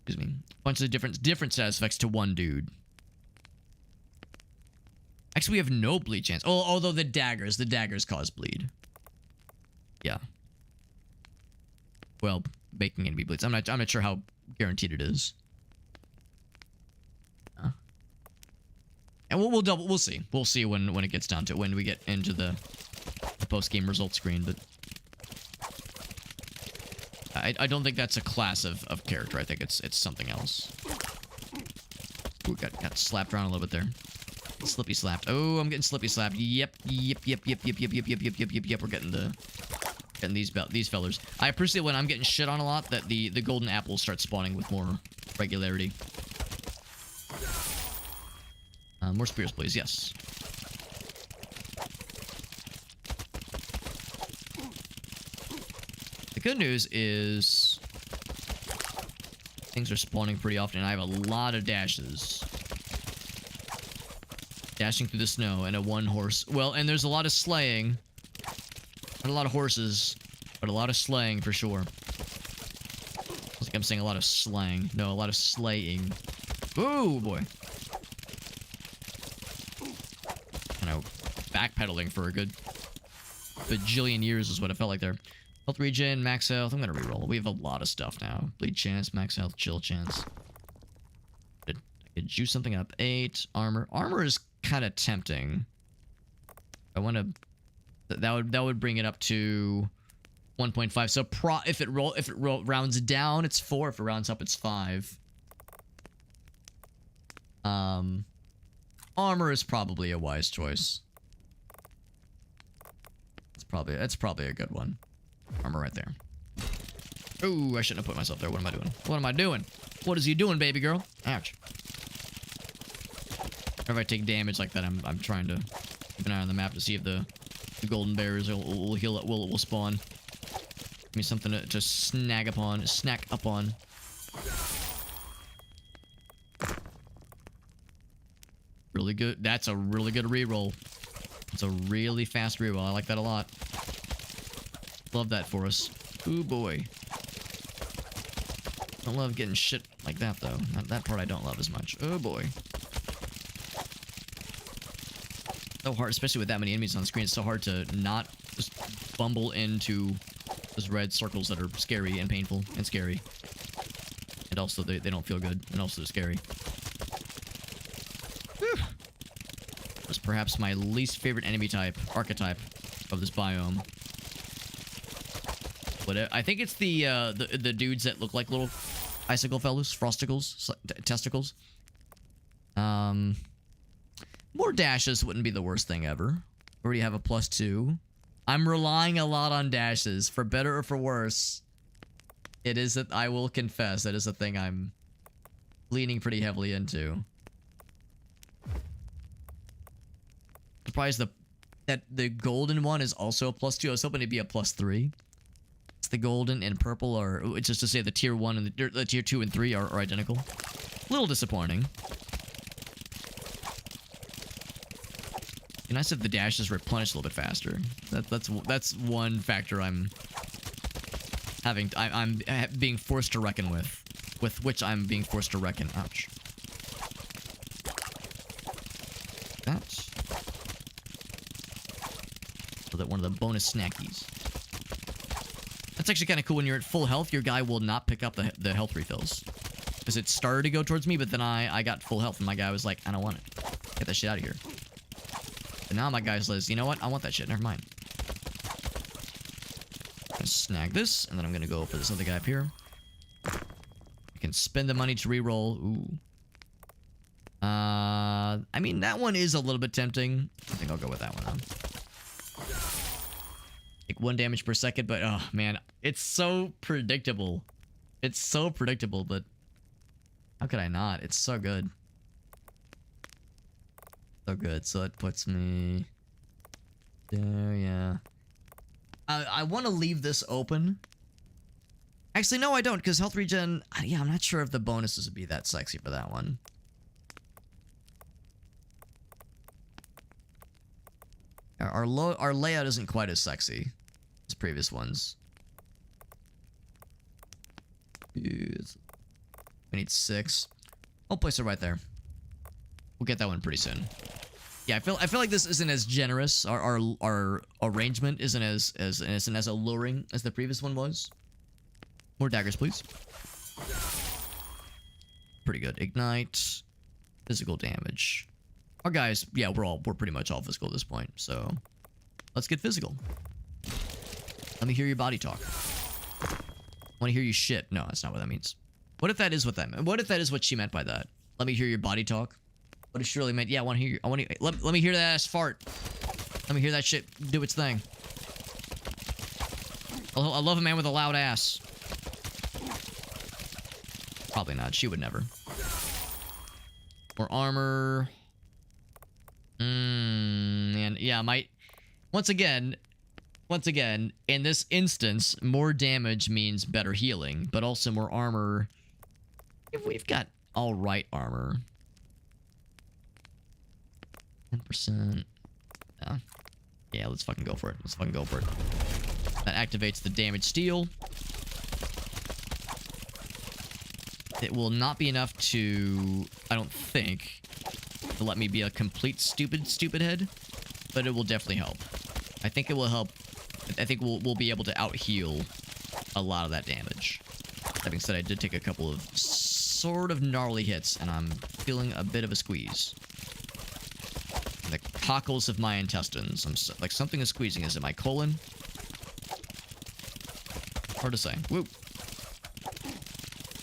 Excuse me. A bunch of different status effects to one dude. Actually, we have no bleed chance. Oh, although the daggers cause bleed. Yeah. Well, making enemy bleeds. I'm not sure how guaranteed it is. And we'll see. We'll see when it gets down to it, when we get into the post-game results screen, but I don't think that's a class of character. I think it's something else. Ooh, got slapped around a little bit there. Slippy slapped. Oh, I'm getting slippy slapped. Yep. We're getting these fellers. I appreciate when I'm getting shit on a lot that the golden apples start spawning with more regularity. More spears, please. Yes. The good news is things are spawning pretty often, and I have a lot of dashes. Dashing through the snow and a one horse. Well, and there's a lot of slaying. Not a lot of horses, but a lot of slaying for sure. It's like I'm saying a lot of slang. No, a lot of slaying. Oh boy. Kind of backpedaling for a good bajillion years is what it felt like there. Health regen, max health. I'm gonna reroll. We have a lot of stuff now. Bleed chance, max health, chill chance. I could juice something up. 8 armor. Armor is kind of tempting. I want to. That would bring it up to 1.5. So if it rounds down, it's 4. If it rounds up, it's 5. Armor is probably a wise choice. It's probably a good one. Armor right there. Ooh, I shouldn't have put myself there. What am I doing? What am I doing? What is you doing, baby girl? Ouch. If I take damage like that, I'm trying to keep an eye on the map to see if the golden bears will heal it. Will spawn? Give me something to snack up on. Really good. That's a really good reroll. It's a really fast reroll. I like that a lot. Love that for us. Ooh boy. Don't love getting shit like that though. That part I don't love as much. Oh boy. So hard, especially with that many enemies on the screen. It's so hard to not just bumble into those red circles that are scary and painful and scary. And also they don't feel good and also scary. Whew. That's perhaps my least favorite enemy archetype of this biome. But I think it's the dudes that look like little icicle fellows, frosticles, testicles. More dashes wouldn't be the worst thing ever. Already have a +2. I'm relying a lot on dashes, for better or for worse. It is that I will confess that is a thing I'm leaning pretty heavily into. Surprised that the golden one is also a +2. I was hoping it'd be a +3. It's the golden and purple are, it's just to say the tier 1 and the tier 2 and 3 are identical. A little disappointing. It'd be nice if the dashes replenish a little bit faster. That's one factor I'm being forced to reckon with which I'm being forced to reckon. Ouch. That. one of the bonus snackies. That's actually kind of cool. When you're at full health, your guy will not pick up the health refills. Because it started to go towards me, but then I got full health, and my guy was like, I don't want it. Get that shit out of here. But now my guy says, you know what? I want that shit. Never mind. I'm gonna snag this, and then I'm gonna go for this other guy up here. I can spend the money to reroll. Ooh. I mean, that one is a little bit tempting. I think I'll go with that one, though. Take 1 damage per second, but oh, man. It's so predictable. It's so predictable, but how could I not? It's so good. So good. So it puts me there, yeah. I want to leave this open. Actually, no, I don't, because health regen... Yeah, I'm not sure if the bonuses would be that sexy for that one. Our layout isn't quite as sexy as previous ones. We need 6. I'll place it right there. We'll get that one pretty soon. Yeah, I feel like this isn't as generous. Our arrangement isn't as alluring as the previous one was. More daggers, please. Pretty good. Ignite. Physical damage. Our guys, yeah, we're pretty much all physical at this point, so let's get physical. Let me hear your body talk. I want to hear you shit. No, that's not what that means. What if that is what that meant? What if that is what she meant by that? Let me hear your body talk. What if she really meant? Yeah, I want to hear. Let me hear that ass fart. Let me hear that shit do its thing. I love a man with a loud ass. Probably not. She would never. More armor. And yeah, once again, in this instance, more damage means better healing, but also more armor. If we've got alright armor. 10%. Yeah, let's fucking go for it. Let's fucking go for it. That activates the damage steal. It will not be enough to, I don't think, to let me be a complete stupid head, but it will definitely help. I think it will help. I think we'll be able to out heal a lot of that damage. That being said, I did take a couple of sort of gnarly hits, and I'm feeling a bit of a squeeze. The cockles of my intestines. Like something is squeezing. Is it my colon? Hard to say. Woo.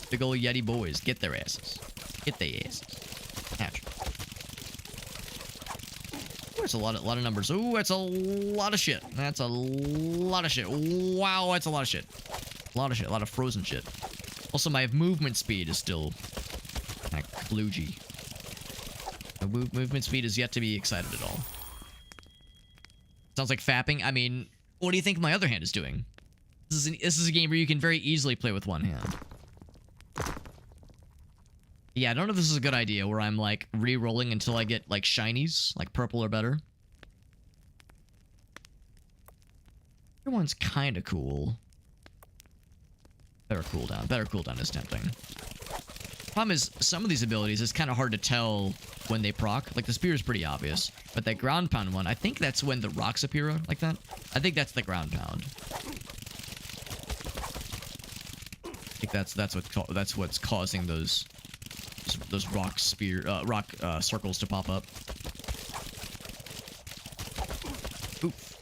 Big ol' Yeti boys. Get their asses. Get their asses. Hatch. Ooh, that's a lot of numbers. Ooh, that's a lot of shit. That's a lot of shit. Wow, that's a lot of shit. A lot of shit. A lot of frozen shit. Also, my movement speed is still kind of kludgy. My movement speed is yet to be excited at all. Sounds like fapping. I mean, what do you think my other hand is doing? This is a game where you can very easily play with one hand. Yeah, I don't know if this is a good idea where I'm like re-rolling until I get like shinies, like purple or better. That one's kind of cool. Better cooldown. Better cooldown is tempting. Problem is, some of these abilities, it's kind of hard to tell when they proc. Like, the spear is pretty obvious. But that ground pound one, I think that's when the rocks appear like that. I think that's the ground pound. I think that's what's causing those rock circles to pop up. Oof.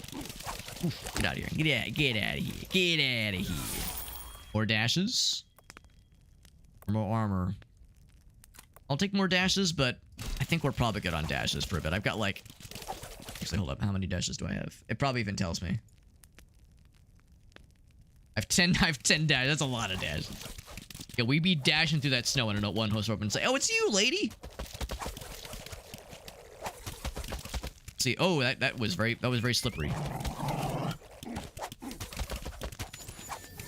Get out of here. Get out of here. Get out of here. More dashes. More armor. I'll take more dashes, but I think we're probably good on dashes for a bit. I've got like... Actually, hold up. How many dashes do I have? It probably even tells me. I have 10 dashes. That's a lot of dashes. Yeah, we be dashing through that snow and a one host open and say, "Oh, it's you, lady." See, oh, that was very slippery.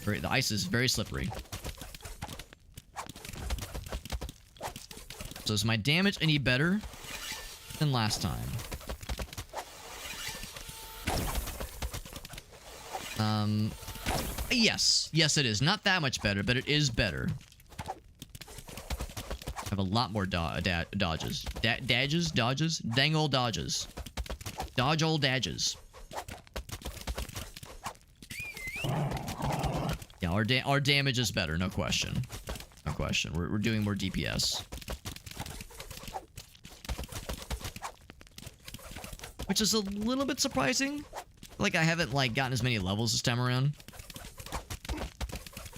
The ice is very slippery. So is my damage any better than last time? Yes. Yes, it is. Not that much better, but it is better. I have a lot more dodges. Dodges? Dang old dodges. Dodge old dodges. Yeah, our damage is better, no question. No question. We're doing more DPS. Which is a little bit surprising. Like, I haven't, like, gotten as many levels this time around.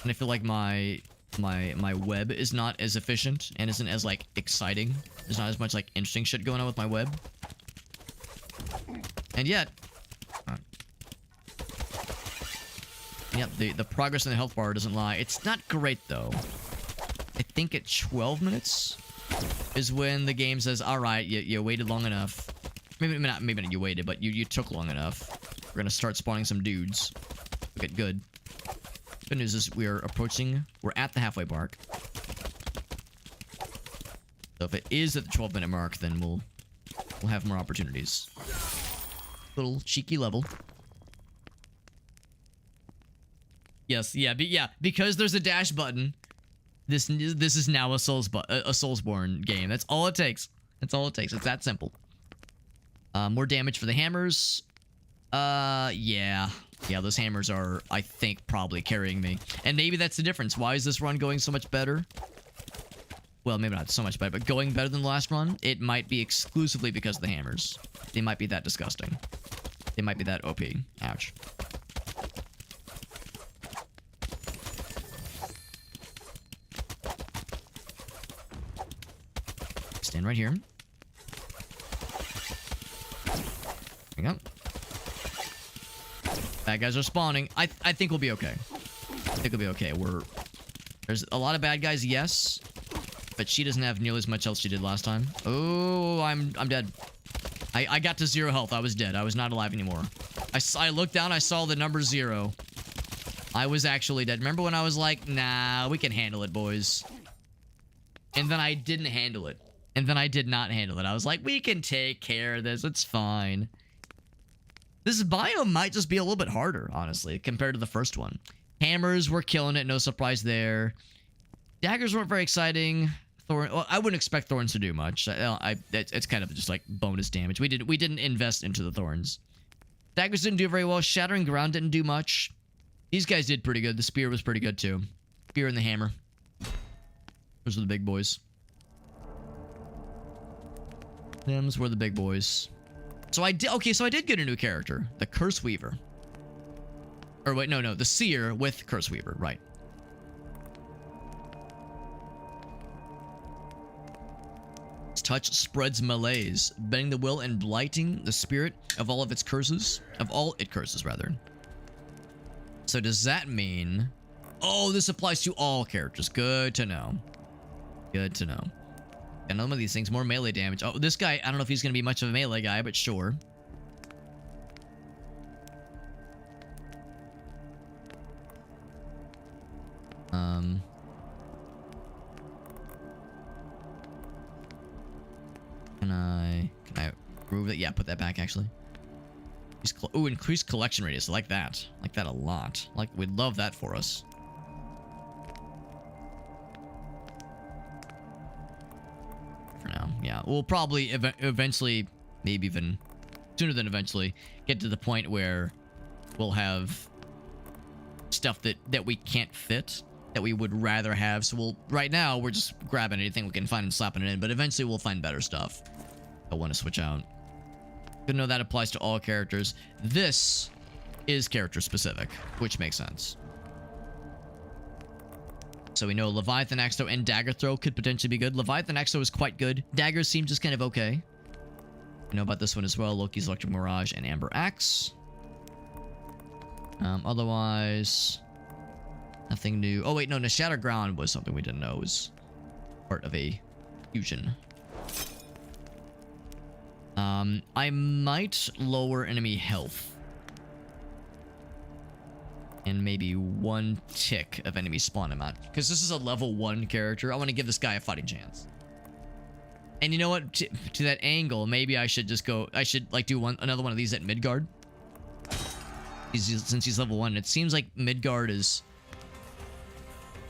And I feel like my web is not as efficient and isn't as, like, exciting. There's not as much, like, interesting shit going on with my web. And yet... Yep, the progress in the health bar doesn't lie. It's not great, though. I think at 12 minutes is when the game says, alright, you waited long enough. Maybe not you waited, but you took long enough. We're gonna start spawning some dudes. Okay, good. Good news is we're at the halfway mark. So if it is at the 12-minute mark, then we'll have more opportunities. Little cheeky level. Yes, yeah, because there's a dash button. This is now a Soulsborne game. That's all it takes. That's all it takes. It's that simple. More damage for the hammers. Yeah, those hammers are, I think, probably carrying me. And maybe that's the difference. Why is this run going so much better? Well, maybe not so much better, but going better than the last run? It might be exclusively because of the hammers. They might be that disgusting. They might be that OP. Ouch. Stand right here. There we go. Bad guys are spawning. I think we'll be okay. I think we'll be okay. There's a lot of bad guys, yes. But she doesn't have nearly as much health she did last time. Oh, I'm dead. I got to 0 health. I was dead. I was not alive anymore. I looked down. I saw the number 0. I was actually dead. Remember when I was like, nah, we can handle it, boys. And then I didn't handle it. And then I did not handle it. I was like, we can take care of this. It's fine. This biome might just be a little bit harder, honestly, compared to the first one. Hammers were killing it. No surprise there. Daggers weren't very exciting. Well, I wouldn't expect thorns to do much. It's kind of just like bonus damage. We didn't invest into the thorns. Daggers didn't do very well. Shattering ground didn't do much. These guys did pretty good. The spear was pretty good too. Spear and the hammer. Those are the big boys. Them's were the big boys. So I did get a new character, the Curse Weaver. Or wait, no, the Seer with Curse Weaver, right? Touch spreads malaise, bending the will and blighting the spirit of all its curses, rather. So does that mean... Oh, this applies to all characters. Good to know. Good to know. And none of these things, more melee damage. Oh, this guy, I don't know if he's going to be much of a melee guy, but sure. Can I remove that? Yeah, put that back, actually. Ooh, increased collection radius. I like that. I like that a lot. Like, we'd love that for us. For now, yeah. We'll probably eventually, maybe even sooner than eventually, get to the point where we'll have stuff that we can't fit, that we would rather have. So right now, we're just grabbing anything we can find and slapping it in, but eventually we'll find better stuff. I want to switch out. Good to know that applies to all characters. This is character specific, which makes sense. So we know Leviathan Axe Throw and Dagger Throw could potentially be good. Leviathan Axe Throw is quite good. Daggers seem just kind of okay. We know about this one as well. Loki's Electric Mirage and Amber Axe. Otherwise, nothing new. Oh wait, no, the Shattered Ground was something we didn't know was part of a fusion. I might lower enemy health. And maybe 1 tick of enemy spawn amount. Because this is a level 1 character. I want to give this guy a fighting chance. And you know what? To that angle, maybe I should just go... I should, like, do another one of these at Midgard. Since he's level 1. It seems like Midgard is...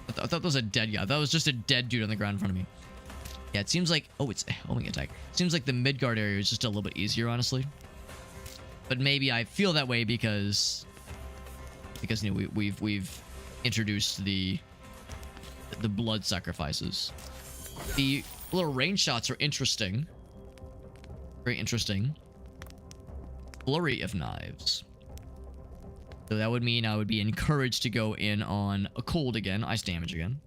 I thought that was a dead guy. That was just a dead dude on the ground in front of me. Yeah, it seems like... Oh, it's a homing attack. Seems like the Midgard area is just a little bit easier, honestly. But maybe I feel that way because you know, we've introduced the blood sacrifices. The little range shots are interesting. Very interesting. Flurry of knives. So that would mean I would be encouraged to go in on a cold again, ice damage again.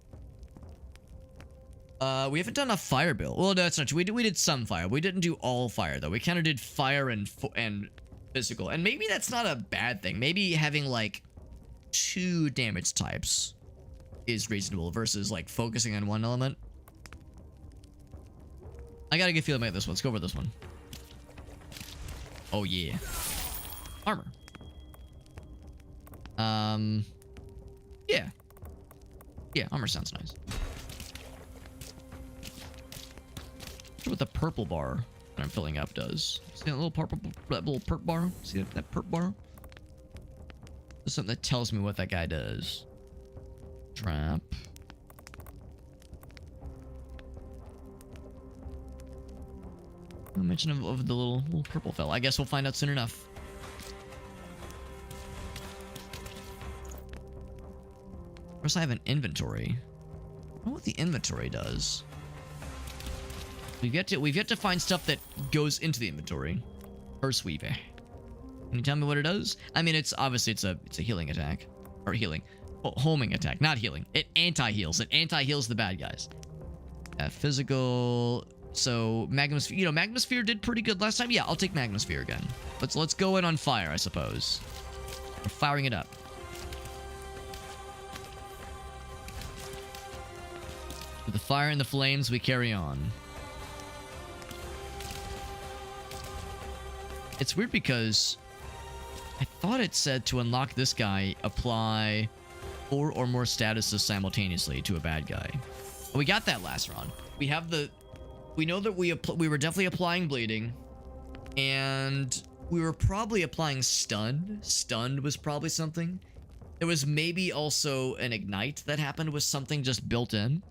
We haven't done a fire build. Well, no, that's not true. We did some fire. We didn't do all fire though. We kind of did fire and physical, and maybe that's not a bad thing. Maybe having like 2 damage types is reasonable versus like focusing on one element. I got a good feeling about this one. Let's go over this one. Oh yeah, armor. Yeah, armor sounds nice. What the purple bar that I'm filling up does. See that little purple, that little perp bar? See that perp bar? There's something that tells me what that guy does. Trap. No mention of the little purple fella. I guess we'll find out soon enough. First, I have an inventory. I don't know what the inventory does. We've yet to find stuff that goes into the inventory. First weave. Can you tell me what it does? I mean, it's obviously it's a healing attack, or healing, homing attack, not healing. It anti-heals. It anti-heals the bad guys. Physical. So Magmasphere, you know, Magmasphere did pretty good last time. Yeah, I'll take Magmasphere again. Let's go in on fire, I suppose. We're firing it up. With the fire and the flames, we carry on. It's weird because I thought it said to unlock this guy, apply 4 or more statuses simultaneously to a bad guy. We got that last round. We have the... We know that we were definitely applying bleeding, and we were probably applying stun. Stunned was probably something. There was maybe also an ignite that happened with something just built in.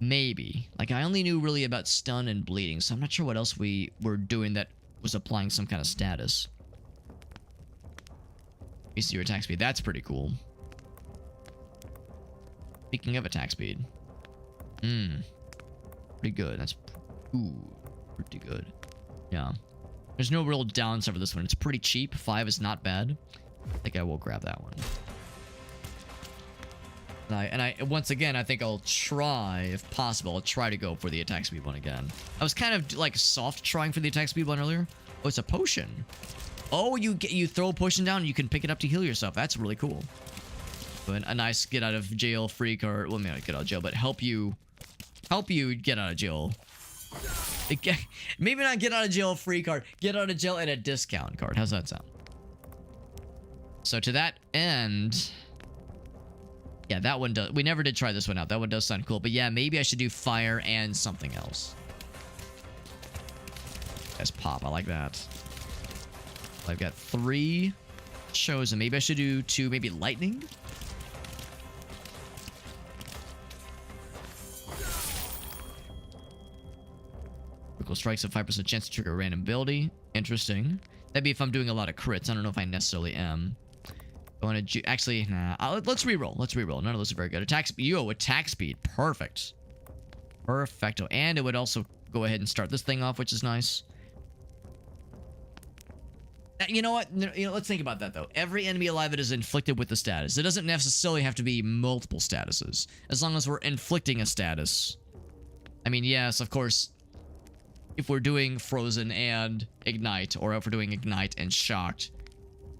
Maybe. Like, I only knew really about stun and bleeding, so I'm not sure what else we were doing that was applying some kind of status. You see your attack speed. That's pretty cool. Speaking of attack speed. Pretty good. That's... Ooh. Pretty good. Yeah. There's no real downside for this one. It's pretty cheap. 5 is not bad. I think I will grab that one. And I once again, I think I'll try, if possible, I'll try to go for the attack speed one again. I was kind of like soft trying for the attack speed one earlier. Oh, it's a potion. Oh, you throw a potion down and you can pick it up to heal yourself. That's really cool. But a nice get out of jail free card. Well, maybe not get out of jail, but help you get out of jail. Maybe not get out of jail free card. Get out of jail at a discount card. How's that sound? So to that end... Yeah, that one does. We never did try this one out. That one does sound cool. But yeah, maybe I should do fire and something else. That's pop. I like that. I've got 3 chosen. Maybe I should do 2. Maybe lightning. Critical strikes have 5% chance to trigger a random ability. Interesting. That'd be if I'm doing a lot of crits. I don't know if I necessarily am. I want to actually, nah. Let's reroll. Let's reroll. None of those are very good. Attack speed. Yo, attack speed. Perfect. Perfecto. And it would also go ahead and start this thing off, which is nice. You know what? Let's think about that, though. Every enemy alive that is inflicted with the status. It doesn't necessarily have to be multiple statuses. As long as we're inflicting a status. I mean, yes, of course, if we're doing Frozen and Ignite, or if we're doing Ignite and Shocked,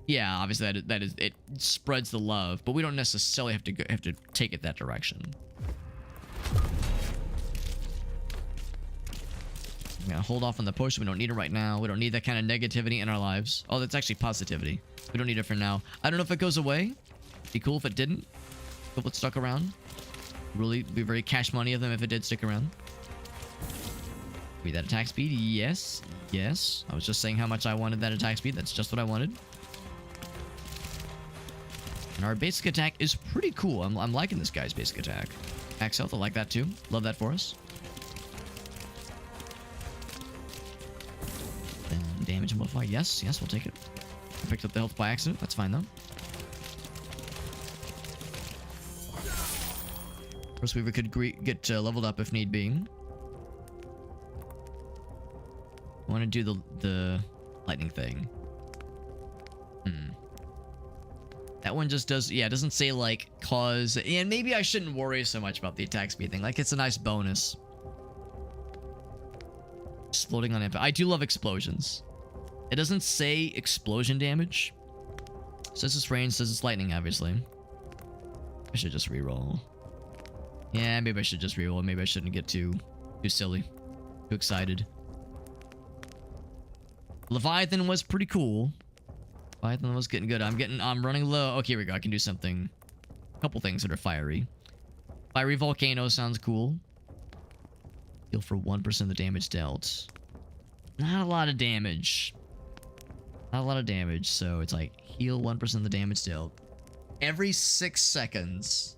yeah, obviously that is it spreads the love, but we don't necessarily have to take it that direction. I'm gonna hold off on the potion. We don't need it right now. We don't need that kind of negativity in our lives. Oh, that's actually positivity. We don't need it for now. I don't know if it goes away. Be cool if it didn't. If it stuck around. Really be very cash money of them if it did stick around. Be that attack speed? Yes. Yes. I was just saying how much I wanted that attack speed. That's just what I wanted. And our basic attack is pretty cool. I'm liking this guy's basic attack. Max health, I like that too. Love that for us. And damage modifier, yes, we'll take it. I picked up the health by accident. That's fine though. Force Weaver could get leveled up if need be. I want to do the lightning thing. That one just does, yeah, it doesn't say like cause, and maybe I shouldn't worry so much about the attack speed thing. Like, it's a nice bonus. Exploding on impact. I do love explosions. It doesn't say explosion damage. Says it's rain, says it's lightning, obviously. I should just reroll. Yeah, maybe I should just reroll. Maybe I shouldn't get too silly. Too excited. Leviathan was pretty cool. Leviathan was getting good. I'm running low. Okay, here we go. I can do something. A couple things that are fiery. Fiery volcano sounds cool. Heal for 1% of the damage dealt. Not a lot of damage. Not a lot of damage, so it's like heal 1% of the damage dealt. Every 6 seconds.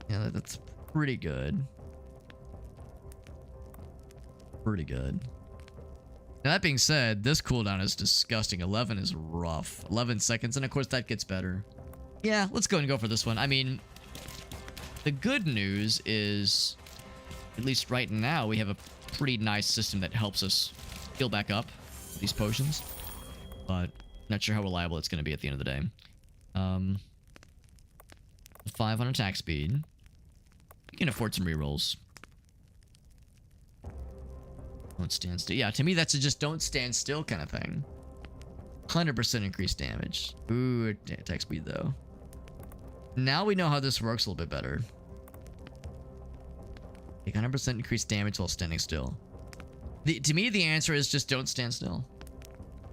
Yeah, that's pretty good. Pretty good. Now, that being said, this cooldown is disgusting. 11 is rough. 11 seconds, and of course that gets better. Yeah, let's go and go for this one. I mean, the good news is, at least right now, we have a pretty nice system that helps us heal back up these potions. But not sure how reliable it's going to be at the end of the day. 5 on attack speed. We can afford some rerolls. Don't stand still. Yeah, to me, that's a just don't stand still kind of thing. 100% increased damage. Ooh, attack speed, though. Now we know how this works a little bit better. Take 100% increased damage while standing still. To me, the answer is just don't stand still.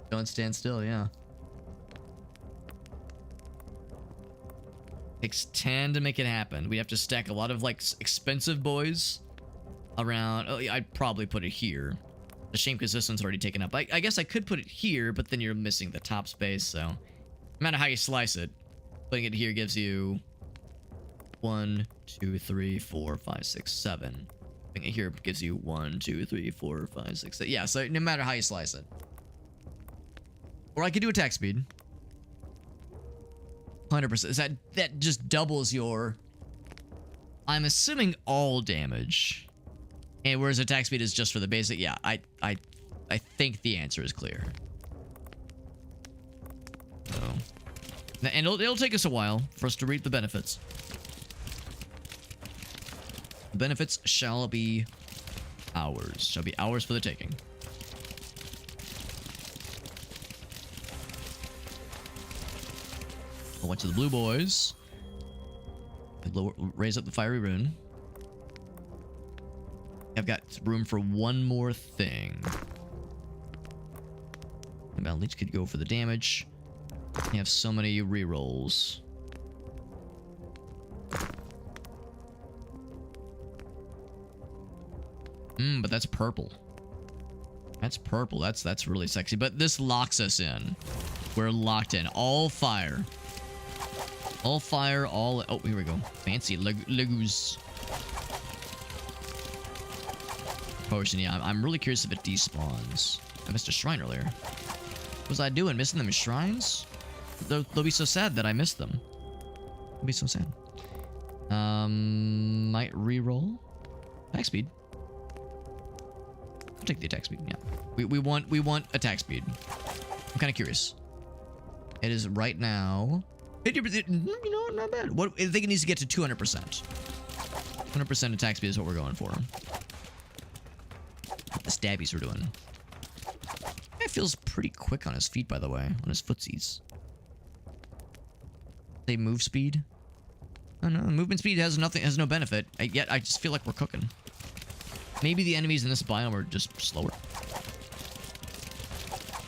Don't stand still, yeah. Takes 10 to make it happen. We have to stack a lot of, like, expensive boys around. Oh, yeah, I'd probably put it here. The shame because this one's already taken up. I guess I could put it here, but then you're missing the top space, so no matter how you slice it, putting it here gives you 1, 2, 3, 4, 5, 6, 7. Putting it here gives you 1, 2, 3, 4, 5, 6, 7. Yeah, so no matter how you slice it. Or I could do attack speed. 100%. That just doubles your, I'm assuming, all damage. And whereas attack speed is just for the basic, yeah, I think the answer is clear. So, and it'll take us a while for us to reap the benefits. The benefits shall be ours. Shall be ours for the taking. I went to the blue boys. Raise up the fiery rune. I've got room for one more thing. At least could go for the damage. You have so many rerolls. But that's purple. That's purple. That's really sexy. But this locks us in. We're locked in. All fire. All fire, all... Oh, here we go. Fancy legus. Potion, yeah. I'm really curious if it despawns. I missed a shrine earlier. What was I doing? Missing them as shrines? They'll be so sad that I missed them. They'll be so sad. Might reroll. Attack speed. I'll take the attack speed, yeah. We want attack speed. I'm kind of curious. It is right now... 50%, you know, not bad. What, I think it needs to get to 200%. 100% attack speed is what we're going for. The stabbies we're doing. Guy feels pretty quick on his feet, by the way. On his footsies. They move speed? Oh no, movement speed has no benefit. Yet I just feel like we're cooking. Maybe the enemies in this biome are just slower.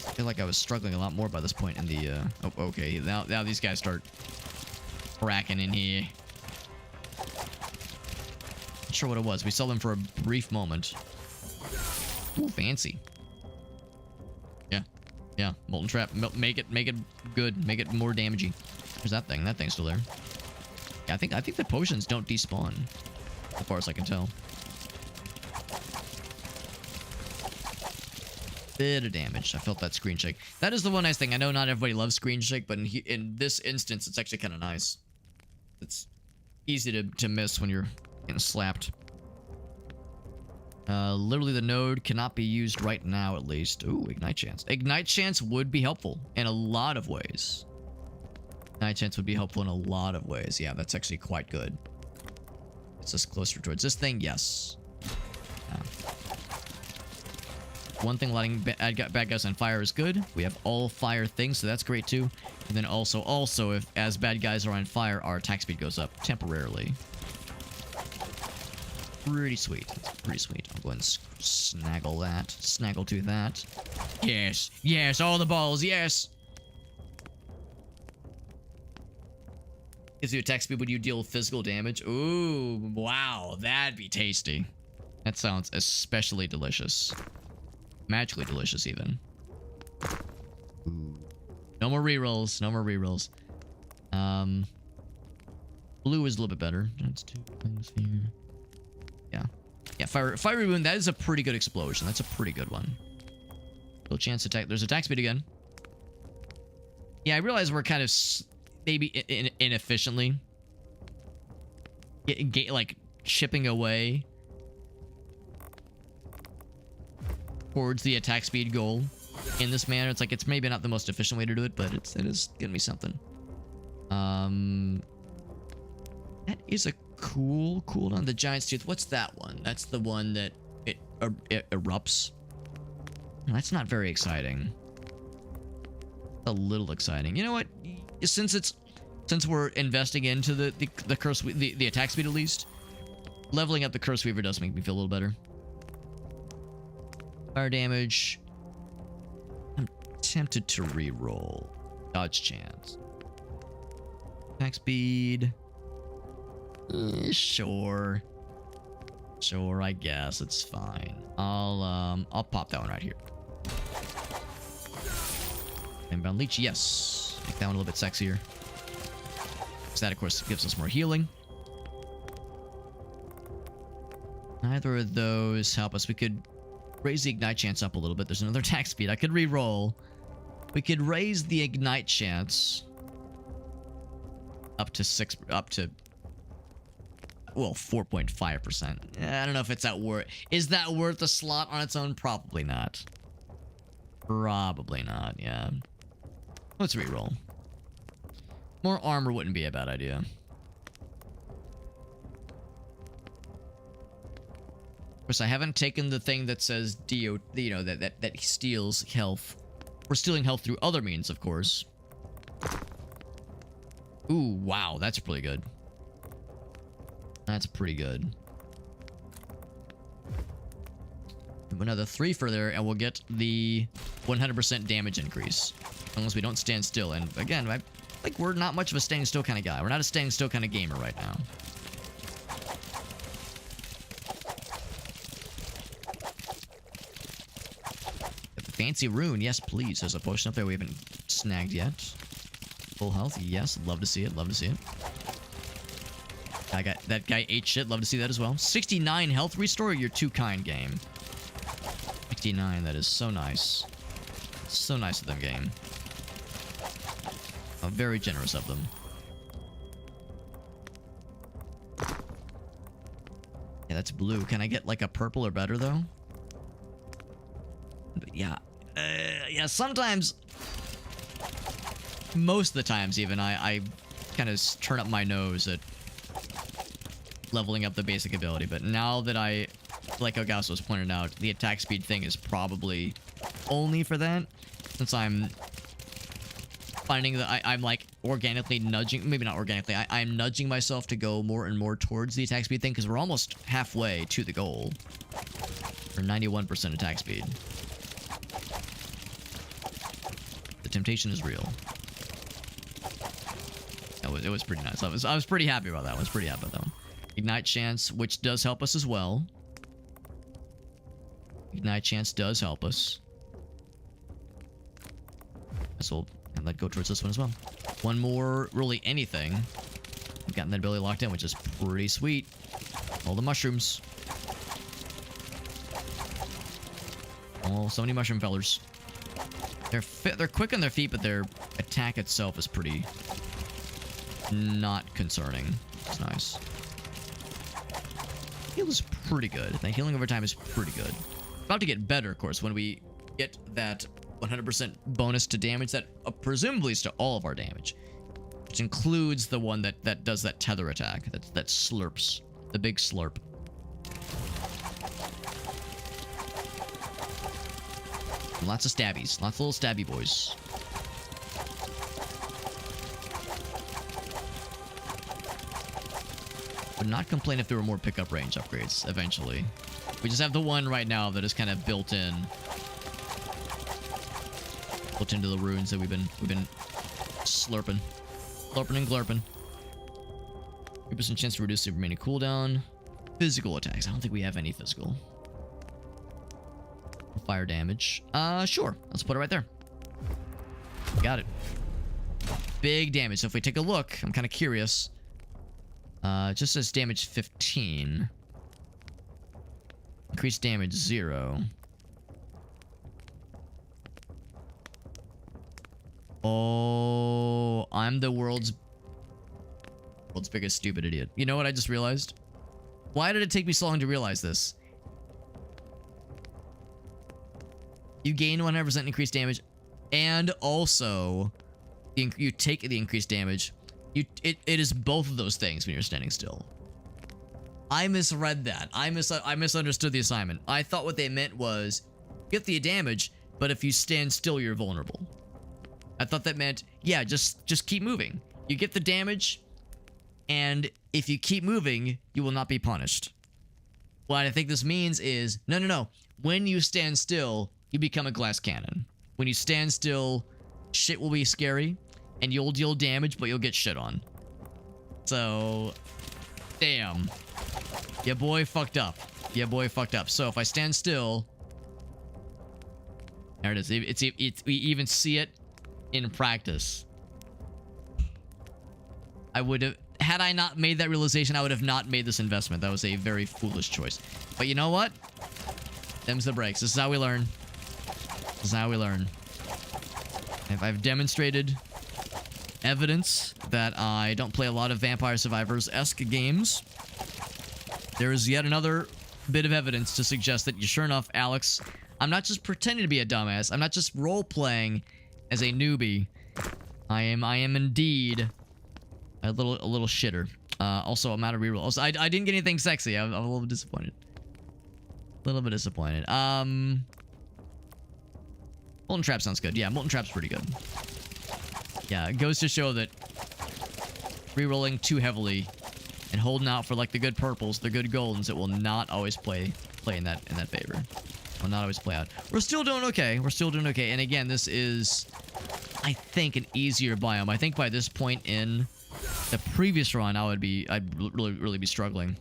I feel like I was struggling a lot more by this point in the, oh, okay. Now these guys start cracking in here. Not sure what it was. We saw them for a brief moment. Ooh, fancy. Yeah. Yeah. Molten trap. Make it good. Make it more damagey. There's that thing. That thing's still there. Yeah, I think the potions don't despawn. As far as I can tell. Bit of damage. I felt that screen shake. That is the one nice thing. I know not everybody loves screen shake, but in this instance, it's actually kind of nice. easy to miss when you're getting slapped. Literally the node cannot be used right now, at least. Ooh, Ignite Chance. Ignite Chance would be helpful in a lot of ways. Ignite Chance would be helpful in a lot of ways. Yeah, that's actually quite good. It's us closer towards this thing, yes. Yeah. One thing lighting bad guys on fire is good. We have all fire things, so that's great too. And then also, if as bad guys are on fire, our attack speed goes up temporarily. Pretty sweet. Pretty sweet. I'll go ahead and snaggle that. Snaggle to that. Yes. Yes. All the balls. Yes. Gives you attack speed when you deal physical damage. Ooh. Wow. That'd be tasty. That sounds especially delicious. Magically delicious, even. Ooh. No more rerolls. No more rerolls. Blue is a little bit better. That's 2 things here. Yeah. Yeah, Fiery Wound, that is a pretty good explosion. That's a pretty good one. Little chance attack. There's attack speed again. Yeah, I realize we're kind of maybe inefficiently like chipping away towards the attack speed goal in this manner. It's like it's maybe not the most efficient way to do it, but it is gonna be something. That is a cool cooldown. The Giant's Tooth. What's that one? That's the one that it erupts. That's not very exciting. A little exciting. You know what? Since we're investing into the curse, the attack speed at least, leveling up the Curse Weaver does make me feel a little better. Fire damage. I'm tempted to re-roll. Dodge chance. Attack speed. Sure, I guess it's fine. I'll pop that one right here. Inbound Leech, yes. Make that one a little bit sexier. Because that, of course, gives us more healing. Neither of those help us. We could raise the Ignite Chance up a little bit. There's another attack speed. I could re-roll. We could raise the Ignite Chance up to 4.5%. I don't know if it's that worth. Is that worth a slot on its own? Probably not. Probably not, yeah. Let's re-roll. More armor wouldn't be a bad idea. Of course, I haven't taken the thing that says that steals health. We're stealing health through other means, of course. Ooh, wow, that's pretty good. That's pretty good. Another 3 further, and we'll get the 100% damage increase. Unless we don't stand still. And again, like, we're not much of a standing still kind of guy. We're not a standing still kind of gamer right now. Get the fancy rune. Yes, please. There's a potion up there we haven't snagged yet. Full health. Yes, love to see it. Love to see it. That guy ate shit. Love to see that as well. 69 health restore. You're too kind, game. 69. That is so nice. So nice of them, game. Oh, very generous of them. Yeah, that's blue. Can I get like a purple or better though? But yeah. Yeah, sometimes. Most of the times even, I kind of turn up my nose at leveling up the basic ability, but now that like Ogas was pointed out, the attack speed thing is probably only for that, since I'm finding that I'm like organically nudging, maybe not organically, I'm nudging myself to go more and more towards the attack speed thing, because we're almost halfway to the goal for 91% attack speed. The temptation is real. It was pretty nice. I was pretty happy about that. I was pretty happy though. Ignite Chance, which does help us as well. Ignite Chance does help us. So we'll have that go towards this one as well. One more, really anything. We've gotten that ability locked in, which is pretty sweet. All the mushrooms. Oh, so many mushroom fellers. They're quick on their feet, but their attack itself is pretty not concerning. It's nice. Heal is pretty good. The healing over time is pretty good. About to get better, of course, when we get that 100% bonus to damage that presumably is to all of our damage, which includes the one that does that tether attack, that slurps, the big slurp. Lots of stabbies, lots of little stabby boys. Would not complain if there were more pickup range upgrades eventually. We just have the one right now that is kind of built into the runes that we've been slurping and glurping. 3% chance to reduce the remaining cooldown. Physical attacks. I don't think we have any physical. Fire damage. Sure. Let's put it right there. Got it. Big damage. So if we take a look, I'm kind of curious. It just says damage 15. Increased damage 0. Oh, I'm the world's biggest stupid idiot. You know what I just realized? Why did it take me so long to realize this? You gain 100% increased damage, and also you take the increased damage. It is both of those things when you're standing still. I misread that. I misunderstood the assignment. I thought what they meant was get the damage, but if you stand still, you're vulnerable. I thought that meant, yeah, just keep moving. You get the damage, and if you keep moving, you will not be punished. What I think this means is, no. When you stand still, you become a glass cannon. When you stand still, shit will be scary, and you'll deal damage, but you'll get shit on. So, damn. Your boy fucked up. So if I stand still, there it is. We even see it in practice. I would have, had I not made that realization, I would have not made this investment. That was a very foolish choice. But you know what? Them's the breaks. This is how we learn. If I've demonstrated evidence that I don't play a lot of Vampire Survivors-esque games, there is yet another bit of evidence to suggest that, sure enough, Alex, I'm not just pretending to be a dumbass. I'm not just role-playing as a newbie. I am indeed a little shitter. Also, I'm out of reroll. Also, I didn't get anything sexy. I'm a little bit disappointed. Molten Trap sounds good. Yeah, Molten Trap's pretty good. Yeah, it goes to show that rerolling too heavily and holding out for like the good purples, the good goldens, it will not always play in that favor. Will not always play out. We're still doing okay. And again, this is, I think, an easier biome. I think by this point in the previous run, I'd really be struggling.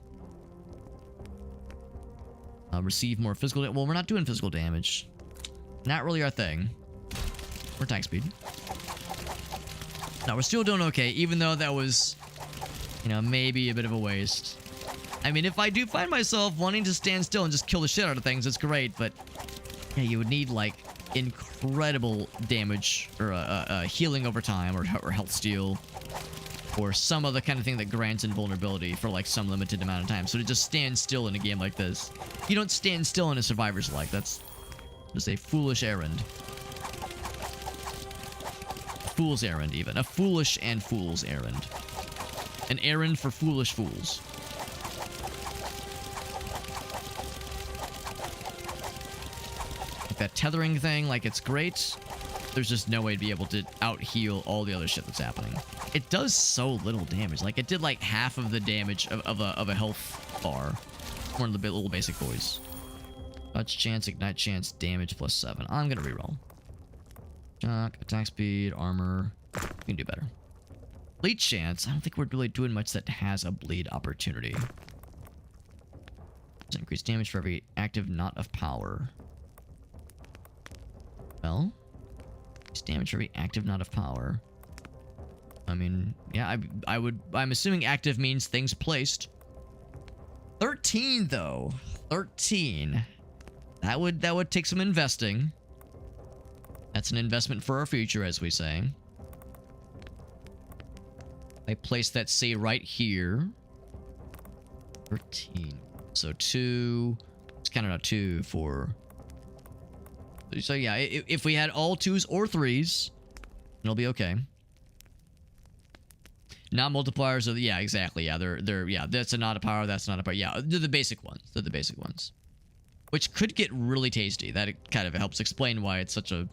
Receive more physical damage. Well, we're not doing physical damage. Not really our thing. We're attack speed. No, we're still doing okay, even though that was, maybe a bit of a waste. I mean, if I do find myself wanting to stand still and just kill the shit out of things, it's great, but yeah, you would need, like, incredible damage, or healing over time, or health steal, or some other kind of thing that grants invulnerability for, like, some limited amount of time. So to just stand still in a game like this, you don't stand still in a Survivor's like. That's just a foolish errand. Fool's errand, even. A foolish and fool's errand. An errand for foolish fools. Like that tethering thing, like, it's great. There's just no way to be able to out-heal all the other shit that's happening. It does so little damage. Like, it did, like, half of the damage of a health bar. One of the little basic boys. Touch chance, ignite chance, damage plus 7. I'm gonna reroll. Shock, attack speed, armor. We can do better. Bleed chance. I don't think we're really doing much that has a bleed opportunity. Increased damage for every active knot of power. Well, increased damage for every active knot of power. I mean, yeah, I'm assuming active means things placed. 13 though. 13. That would take some investing. That's an investment for our future, as we say. I place that, say, right here. 13. So 2. It's kind of not 2, 4. So yeah, if we had all 2s or 3s, it'll be okay. Not multipliers of yeah, exactly. Yeah, they're yeah, that's not a power, that's not a power. Yeah, they're the basic ones. They're the basic ones. Which could get really tasty. That kind of helps explain why it's such a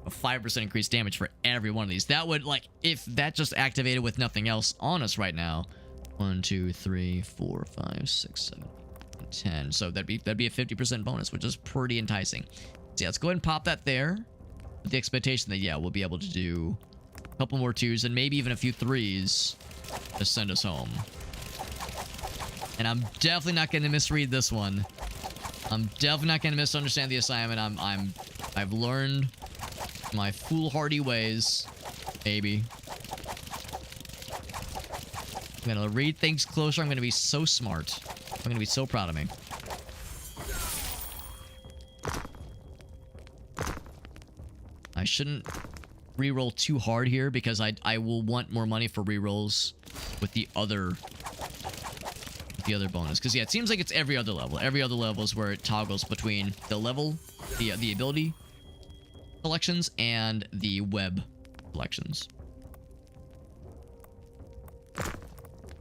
5% increased damage for every one of these. That would, like, if that just activated with nothing else on us right now. 1, 2, 3, 4, 5, 6, 7, 8, 10. So that'd be a 50% bonus, which is pretty enticing. So yeah, let's go ahead and pop that there. With the expectation that, yeah, we'll be able to do a couple more 2s and maybe even a few 3s to send us home. And I'm definitely not going to misread this one. I'm definitely not going to misunderstand the assignment. I've learned my foolhardy ways, maybe. I'm gonna read things closer. I'm gonna be so smart. I'm gonna be so proud of me. I shouldn't reroll too hard here because I will want more money for rerolls with the other bonus. Because yeah, it seems like it's every other level. Every other level is where it toggles between the level, the ability collections and the web collections.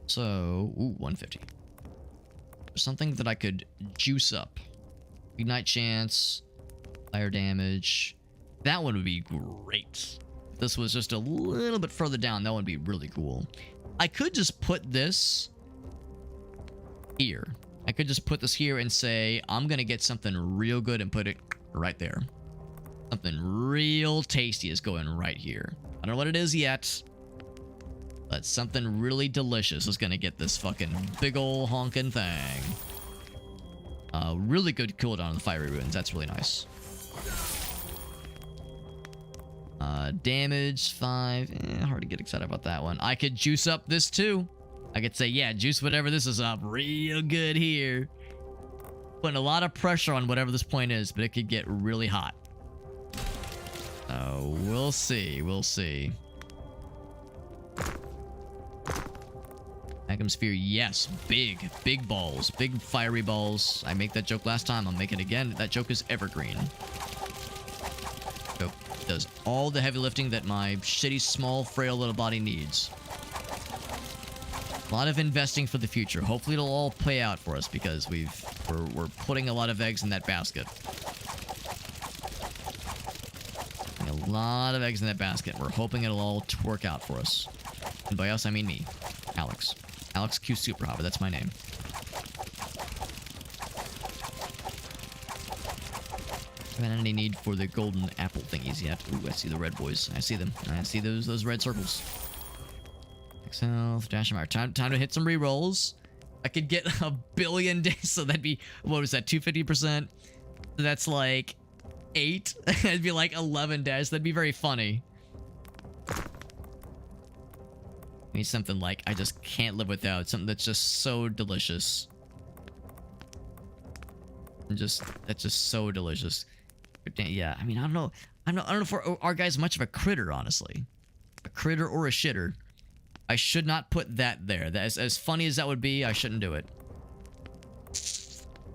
So, ooh, 150. Something that I could juice up. Ignite chance, fire damage. That one would be great. If this was just a little bit further down, that would be really cool. I could just put this here. I could just put this here and say, I'm gonna get something real good and put it right there. Something real tasty is going right here. I don't know what it is yet, but something really delicious is gonna get this fucking big ol' honkin' thing. Really good cooldown on the fiery ruins. That's really nice. Damage 5. Hard to get excited about that one. I could juice up this too. I could say, yeah, juice whatever this is up real good here. Putting a lot of pressure on whatever this point is, but it could get really hot. Oh, we'll see. We'll see. Magma Sphere, yes. Big balls. Big fiery balls. I made that joke last time. I'll make it again. That joke is evergreen. Joke does all the heavy lifting that my shitty, small, frail little body needs. A lot of investing for the future. Hopefully it'll all pay out for us because we're putting a lot of eggs in that basket. A lot of eggs in that basket. We're hoping it'll all work out for us. And by us, I mean me. Alex. Alex Q Super Hopper. That's my name. Haven't had any need for the golden apple thingies yet. Ooh, I see the red boys. I see them. I see those red circles. Health, dash and time to hit some rerolls. I could get a billion days, so that'd be, what was that, 250%? That's like 8. It'd be like 11 dash. That'd be very funny. Need something like I just can't live without. Something that's just so delicious. And that's just so delicious. Yeah, I mean, I don't know if our guy's much of a critter, honestly. A critter or a shitter. I should not put that there. That as funny as that would be, I shouldn't do it.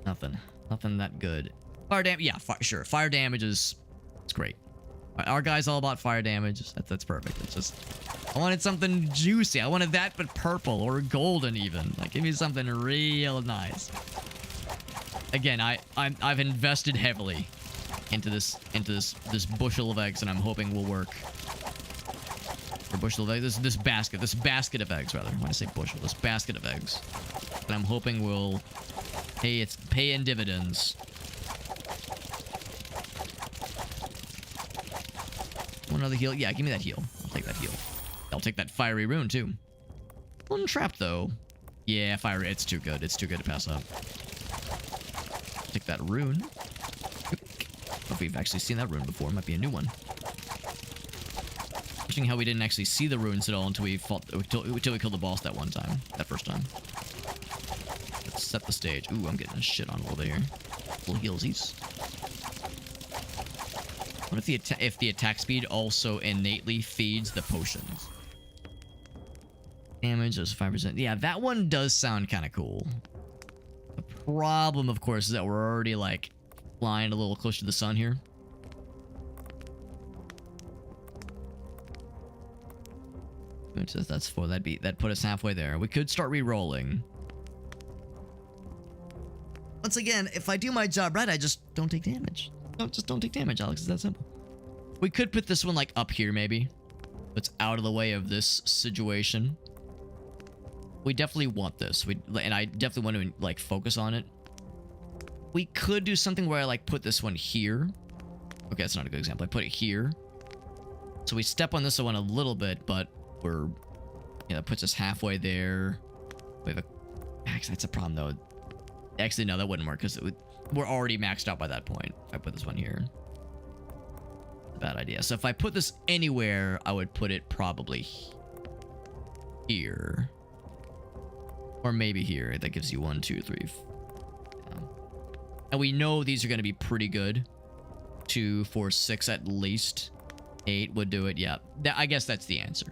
Nothing that good. Fire damage, yeah, sure. Fire damage it's great. Our guy's all about fire damage. That's perfect. It's just, I wanted something juicy. I wanted that, but purple or golden even. Like, give me something real nice. Again, I've invested heavily into this bushel of eggs, and I'm hoping will work. Or bushel of eggs. This basket of eggs, rather. When I say bushel, this basket of eggs, and I'm hoping will pay in dividends. Another heal? Yeah, give me that heal. I'll take that heal. I'll take that fiery rune, too. One trap, though. Yeah, fiery. It's too good. It's too good to pass up. Take that rune. If we've actually seen that rune before. It might be a new one. Interesting how we didn't actually see the runes at all until we killed the boss that one time. That first time. Let's set the stage. Ooh, I'm getting a shit on a little bit here. Little healsies. What if the attack speed also innately feeds the potions? Damage, there's 5%. Yeah, that one does sound kind of cool. The problem, of course, is that we're already, like, flying a little closer to the sun here. That's 4. That'd put us halfway there. We could start re-rolling. Once again, if I do my job right, I just don't take damage. No, just don't take damage, Alex. It's that simple. We could put this one, like, up here, maybe. It's out of the way of this situation. We definitely want this. And I definitely want to, like, focus on it. We could do something where I, like, put this one here. Okay, that's not a good example. I put it here. So we step on this one a little bit, but we're... Yeah, that puts us halfway there. We have a... Actually, that's a problem, though. Actually, no, that wouldn't work, because we're already maxed out by that point. If I put this one here. Bad idea. So if I put this anywhere, I would put it probably here. Or maybe here. That gives you 1, 2, 3. Yeah. And we know these are going to be pretty good. 2, 4, 6 at least. 8 would do it. Yeah. I guess that's the answer.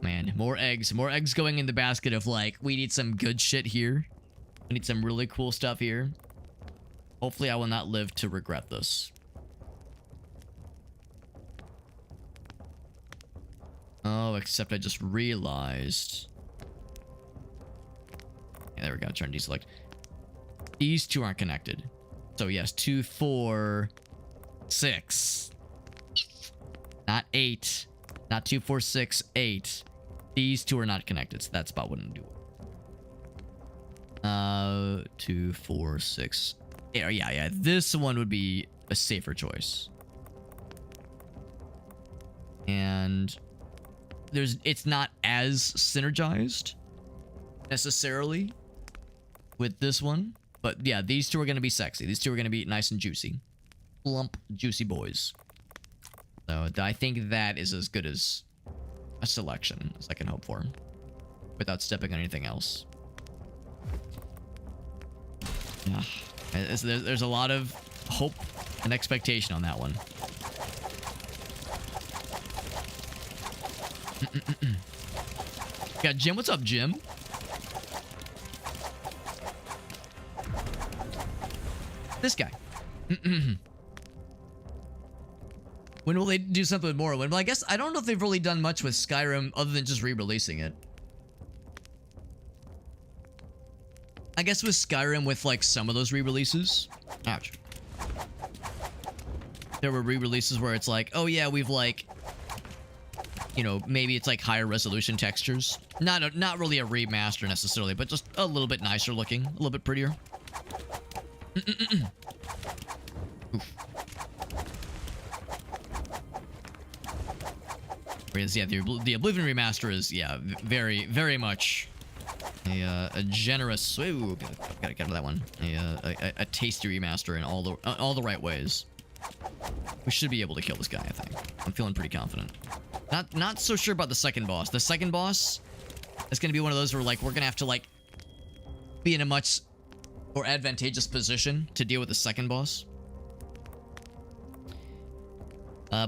Man, more eggs. More eggs going in the basket of, like, we need some good shit here. We need some really cool stuff here. Hopefully I will not live to regret this. Oh, except I just realized. Yeah, there we go. Turn deselect. These two aren't connected. So yes, 2, 4, 6. Not 8. Not 2, 4, 6, 8. These two are not connected, so that spot wouldn't do it. 2, 4, 6. Yeah. This one would be a safer choice. And it's not as synergized necessarily with this one, but yeah, these two are going to be sexy. These two are going to be nice and juicy. Plump, juicy boys. So I think that is as good as a selection as I can hope for without stepping on anything else. Yeah. There's a lot of hope and expectation on that one. Got Jim. What's up, Jim? This guy. When will they do something with Morrowind? Well, I guess I don't know if they've really done much with Skyrim other than just re-releasing it. I guess with Skyrim, with like some of those re-releases. Ouch. There were re-releases where it's like, oh yeah, we've like, you know, maybe it's like higher resolution textures. Not really a remaster necessarily, but just a little bit nicer looking, a little bit prettier. Oof. Whereas, yeah, the Oblivion remaster is, yeah, very, very much a generous. Ooh, gotta get to that one. A tasty remaster in all the right ways. We should be able to kill this guy, I think. I'm feeling pretty confident. Not so sure about the second boss. The second boss is gonna be one of those where like we're gonna have to like be in a much more advantageous position to deal with the second boss.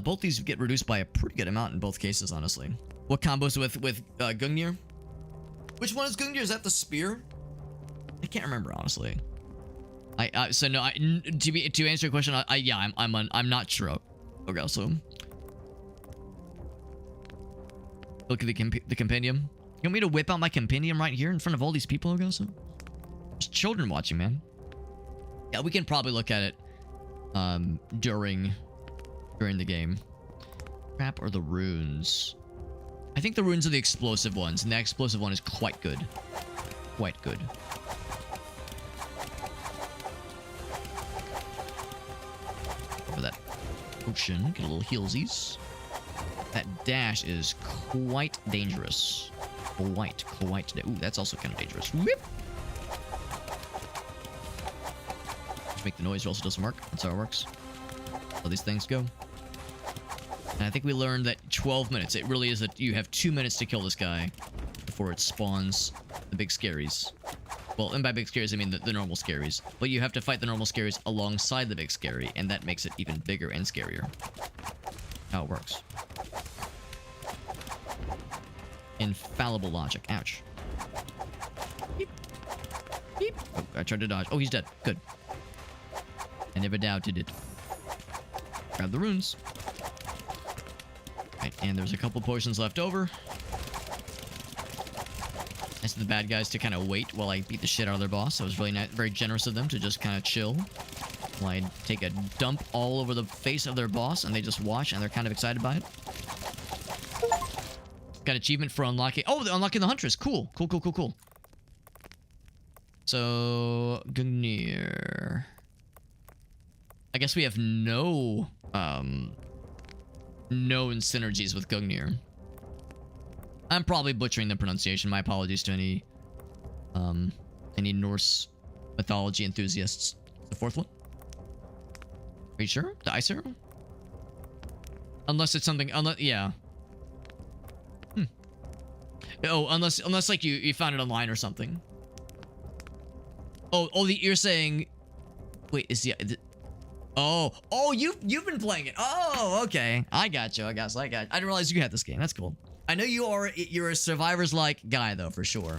Both these get reduced by a pretty good amount in both cases, honestly. What combos with Gungnir? Which one is Gungnir? Is that the spear? I can't remember, honestly. So no, to answer your question, yeah, I'm not sure. Okay, so look at the compendium. You want me to whip out my compendium right here in front of all these people, Ogoso? There's children watching, man. Yeah, we can probably look at it during the game. Crap, or the runes? I think the runes are the explosive ones, and that explosive one is quite good. Quite good. Over that potion, get a little healsies. That dash is quite dangerous. Quite. Ooh, that's also kind of dangerous. Whip! Just make the noise, or else it doesn't work. That's how it works. How these things go. And I think we learned that 12 minutes. It really is that you have 2 minutes to kill this guy before it spawns the big scaries. Well, and by big scaries, I mean the normal scaries. But you have to fight the normal scaries alongside the big scary, and that makes it even bigger and scarier. How it works. Infallible logic. Ouch. Beep. Beep. Oh, I tried to dodge. Oh, he's dead. Good. I never doubted it. Grab the runes. Right, and there's a couple potions left over. Nice of the bad guys to kind of wait while I beat the shit out of their boss. That was really nice, very generous of them to just kind of chill while I take a dump all over the face of their boss, and they just watch, and they're kind of excited by it. Got achievement for unlocking... Oh, unlocking the Huntress. Cool. Cool, cool, cool, cool. So... Gungnir. I guess we have no... known synergies with Gungnir. I'm probably butchering the pronunciation. My apologies to any Norse mythology enthusiasts. The fourth one? Are you sure? The ice arrow? Unless it's something... yeah. Oh, unless like you found it online or something. Oh, you're saying... Wait, is the... Oh, you've been playing it. Oh, okay. I got you. I didn't realize you had this game. That's cool. I know you're a Survivors-like guy, though, for sure.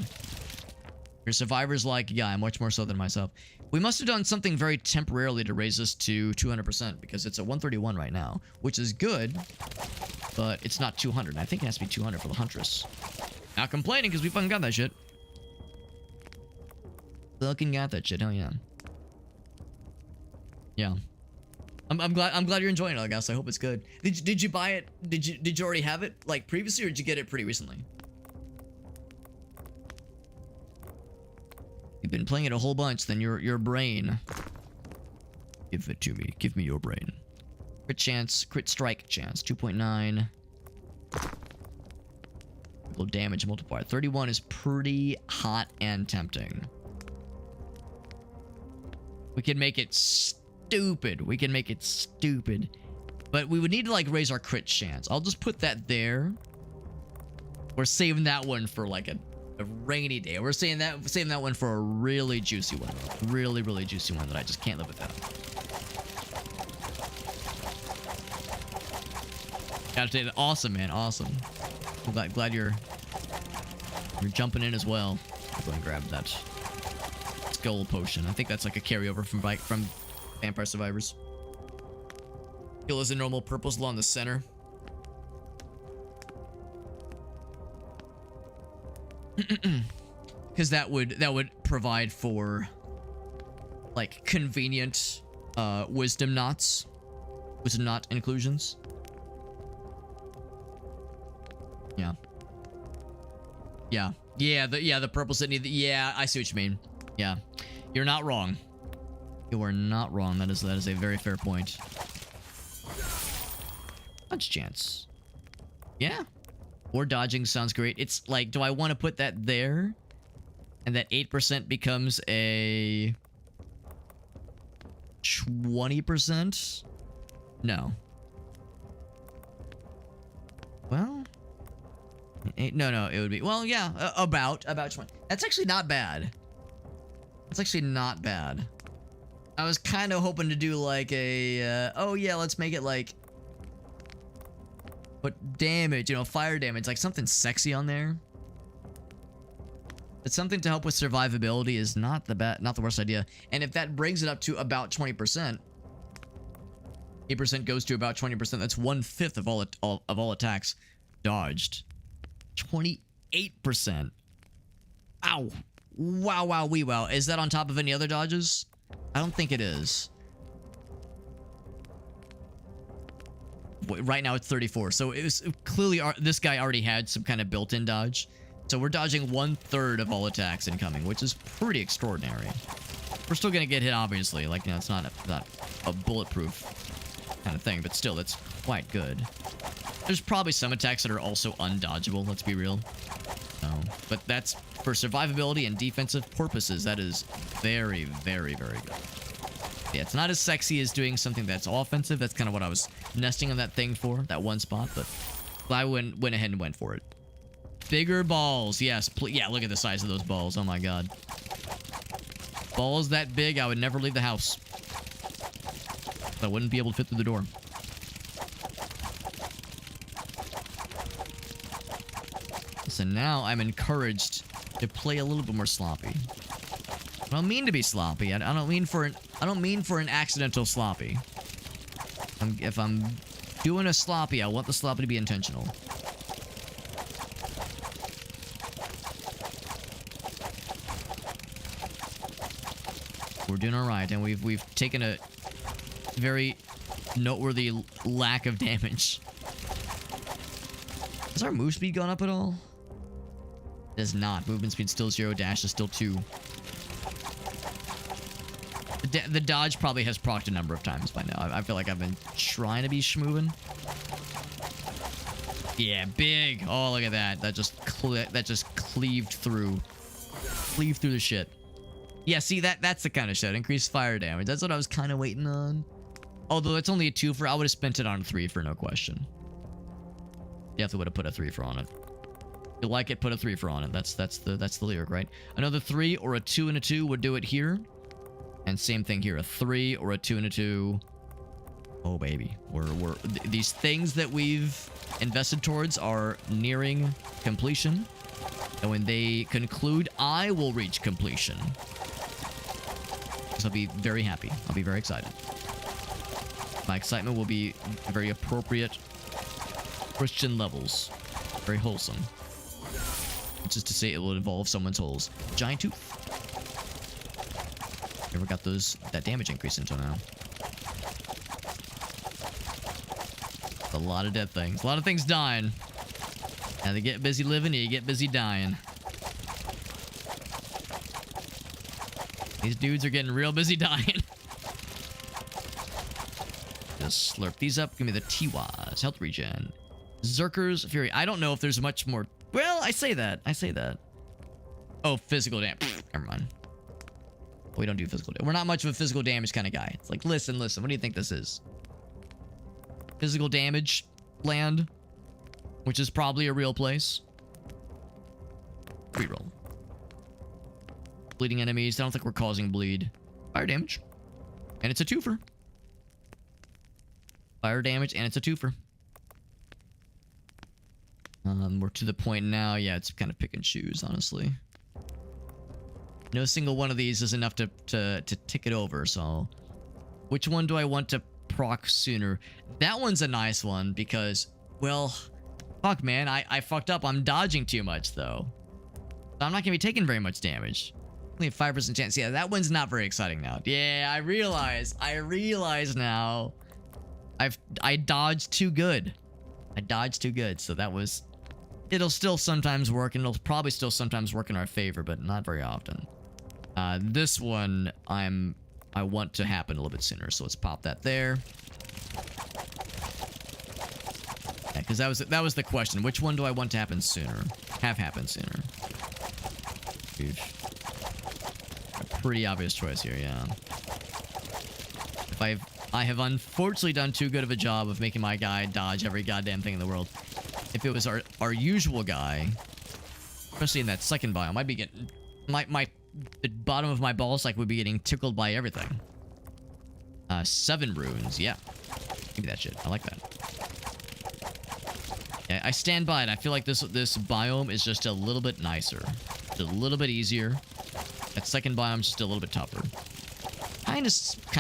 You're a Survivors-like guy, much more so than myself. We must have done something very temporarily to raise this to 200%, because it's at 131 right now, which is good, but it's not 200. I think it has to be 200 for the Huntress. Not complaining, because we fucking got that shit. Fucking got that shit, hell yeah. Yeah. I'm glad you're enjoying it, I guess. I hope it's good. Did you buy it? Did you already have it like previously, or did you get it pretty recently? You've been playing it a whole bunch, then your brain. Give it to me. Give me your brain. Crit chance, crit strike chance, 2.9. Critical damage multiplier. 31 is pretty hot and tempting. We can make it stupid. We can make it stupid. But we would need to, like, raise our crit chance. I'll just put that there. We're saving that one for, like, a rainy day. We're saving that one for a really juicy one. Really, really juicy one that I just can't live without. Gotta say that. Awesome, man. Awesome. I'm glad you're jumping in as well. I'll go and grab that skull potion. I think that's like a carryover from Vampire Survivors. Kill is a normal purple along the center. Because that would provide for like convenient wisdom knot inclusions. Yeah, the purples that need the, yeah, I see what you mean. Yeah. You're not wrong. You are not wrong. That is a very fair point. Dodge chance. Yeah. Or dodging sounds great. It's like, do I want to put that there? And that 8% becomes a 20%? No. Well, no, it would be, well, yeah, about 20. That's actually not bad. That's actually not bad. I was kind of hoping to do like a, oh yeah, let's make it like, but damage, fire damage, like something sexy on there. But something to help with survivability is not the worst idea. And if that brings it up to about 20%, 8% goes to about 20%. That's 1/5 of all attacks dodged. 28%. Ow. Wow, wee wow. Is that on top of any other dodges? I don't think it is. Right now it's 34. So it was clearly this guy already had some kind of built-in dodge. So we're dodging 1/3 of all attacks incoming, which is pretty extraordinary. We're still gonna get hit, obviously. Like, it's not a bulletproof kind of thing, but still, it's quite good. There's probably some attacks that are also undodgeable, let's be real. But that's for survivability and defensive purposes. That is very, very, very good. Yeah, it's not as sexy as doing something that's offensive. That's kind of what I was nesting on that thing for, that one spot. But I went ahead and went for it. Bigger balls, yes. Yeah, look at the size of those balls. Oh my god. Balls that big, I would never leave the house. I wouldn't be able to fit through the door. So now I'm encouraged to play a little bit more sloppy. I don't mean to be sloppy. I don't mean for an accidental sloppy. If I'm doing a sloppy, I want the sloppy to be intentional. We're doing all right, and we've taken a very noteworthy lack of damage. Has our move speed gone up at all? It is not. Movement speed still 0, dash is still 2. The dodge probably has procced a number of times by now. I feel like I've been trying to be schmoving. Yeah, big. Oh, look at that. That just cleaved through. Cleaved through the shit. Yeah, see, that's the kind of shit. Increased fire damage. That's what I was kind of waiting on. Although it's only a 2 for, I would have spent it on a 3 for, no question. Definitely would have put a 3 for on it. If you like it, put a 3 for on it. That's the lyric, right? Another 3 or a 2 and a 2 would do it here. And same thing here, a 3 or a 2 and a 2. Oh baby, these things that we've invested towards are nearing completion. And when they conclude, I will reach completion. So I'll be very happy. I'll be very excited. My excitement will be very appropriate Christian levels. Very wholesome. Which is to say it will involve someone's holes. Giant tooth. Never got that damage increase until now. A lot of dead things. A lot of things dying. And they get busy living, and you get busy dying. These dudes are getting real busy dying. Just slurp these up. Give me the Tiwas. Health regen. Zerker's Fury. I don't know if there's much more. Well, I say that. Oh, physical damage. Never mind. We don't do physical damage. We're not much of a physical damage kind of guy. It's like, listen. What do you think this is? Physical damage land, which is probably a real place. Reroll. Bleeding enemies. I don't think we're causing bleed. Fire damage. And it's a 2-fer. Fire damage, and it's a 2-fer. We're to the point now. Yeah, it's kind of pick and choose, honestly. No single one of these is enough to tick it over, so... Which one do I want to proc sooner? That one's a nice one, because... Well... Fuck, man. I fucked up. I'm dodging too much, though. So I'm not gonna be taking very much damage. Only a 5% chance. Yeah, that one's not very exciting now. Yeah, I realize now. I dodged too good. So that was... It'll still sometimes work, and it'll probably still sometimes work in our favor, but not very often. This one, I want to happen a little bit sooner, so let's pop that there. Yeah, because that was the question. Which one do I want to happen sooner? Have happen sooner. Huge. A pretty obvious choice here, yeah. I have unfortunately done too good of a job of making my guy dodge every goddamn thing in the world. If it was our usual guy, especially in that second biome, I'd be getting the bottom of my balls would be getting tickled by everything. 7 runes, yeah. Give me that shit. I like that. Yeah, I stand by it. I feel like this biome is just a little bit nicer, just a little bit easier. That second biome's just a little bit tougher. Kind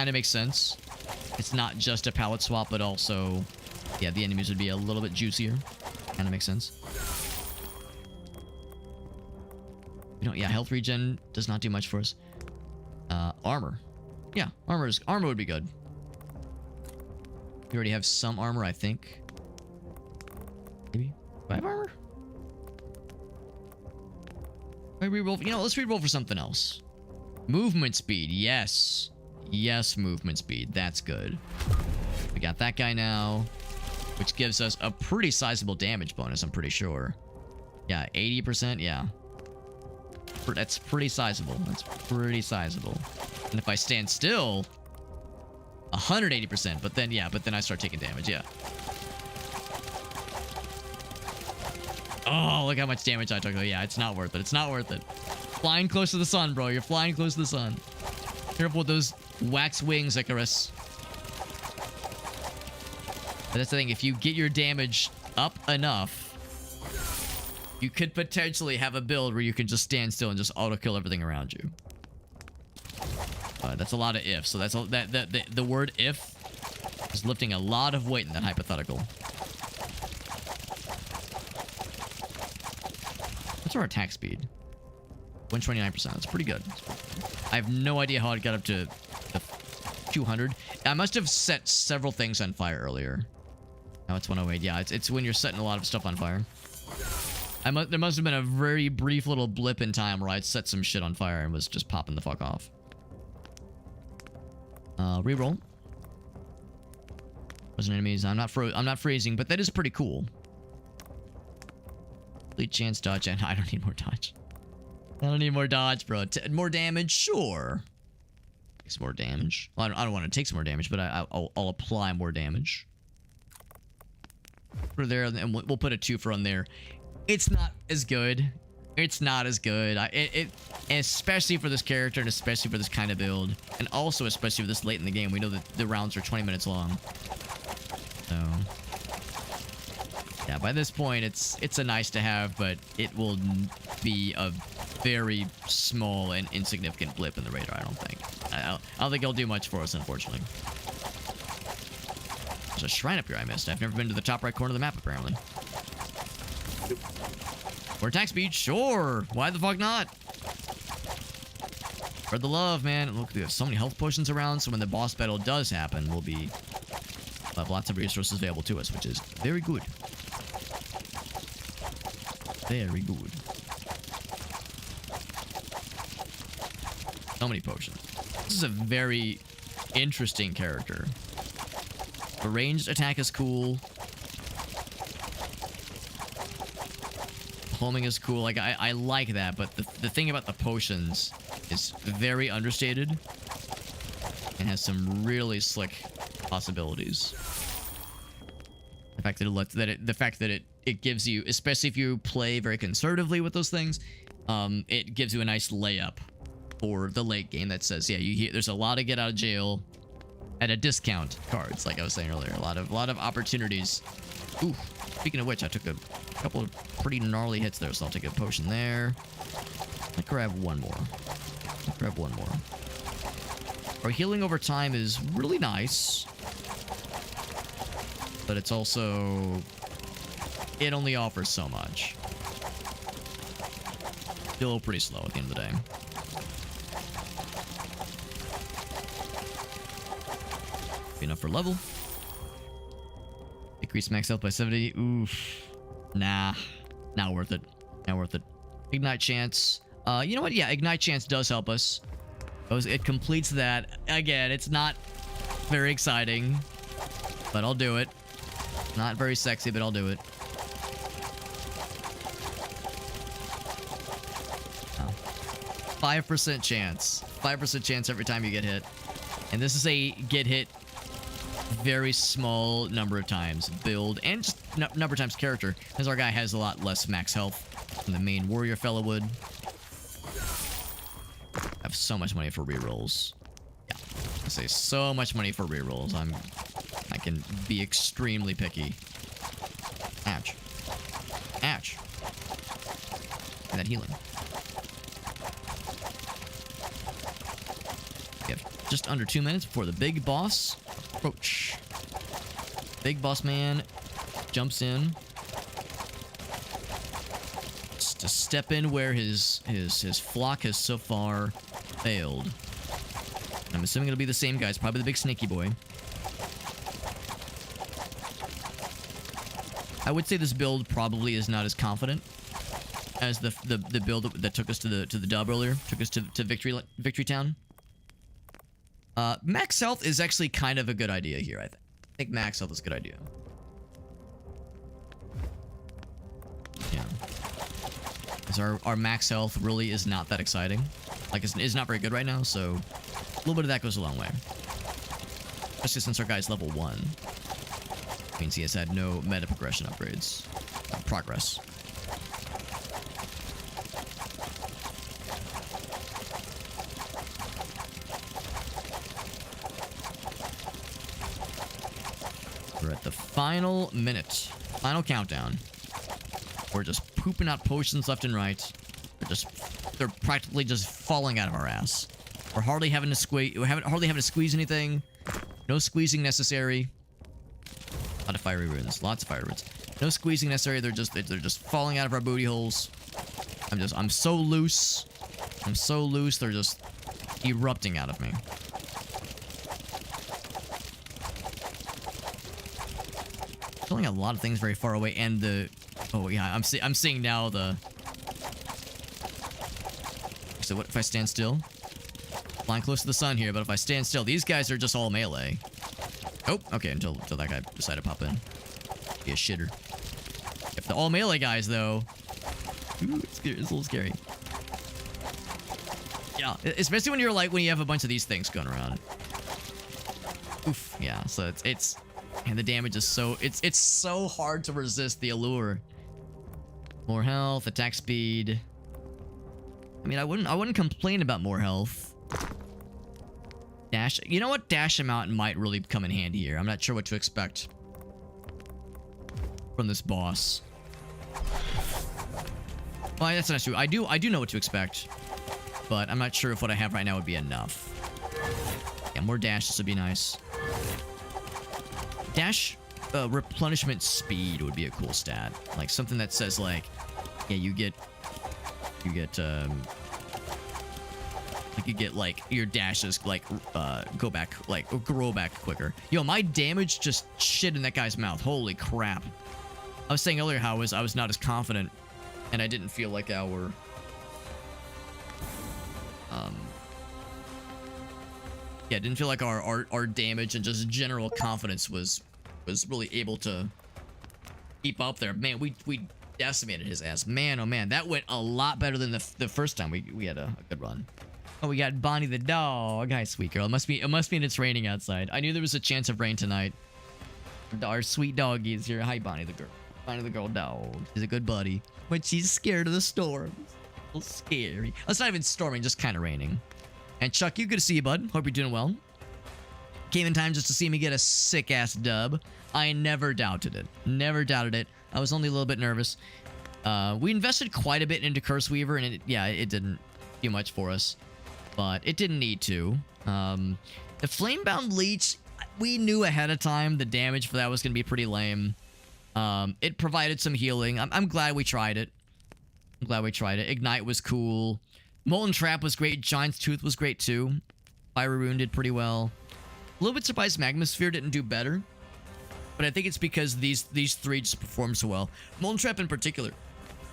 of makes sense. It's not just a palette swap, but also, yeah, the enemies would be a little bit juicier. Kind of makes sense. Yeah, health regen does not do much for us. Armor. Yeah, armor would be good. We already have some armor, I think. Maybe. Do I have armor? I reroll. Let's reroll for something else. Movement speed. Yes. Yes, movement speed. That's good. We got that guy now, which gives us a pretty sizable damage bonus, I'm pretty sure. Yeah, 80%. Yeah. That's pretty sizable. And if I stand still, 180%. But then I start taking damage. Yeah. Oh, look how much damage I took. Oh, yeah, it's not worth it. Flying close to the sun, bro. You're flying close to the sun. Careful with those wax wings, Icarus. But that's the thing. If you get your damage up enough, You could potentially have a build where you can just stand still and just auto kill everything around you. That's a lot of ifs. So that's the word if is lifting a lot of weight in that hypothetical. What's our attack speed? 129%. That's pretty good. I have no idea how it got up to 200. I must have set several things on fire earlier. Now it's 108. Yeah, it's when you're setting a lot of stuff on fire. There must have been a very brief little blip in time where I set some shit on fire and was just popping the fuck off. Reroll. Wasn't enemies. I'm not freezing, but that is pretty cool. Complete chance dodge, and I don't need more dodge. I don't need more dodge, bro. More damage, sure. Takes more damage. Well, I don't want to take some more damage, but I'll apply more damage. Put it there, and we'll put a 2 for on there. It's not as good. It's not as good. Especially for this character and especially for this kind of build. And also especially for this late in the game. We know that the rounds are 20 minutes long. So... yeah, by this point, it's a nice to have, but it will be a very small and insignificant blip in the radar, I don't think. I don't think it'll do much for us, unfortunately. There's a shrine up here I missed. I've never been to the top right corner of the map, apparently. More attack speed? Sure! Why the fuck not? Spread the love, man. Look, we have so many health potions around, so when the boss battle does happen, we'll have lots of resources available to us, which is very good. Very good. So many potions. This is a very interesting character. The ranged attack is cool. Homing is cool. Like, I like that, but the thing about the potions is very understated and has some really slick possibilities. The fact that it gives you, especially if you play very conservatively with those things, it gives you a nice layup for the late game that says, yeah, there's a lot of get out of jail at a discount cards, like I was saying earlier. A lot of opportunities. Ooh, speaking of which, I took a couple of pretty gnarly hits there, so I'll take a potion there. I'll grab one more. Our healing over time is really nice, but it's also... it only offers so much. Still pretty slow at the end of the day. Enough for level. Decrease max health by 70. Oof. Nah. Not worth it. Not worth it. Ignite chance. You know what? Yeah, ignite chance does help us. It completes that. Again, it's not very exciting, but I'll do it. Not very sexy, but I'll do it. 5% chance. 5% chance every time you get hit. And this is a get hit very small number of times build and just number of times character, because our guy has a lot less max health than the main warrior fella would. I have so much money for rerolls. Yeah, I say so much money for rerolls. I can be extremely picky. Ouch. Ouch. And that healing. We have just under 2 minutes before the big boss approach. Big boss man jumps in. Just to step in where his flock has so far failed. I'm assuming it'll be the same guy. It's probably the big snaky boy. I would say this build probably is not as confident as the build that took us to the dub earlier. Took us to Victory Town. Max health is actually kind of a good idea here, I think max health is a good idea. Yeah. Because our max health really is not that exciting. Like, it's not very good right now, so a little bit of that goes a long way. Especially since our guy's level 1. Means he has had no meta progression upgrades. Progress. We're at the final minute. Final countdown. We're just pooping out potions left and right. They're practically just falling out of our ass. We're hardly having to hardly having to squeeze anything. No squeezing necessary. A lot of fiery runes. Lots of fiery runes. No squeezing necessary. They're just falling out of our booty holes. I'm so loose. I'm so loose. They're just erupting out of me. Feeling a lot of things very far away, and the oh yeah, I'm seeing now the. So what if I stand still? Flying close to the sun here, but if I stand still, these guys are just all melee. Oh, okay, until that guy decided to pop in. Be a shitter. If the all melee guys though, ooh, it's a little scary. Yeah, especially when you have a bunch of these things going around. Oof, yeah. So it's and the damage is so it's so hard to resist the allure. More health, attack speed. I mean, I wouldn't complain about more health. Dash. You know what? Dash amount might really come in handy here. I'm not sure what to expect from this boss. Well, that's not true. I do know what to expect, but I'm not sure if what I have right now would be enough. Yeah, more dashes would be nice. Dash replenishment speed would be a cool stat. Like something that says like, yeah, you get like your dashes like grow back quicker. Yo, my damage just shit in that guy's mouth. Holy crap. I was saying earlier how I was not as confident, and I didn't feel like our yeah, didn't feel like our damage and just general confidence was really able to keep up there. Man, we decimated his ass. Man, oh man, that went a lot better than the first time we had a good run. Oh, we got Bonnie the dog. Hi, sweet girl. It must be it's raining outside. I knew there was a chance of rain tonight. Our sweet doggy is here. Hi, Bonnie the girl. Bonnie the girl dog. She's a good buddy, but she's scared of the storms. A little scary. Oh, it's not even storming, just kind of raining. And Chuck, you good to see you, bud. Hope you're doing well. Came in time just to see me get a sick ass dub. I never doubted it. Never doubted it. I was only a little bit nervous. We invested quite a bit into Curse Weaver, and it didn't do much for us. But it didn't need to. The Flamebound Leech, we knew ahead of time the damage for that was going to be pretty lame. It provided some healing. I'm glad we tried it. Ignite was cool. Molten Trap was great. Giant's Tooth was great too. Fire Rune did pretty well. A little bit surprised Magma Sphere didn't do better. But I think it's because these three just performed so well. Molten Trap in particular.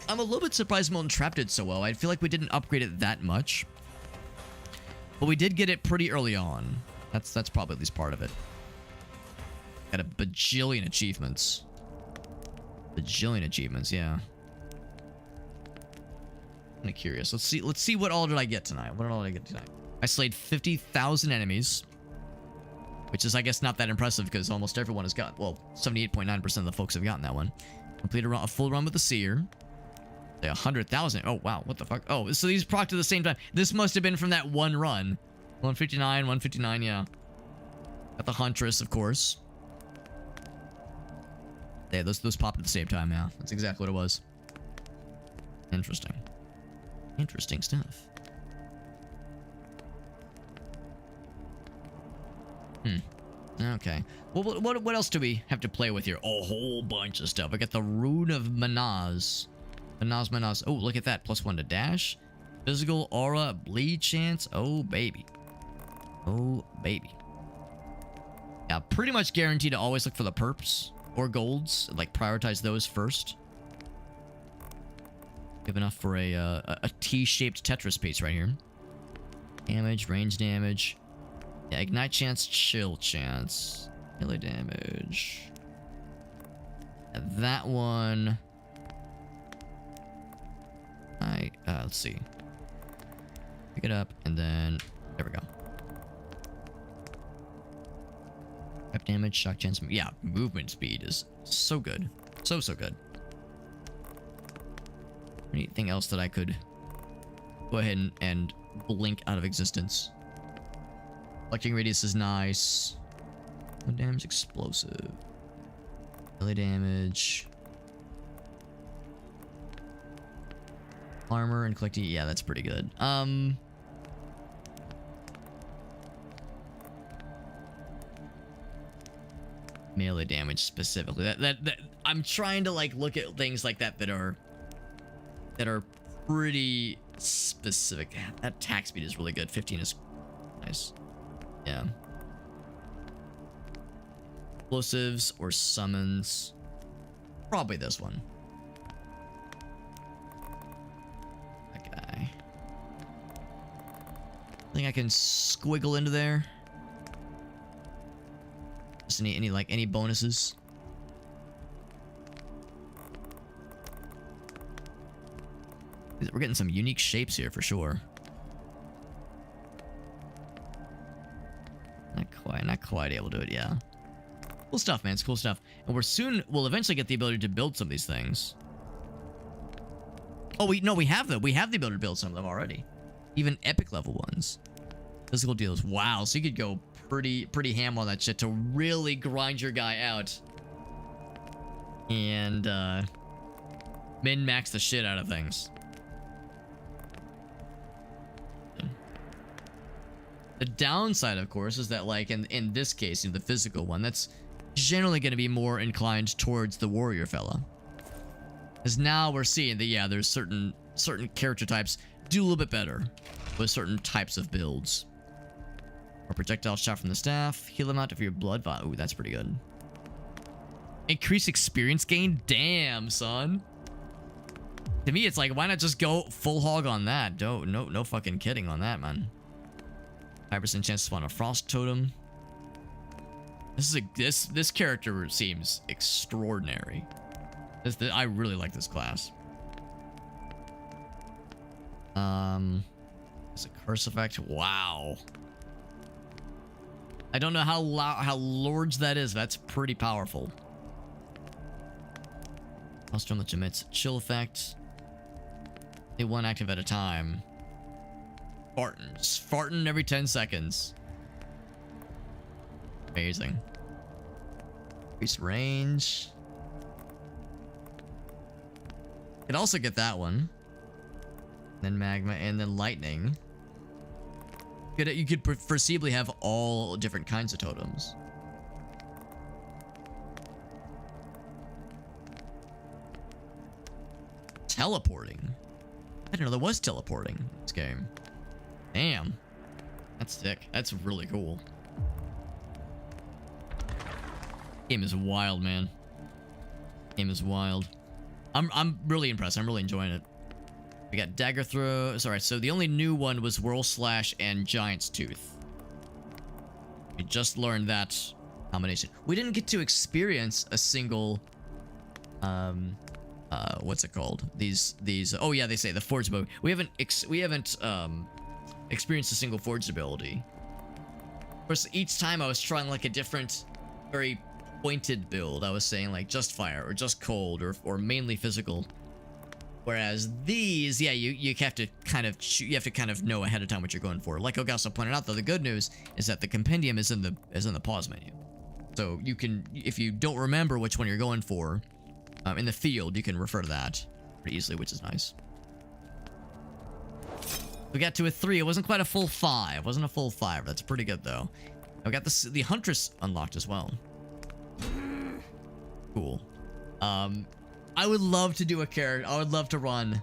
I'm a little bit surprised Molten Trap did so well. I feel like we didn't upgrade it that much. But we did get it pretty early on. That's probably at least part of it. Got a bajillion achievements. Yeah. I'm curious. Let's see what all did I get tonight. I slayed 50,000 enemies. Which is, I guess, not that impressive because almost everyone has got, well, 78.9% of the folks have gotten that one. Completed a full run with the Seer. 100,000. Oh, wow. What the fuck? Oh, so these procced at the same time. This must have been from that one run. 159, yeah. Got the Huntress, of course. Yeah, those popped at the same time, yeah. That's exactly what it was. Interesting. Interesting stuff. Okay. Well, what else do we have to play with here? A whole bunch of stuff. I got the Rune of Manaz. Manaz. Oh, look at that. +1 to dash. Physical, aura, bleed chance. Oh, baby. Yeah, pretty much guaranteed to always look for the perps or golds. Like, prioritize those first. We have enough for a T-shaped Tetris piece right here. Damage, range damage. Yeah, ignite chance, chill chance. Melee damage. That one. Let's see. Pick it up, and then there we go. Rep damage, shock chance. Yeah, movement speed is so good. So good. Anything else that I could go ahead and blink out of existence? Electric radius is nice. One damage, explosive. Melee damage. Armor and collecting. Yeah, that's pretty good. Melee damage specifically. That I'm trying to like look at things like that that are pretty specific. That attack speed is really good. 15 is nice. Yeah. Explosives or summons. Probably this one. That guy. I think I can squiggle into there. Just any bonuses? We're getting some unique shapes here for sure. Not quite able to do it, yeah. Cool stuff, man. It's cool stuff. And we'll eventually get the ability to build some of these things. Oh, we have them. We have the ability to build some of them already. Even epic level ones. Physical deals. Wow, so you could go pretty ham on that shit to really grind your guy out. And min-max the shit out of things. The downside, of course, is that like in this case, the physical one, that's generally going to be more inclined towards the warrior fella. Because now we're seeing that, yeah, there's certain character types do a little bit better with certain types of builds. Or projectile shot from the staff. Heal amount of your blood vial. Ooh, that's pretty good. Increase experience gain? Damn, son. To me, it's like, why not just go full hog on that? No fucking kidding on that, man. 5% chance to spawn a frost totem. This character seems extraordinary. I really like this class. It's a curse effect. Wow. I don't know how large that is. That's pretty powerful. Monster that emits chill effect. Only one active at a time. Farting every 10 seconds. Amazing. Increased range. Could also get that one. Then magma and then lightning. You could foreseeably have all different kinds of totems. Teleporting. I didn't know there was teleporting in this game. Damn. That's sick. That's really cool. Game is wild, man. Game is wild. I'm really impressed. I'm really enjoying it. We got dagger throw. Sorry, so the only new one was whirl slash and giant's tooth. We just learned that combination. We didn't get to experience a single what's it called? These oh yeah, they say the forged ability. We haven't experienced a single forged ability. Of course, each time I was trying like a different, very pointed build. I was saying like just fire or just cold or mainly physical. Whereas these, yeah, you have to kind of know ahead of time what you're going for. Like Ogasa pointed out, though, the good news is that the compendium is in the pause menu. So you can, if you don't remember which one you're going for, in the field, you can refer to that pretty easily, which is nice. We got to a 3. It wasn't quite a full 5. It wasn't a full 5. That's pretty good, though. We got the Huntress unlocked as well. Cool. I would love to do a character. I would love to run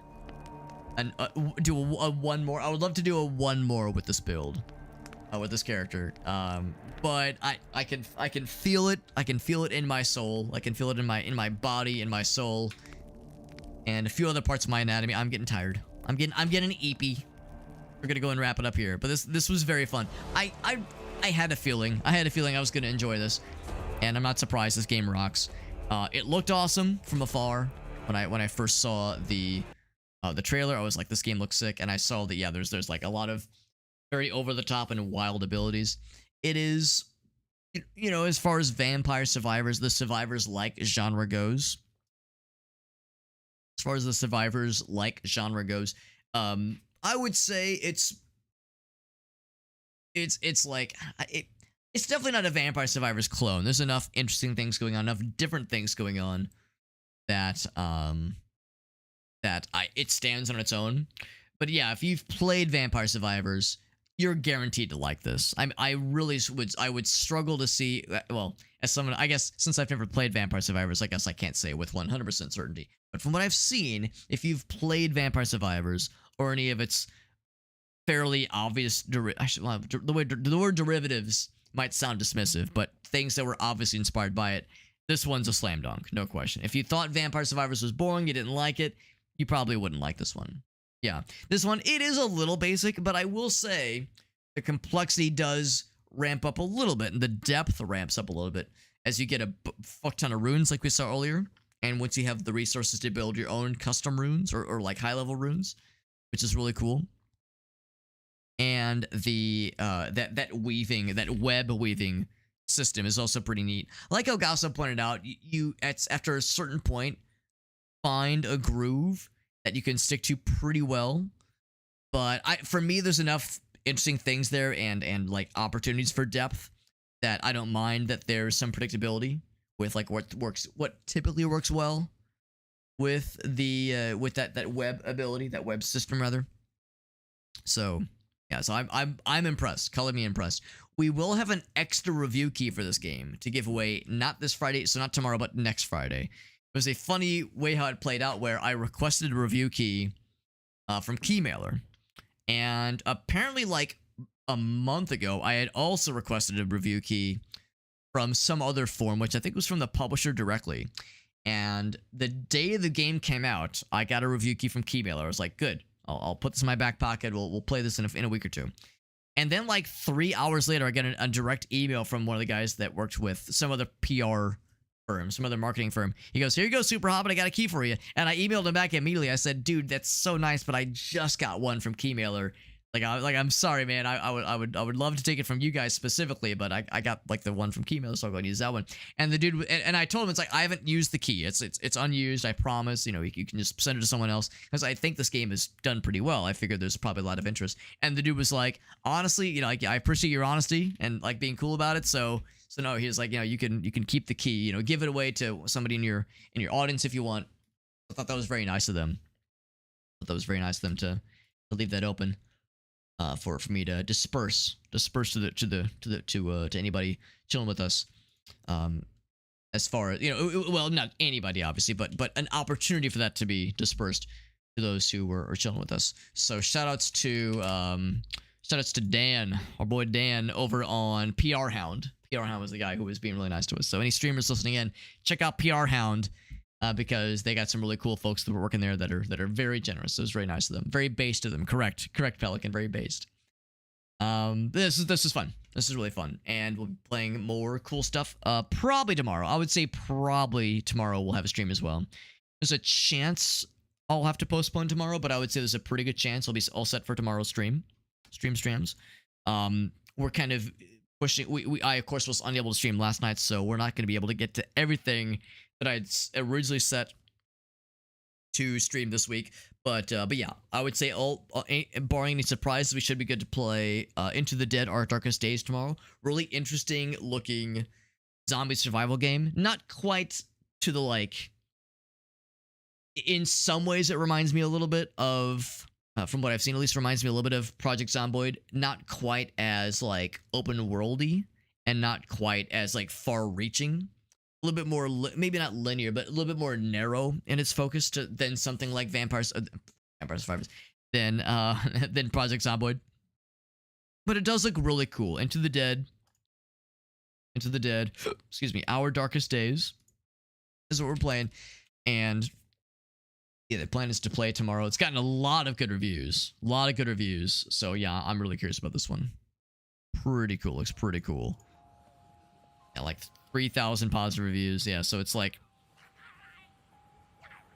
and do a one more. I would love to do a one more with this build, with this character. But I can feel it. I can feel it in my soul. I can feel it in my body, in my soul, and a few other parts of my anatomy. I'm getting tired. I'm getting eepy. We're gonna go and wrap it up here. But this was very fun. I had a feeling. I was gonna enjoy this, and I'm not surprised. This game rocks. It looked awesome from afar. When I first saw the trailer, I was like, this game looks sick. And I saw that, yeah, there's like a lot of very over the top and wild abilities. It is, you know, as far as Vampire Survivors, the Survivors like genre goes. As far as the Survivors like genre goes, I would say it's like it's definitely not a Vampire Survivors clone. There's enough interesting things going on, enough different things going on that that it stands on its own. But yeah, if you've played Vampire Survivors, you're guaranteed to like this. I really would struggle to see, well, as someone, I guess, since I've never played Vampire Survivors, I guess I can't say with 100% certainty. But from what I've seen, if you've played Vampire Survivors or any of its fairly obvious the word derivatives might sound dismissive, but things that were obviously inspired by it, this one's a slam dunk, no question. If you thought Vampire Survivors was boring, you didn't like it, you probably wouldn't like this one. Yeah, this one, it is a little basic, but I will say the complexity does ramp up a little bit, and the depth ramps up a little bit as you get a fuck ton of runes like we saw earlier, and once you have the resources to build your own custom runes or like high-level runes, which is really cool. And the that web weaving system is also pretty neat. Like how Gossip pointed out, you after a certain point find a groove that you can stick to pretty well. But for me, there's enough interesting things there and like opportunities for depth that I don't mind that there's some predictability with like what typically works well with the with that web ability, that web system rather. So yeah, so I'm impressed. Color me impressed. We will have an extra review key for this game to give away, not this Friday, so not tomorrow, but next Friday. It was a funny way how it played out where I requested a review key from Keymailer. And apparently like a month ago, I had also requested a review key from some other form, which I think was from the publisher directly. And the day the game came out, I got a review key from Keymailer. I was like, good. I'll put this in my back pocket. We'll play this in a week or two. And then like 3 hours later, I get a direct email from one of the guys that worked with some other PR firm, some other marketing firm. He goes, here you go, Super Hobbit, I got a key for you. And I emailed him back immediately. I said, dude, that's so nice, but I just got one from Keymailer. I'm sorry, man. I would love to take it from you guys specifically, but I got like the one from Keymailer, so I'll go and use that one. And the dude, and I told him, it's like, I haven't used the key. It's unused. I promise. You know, you can just send it to someone else because I think this game is done pretty well. I figured there's probably a lot of interest. And the dude was like, honestly, you know, like, I appreciate your honesty and like being cool about it. So no, he was like, you know, you can keep the key. You know, give it away to somebody in your audience if you want. I thought that was very nice of them. I thought that was very nice of them to leave that open. For me to disperse to anybody chilling with us, as far as, you know, well, not anybody obviously, but an opportunity for that to be dispersed to those who were chilling with us. So shoutouts to Dan, our boy Dan over on PR Hound. PR Hound was the guy who was being really nice to us. So any streamers listening in, check out PR Hound. Because they got some really cool folks that were working there that are very generous. So it was very nice of them. Very based of them. Correct, Pelican. Very based. This is fun. This is really fun. And we'll be playing more cool stuff. Probably tomorrow. I would say probably tomorrow we'll have a stream as well. There's a chance I'll have to postpone tomorrow, but I would say there's a pretty good chance I'll be all set for tomorrow's streams. We're kind of pushing. I of course was unable to stream last night, so we're not going to be able to get to everything that I'd originally set to stream this week, but yeah, I would say barring any surprises, we should be good to play Into the Dead: Our Darkest Days tomorrow. Really interesting looking zombie survival game. Not quite to the like. In some ways, it reminds me a little bit of, from what I've seen, at least reminds me a little bit of Project Zomboid. Not quite as like open worldy, and not quite as like far reaching. A little bit more, maybe not linear, but a little bit more narrow in its focus than something like Vampire Survivors, than Project Zomboid. But it does look really cool. Into the Dead, excuse me, Our Darkest Days is what we're playing. And yeah, the plan is to play tomorrow. It's gotten a lot of good reviews. So yeah, I'm really curious about this one. Pretty cool. Looks pretty cool. Yeah, like 3,000 positive reviews. Yeah, so it's like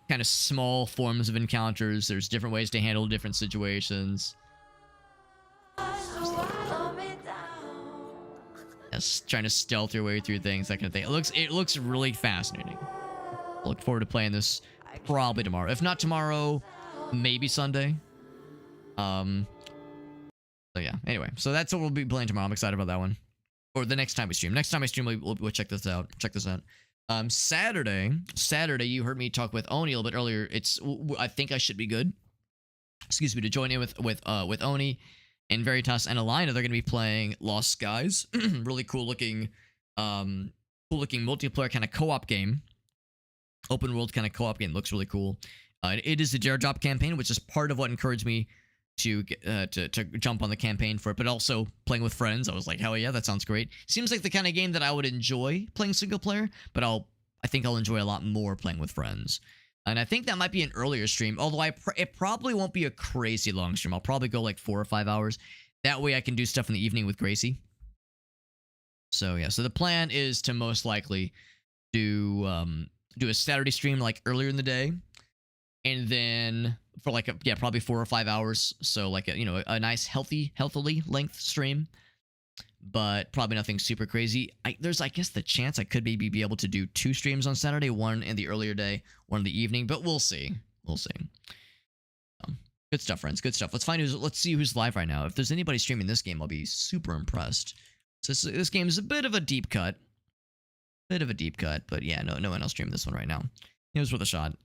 kind of small forms of encounters. There's different ways to handle different situations. Yes, trying to stealth your way through things, that kind of thing. It looks really fascinating. I look forward to playing this probably tomorrow. If not tomorrow, maybe Sunday. So yeah. Anyway, so that's what we'll be playing tomorrow. I'm excited about that one. Or the next time we stream. Next time I stream, we'll check this out. Saturday, you heard me talk with Oni a little bit earlier. I think I should be good. Excuse me, to join in with Oni and Veritas and Alina. They're going to be playing Lost Skies. Really cool looking multiplayer kind of co-op game. Open world kind of co-op game. Looks really cool. It is a dare drop campaign, which is part of what encouraged me to jump on the campaign for it, but also playing with friends. I was like, hell yeah, that sounds great. Seems like the kind of game that I would enjoy playing single player, but I think I'll enjoy a lot more playing with friends. And I think that might be an earlier stream, although it probably won't be a crazy long stream. I'll probably go like 4 or 5 hours. That way I can do stuff in the evening with Gracie. So yeah, so the plan is to most likely do a Saturday stream like earlier in the day, and then for like probably 4 or 5 hours. So like a nice healthily length stream, but probably nothing super crazy. There's I guess the chance I could maybe be able to do 2 streams on Saturday, one in the earlier day, one in the evening, but we'll see. Good stuff, friends. Good stuff. Let's see who's live right now. If there's anybody streaming this game, I'll be super impressed. So this game is a bit of a deep cut. But yeah, no one else streaming this one right now. It was worth a shot.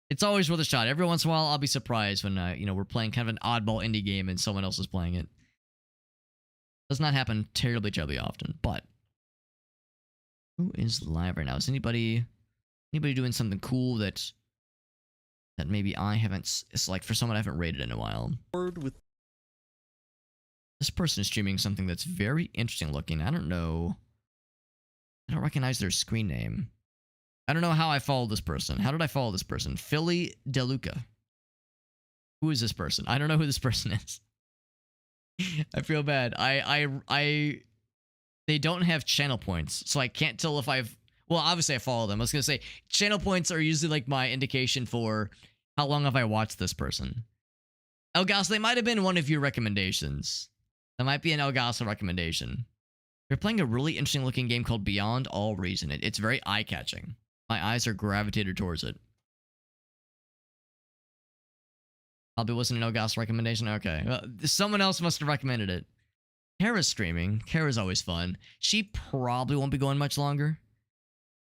It's always worth a shot. Every once in a while, I'll be surprised when we're playing kind of an oddball indie game and someone else is playing it. Does not happen terribly often, but who is live right now? Is anybody doing something cool that maybe I haven't? It's like for someone I haven't rated in a while. This person is streaming something that's very interesting looking. I don't know. I don't recognize their screen name. I don't know how I follow this person. How did I follow this person? Philly DeLuca. Who is this person? I don't know who this person is. I feel bad. They don't have channel points, so I can't tell if I've... Well, obviously I follow them. I was going to say, channel points are usually like my indication for how long have I watched this person. Elgaso, they might have been one of your recommendations. That might be an Elgaso recommendation. You're playing a really interesting looking game called Beyond All Reason. It's very eye-catching. My eyes are gravitated towards it. Probably wasn't an Elgaso recommendation? Okay. Well, someone else must have recommended it. Kara's streaming. Kara's always fun. She probably won't be going much longer.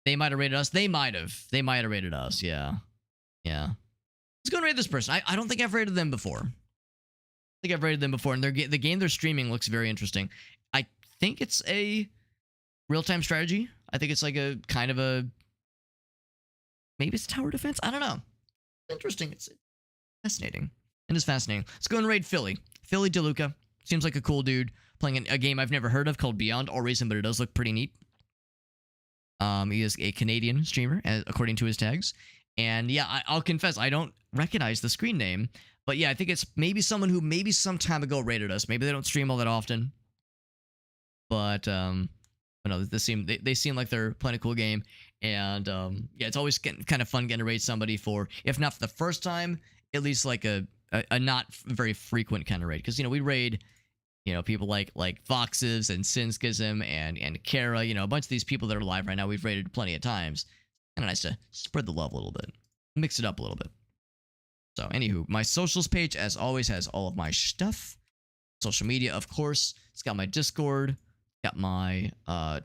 They might have rated us. They might have rated us. Yeah. Let's go and rate this person. I don't think I've rated them before. And the game they're streaming looks very interesting. I think it's a real-time strategy. I think it's like a kind of a... Maybe it's tower defense? I don't know. Interesting. It's fascinating. It is fascinating. Let's go and raid Philly. Philly DeLuca. Seems like a cool dude playing a game I've never heard of called Beyond All Reason, but it does look pretty neat. He is a Canadian streamer, according to his tags. And yeah, I'll confess, I don't recognize the screen name. But yeah, I think it's maybe someone who maybe some time ago rated us. Maybe they don't stream all that often. But no, they seem like they're playing a cool game. And yeah, it's always kind of fun getting to raid somebody for, if not for the first time, at least like a not very frequent kind of raid. Because, we raid, people like Foxes and Sinskism and Kara, a bunch of these people that are live right now, we've raided plenty of times. Kind of nice to spread the love a little bit. Mix it up a little bit. So, anywho, my socials page, as always, has all of my stuff. Social media, of course. It's got my Discord. Got my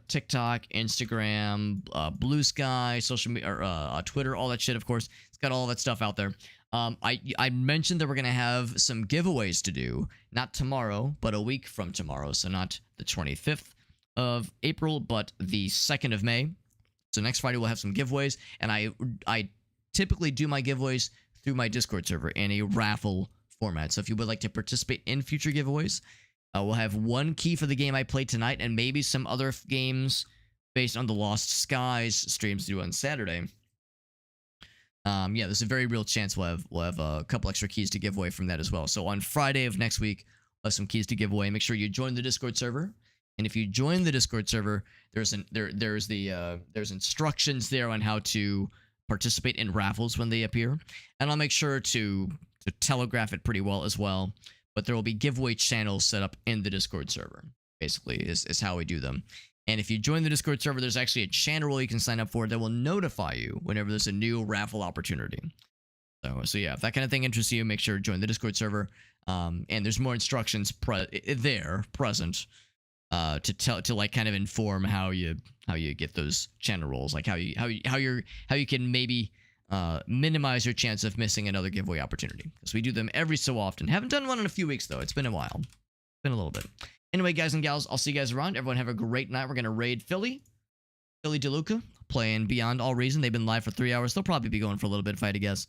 TikTok, Instagram, Blue Sky, social media, or Twitter, all that shit, of course. It's got all that stuff out there. I mentioned that we're going to have some giveaways to do. Not tomorrow, but a week from tomorrow. So not the 25th of April, but the 2nd of May. So next Friday we'll have some giveaways. And I typically do my giveaways through my Discord server in a raffle format. So if you would like to participate in future giveaways, we'll have one key for the game I played tonight and maybe some other games based on the Lost Skies streams due on Saturday. Yeah, there's a very real chance we'll have a couple extra keys to give away from that as well. So on Friday of next week, we'll have some keys to give away. Make sure you join the Discord server. And if you join the Discord server, there's instructions there on how to participate in raffles when they appear. And I'll make sure to telegraph it pretty well as well. But there will be giveaway channels set up in the Discord server, basically, is how we do them. And if you join the Discord server, there's actually a channel role you can sign up for that will notify you whenever there's a new raffle opportunity. So yeah, if that kind of thing interests you, make sure to join the Discord server. And there's more instructions present to like kind of inform how you get those channel rolls, like how you can maybe minimize your chance of missing another giveaway opportunity, because we do them every so often. Haven't done one in a few weeks though. It's been a while. Been a little bit. Anyway, guys and gals, I'll see you guys around. Everyone have a great night. We're gonna raid Philly DeLuca, playing Beyond All Reason. They've been live for 3 hours. They'll probably be going for a little bit if I had to guess.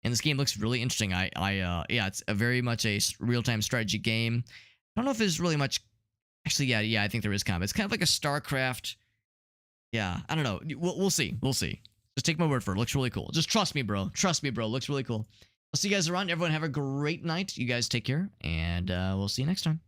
And this game looks really interesting. Yeah, it's a very much a real-time strategy game. I don't know if there's really much. Actually, yeah, I think there is combat. It's kind of like a StarCraft. Yeah, I don't know. We'll see. We'll see. Just take my word for it. Looks really cool. Just trust me, bro. Trust me, bro. Looks really cool. I'll see you guys around. Everyone have a great night. You guys take care, and we'll see you next time.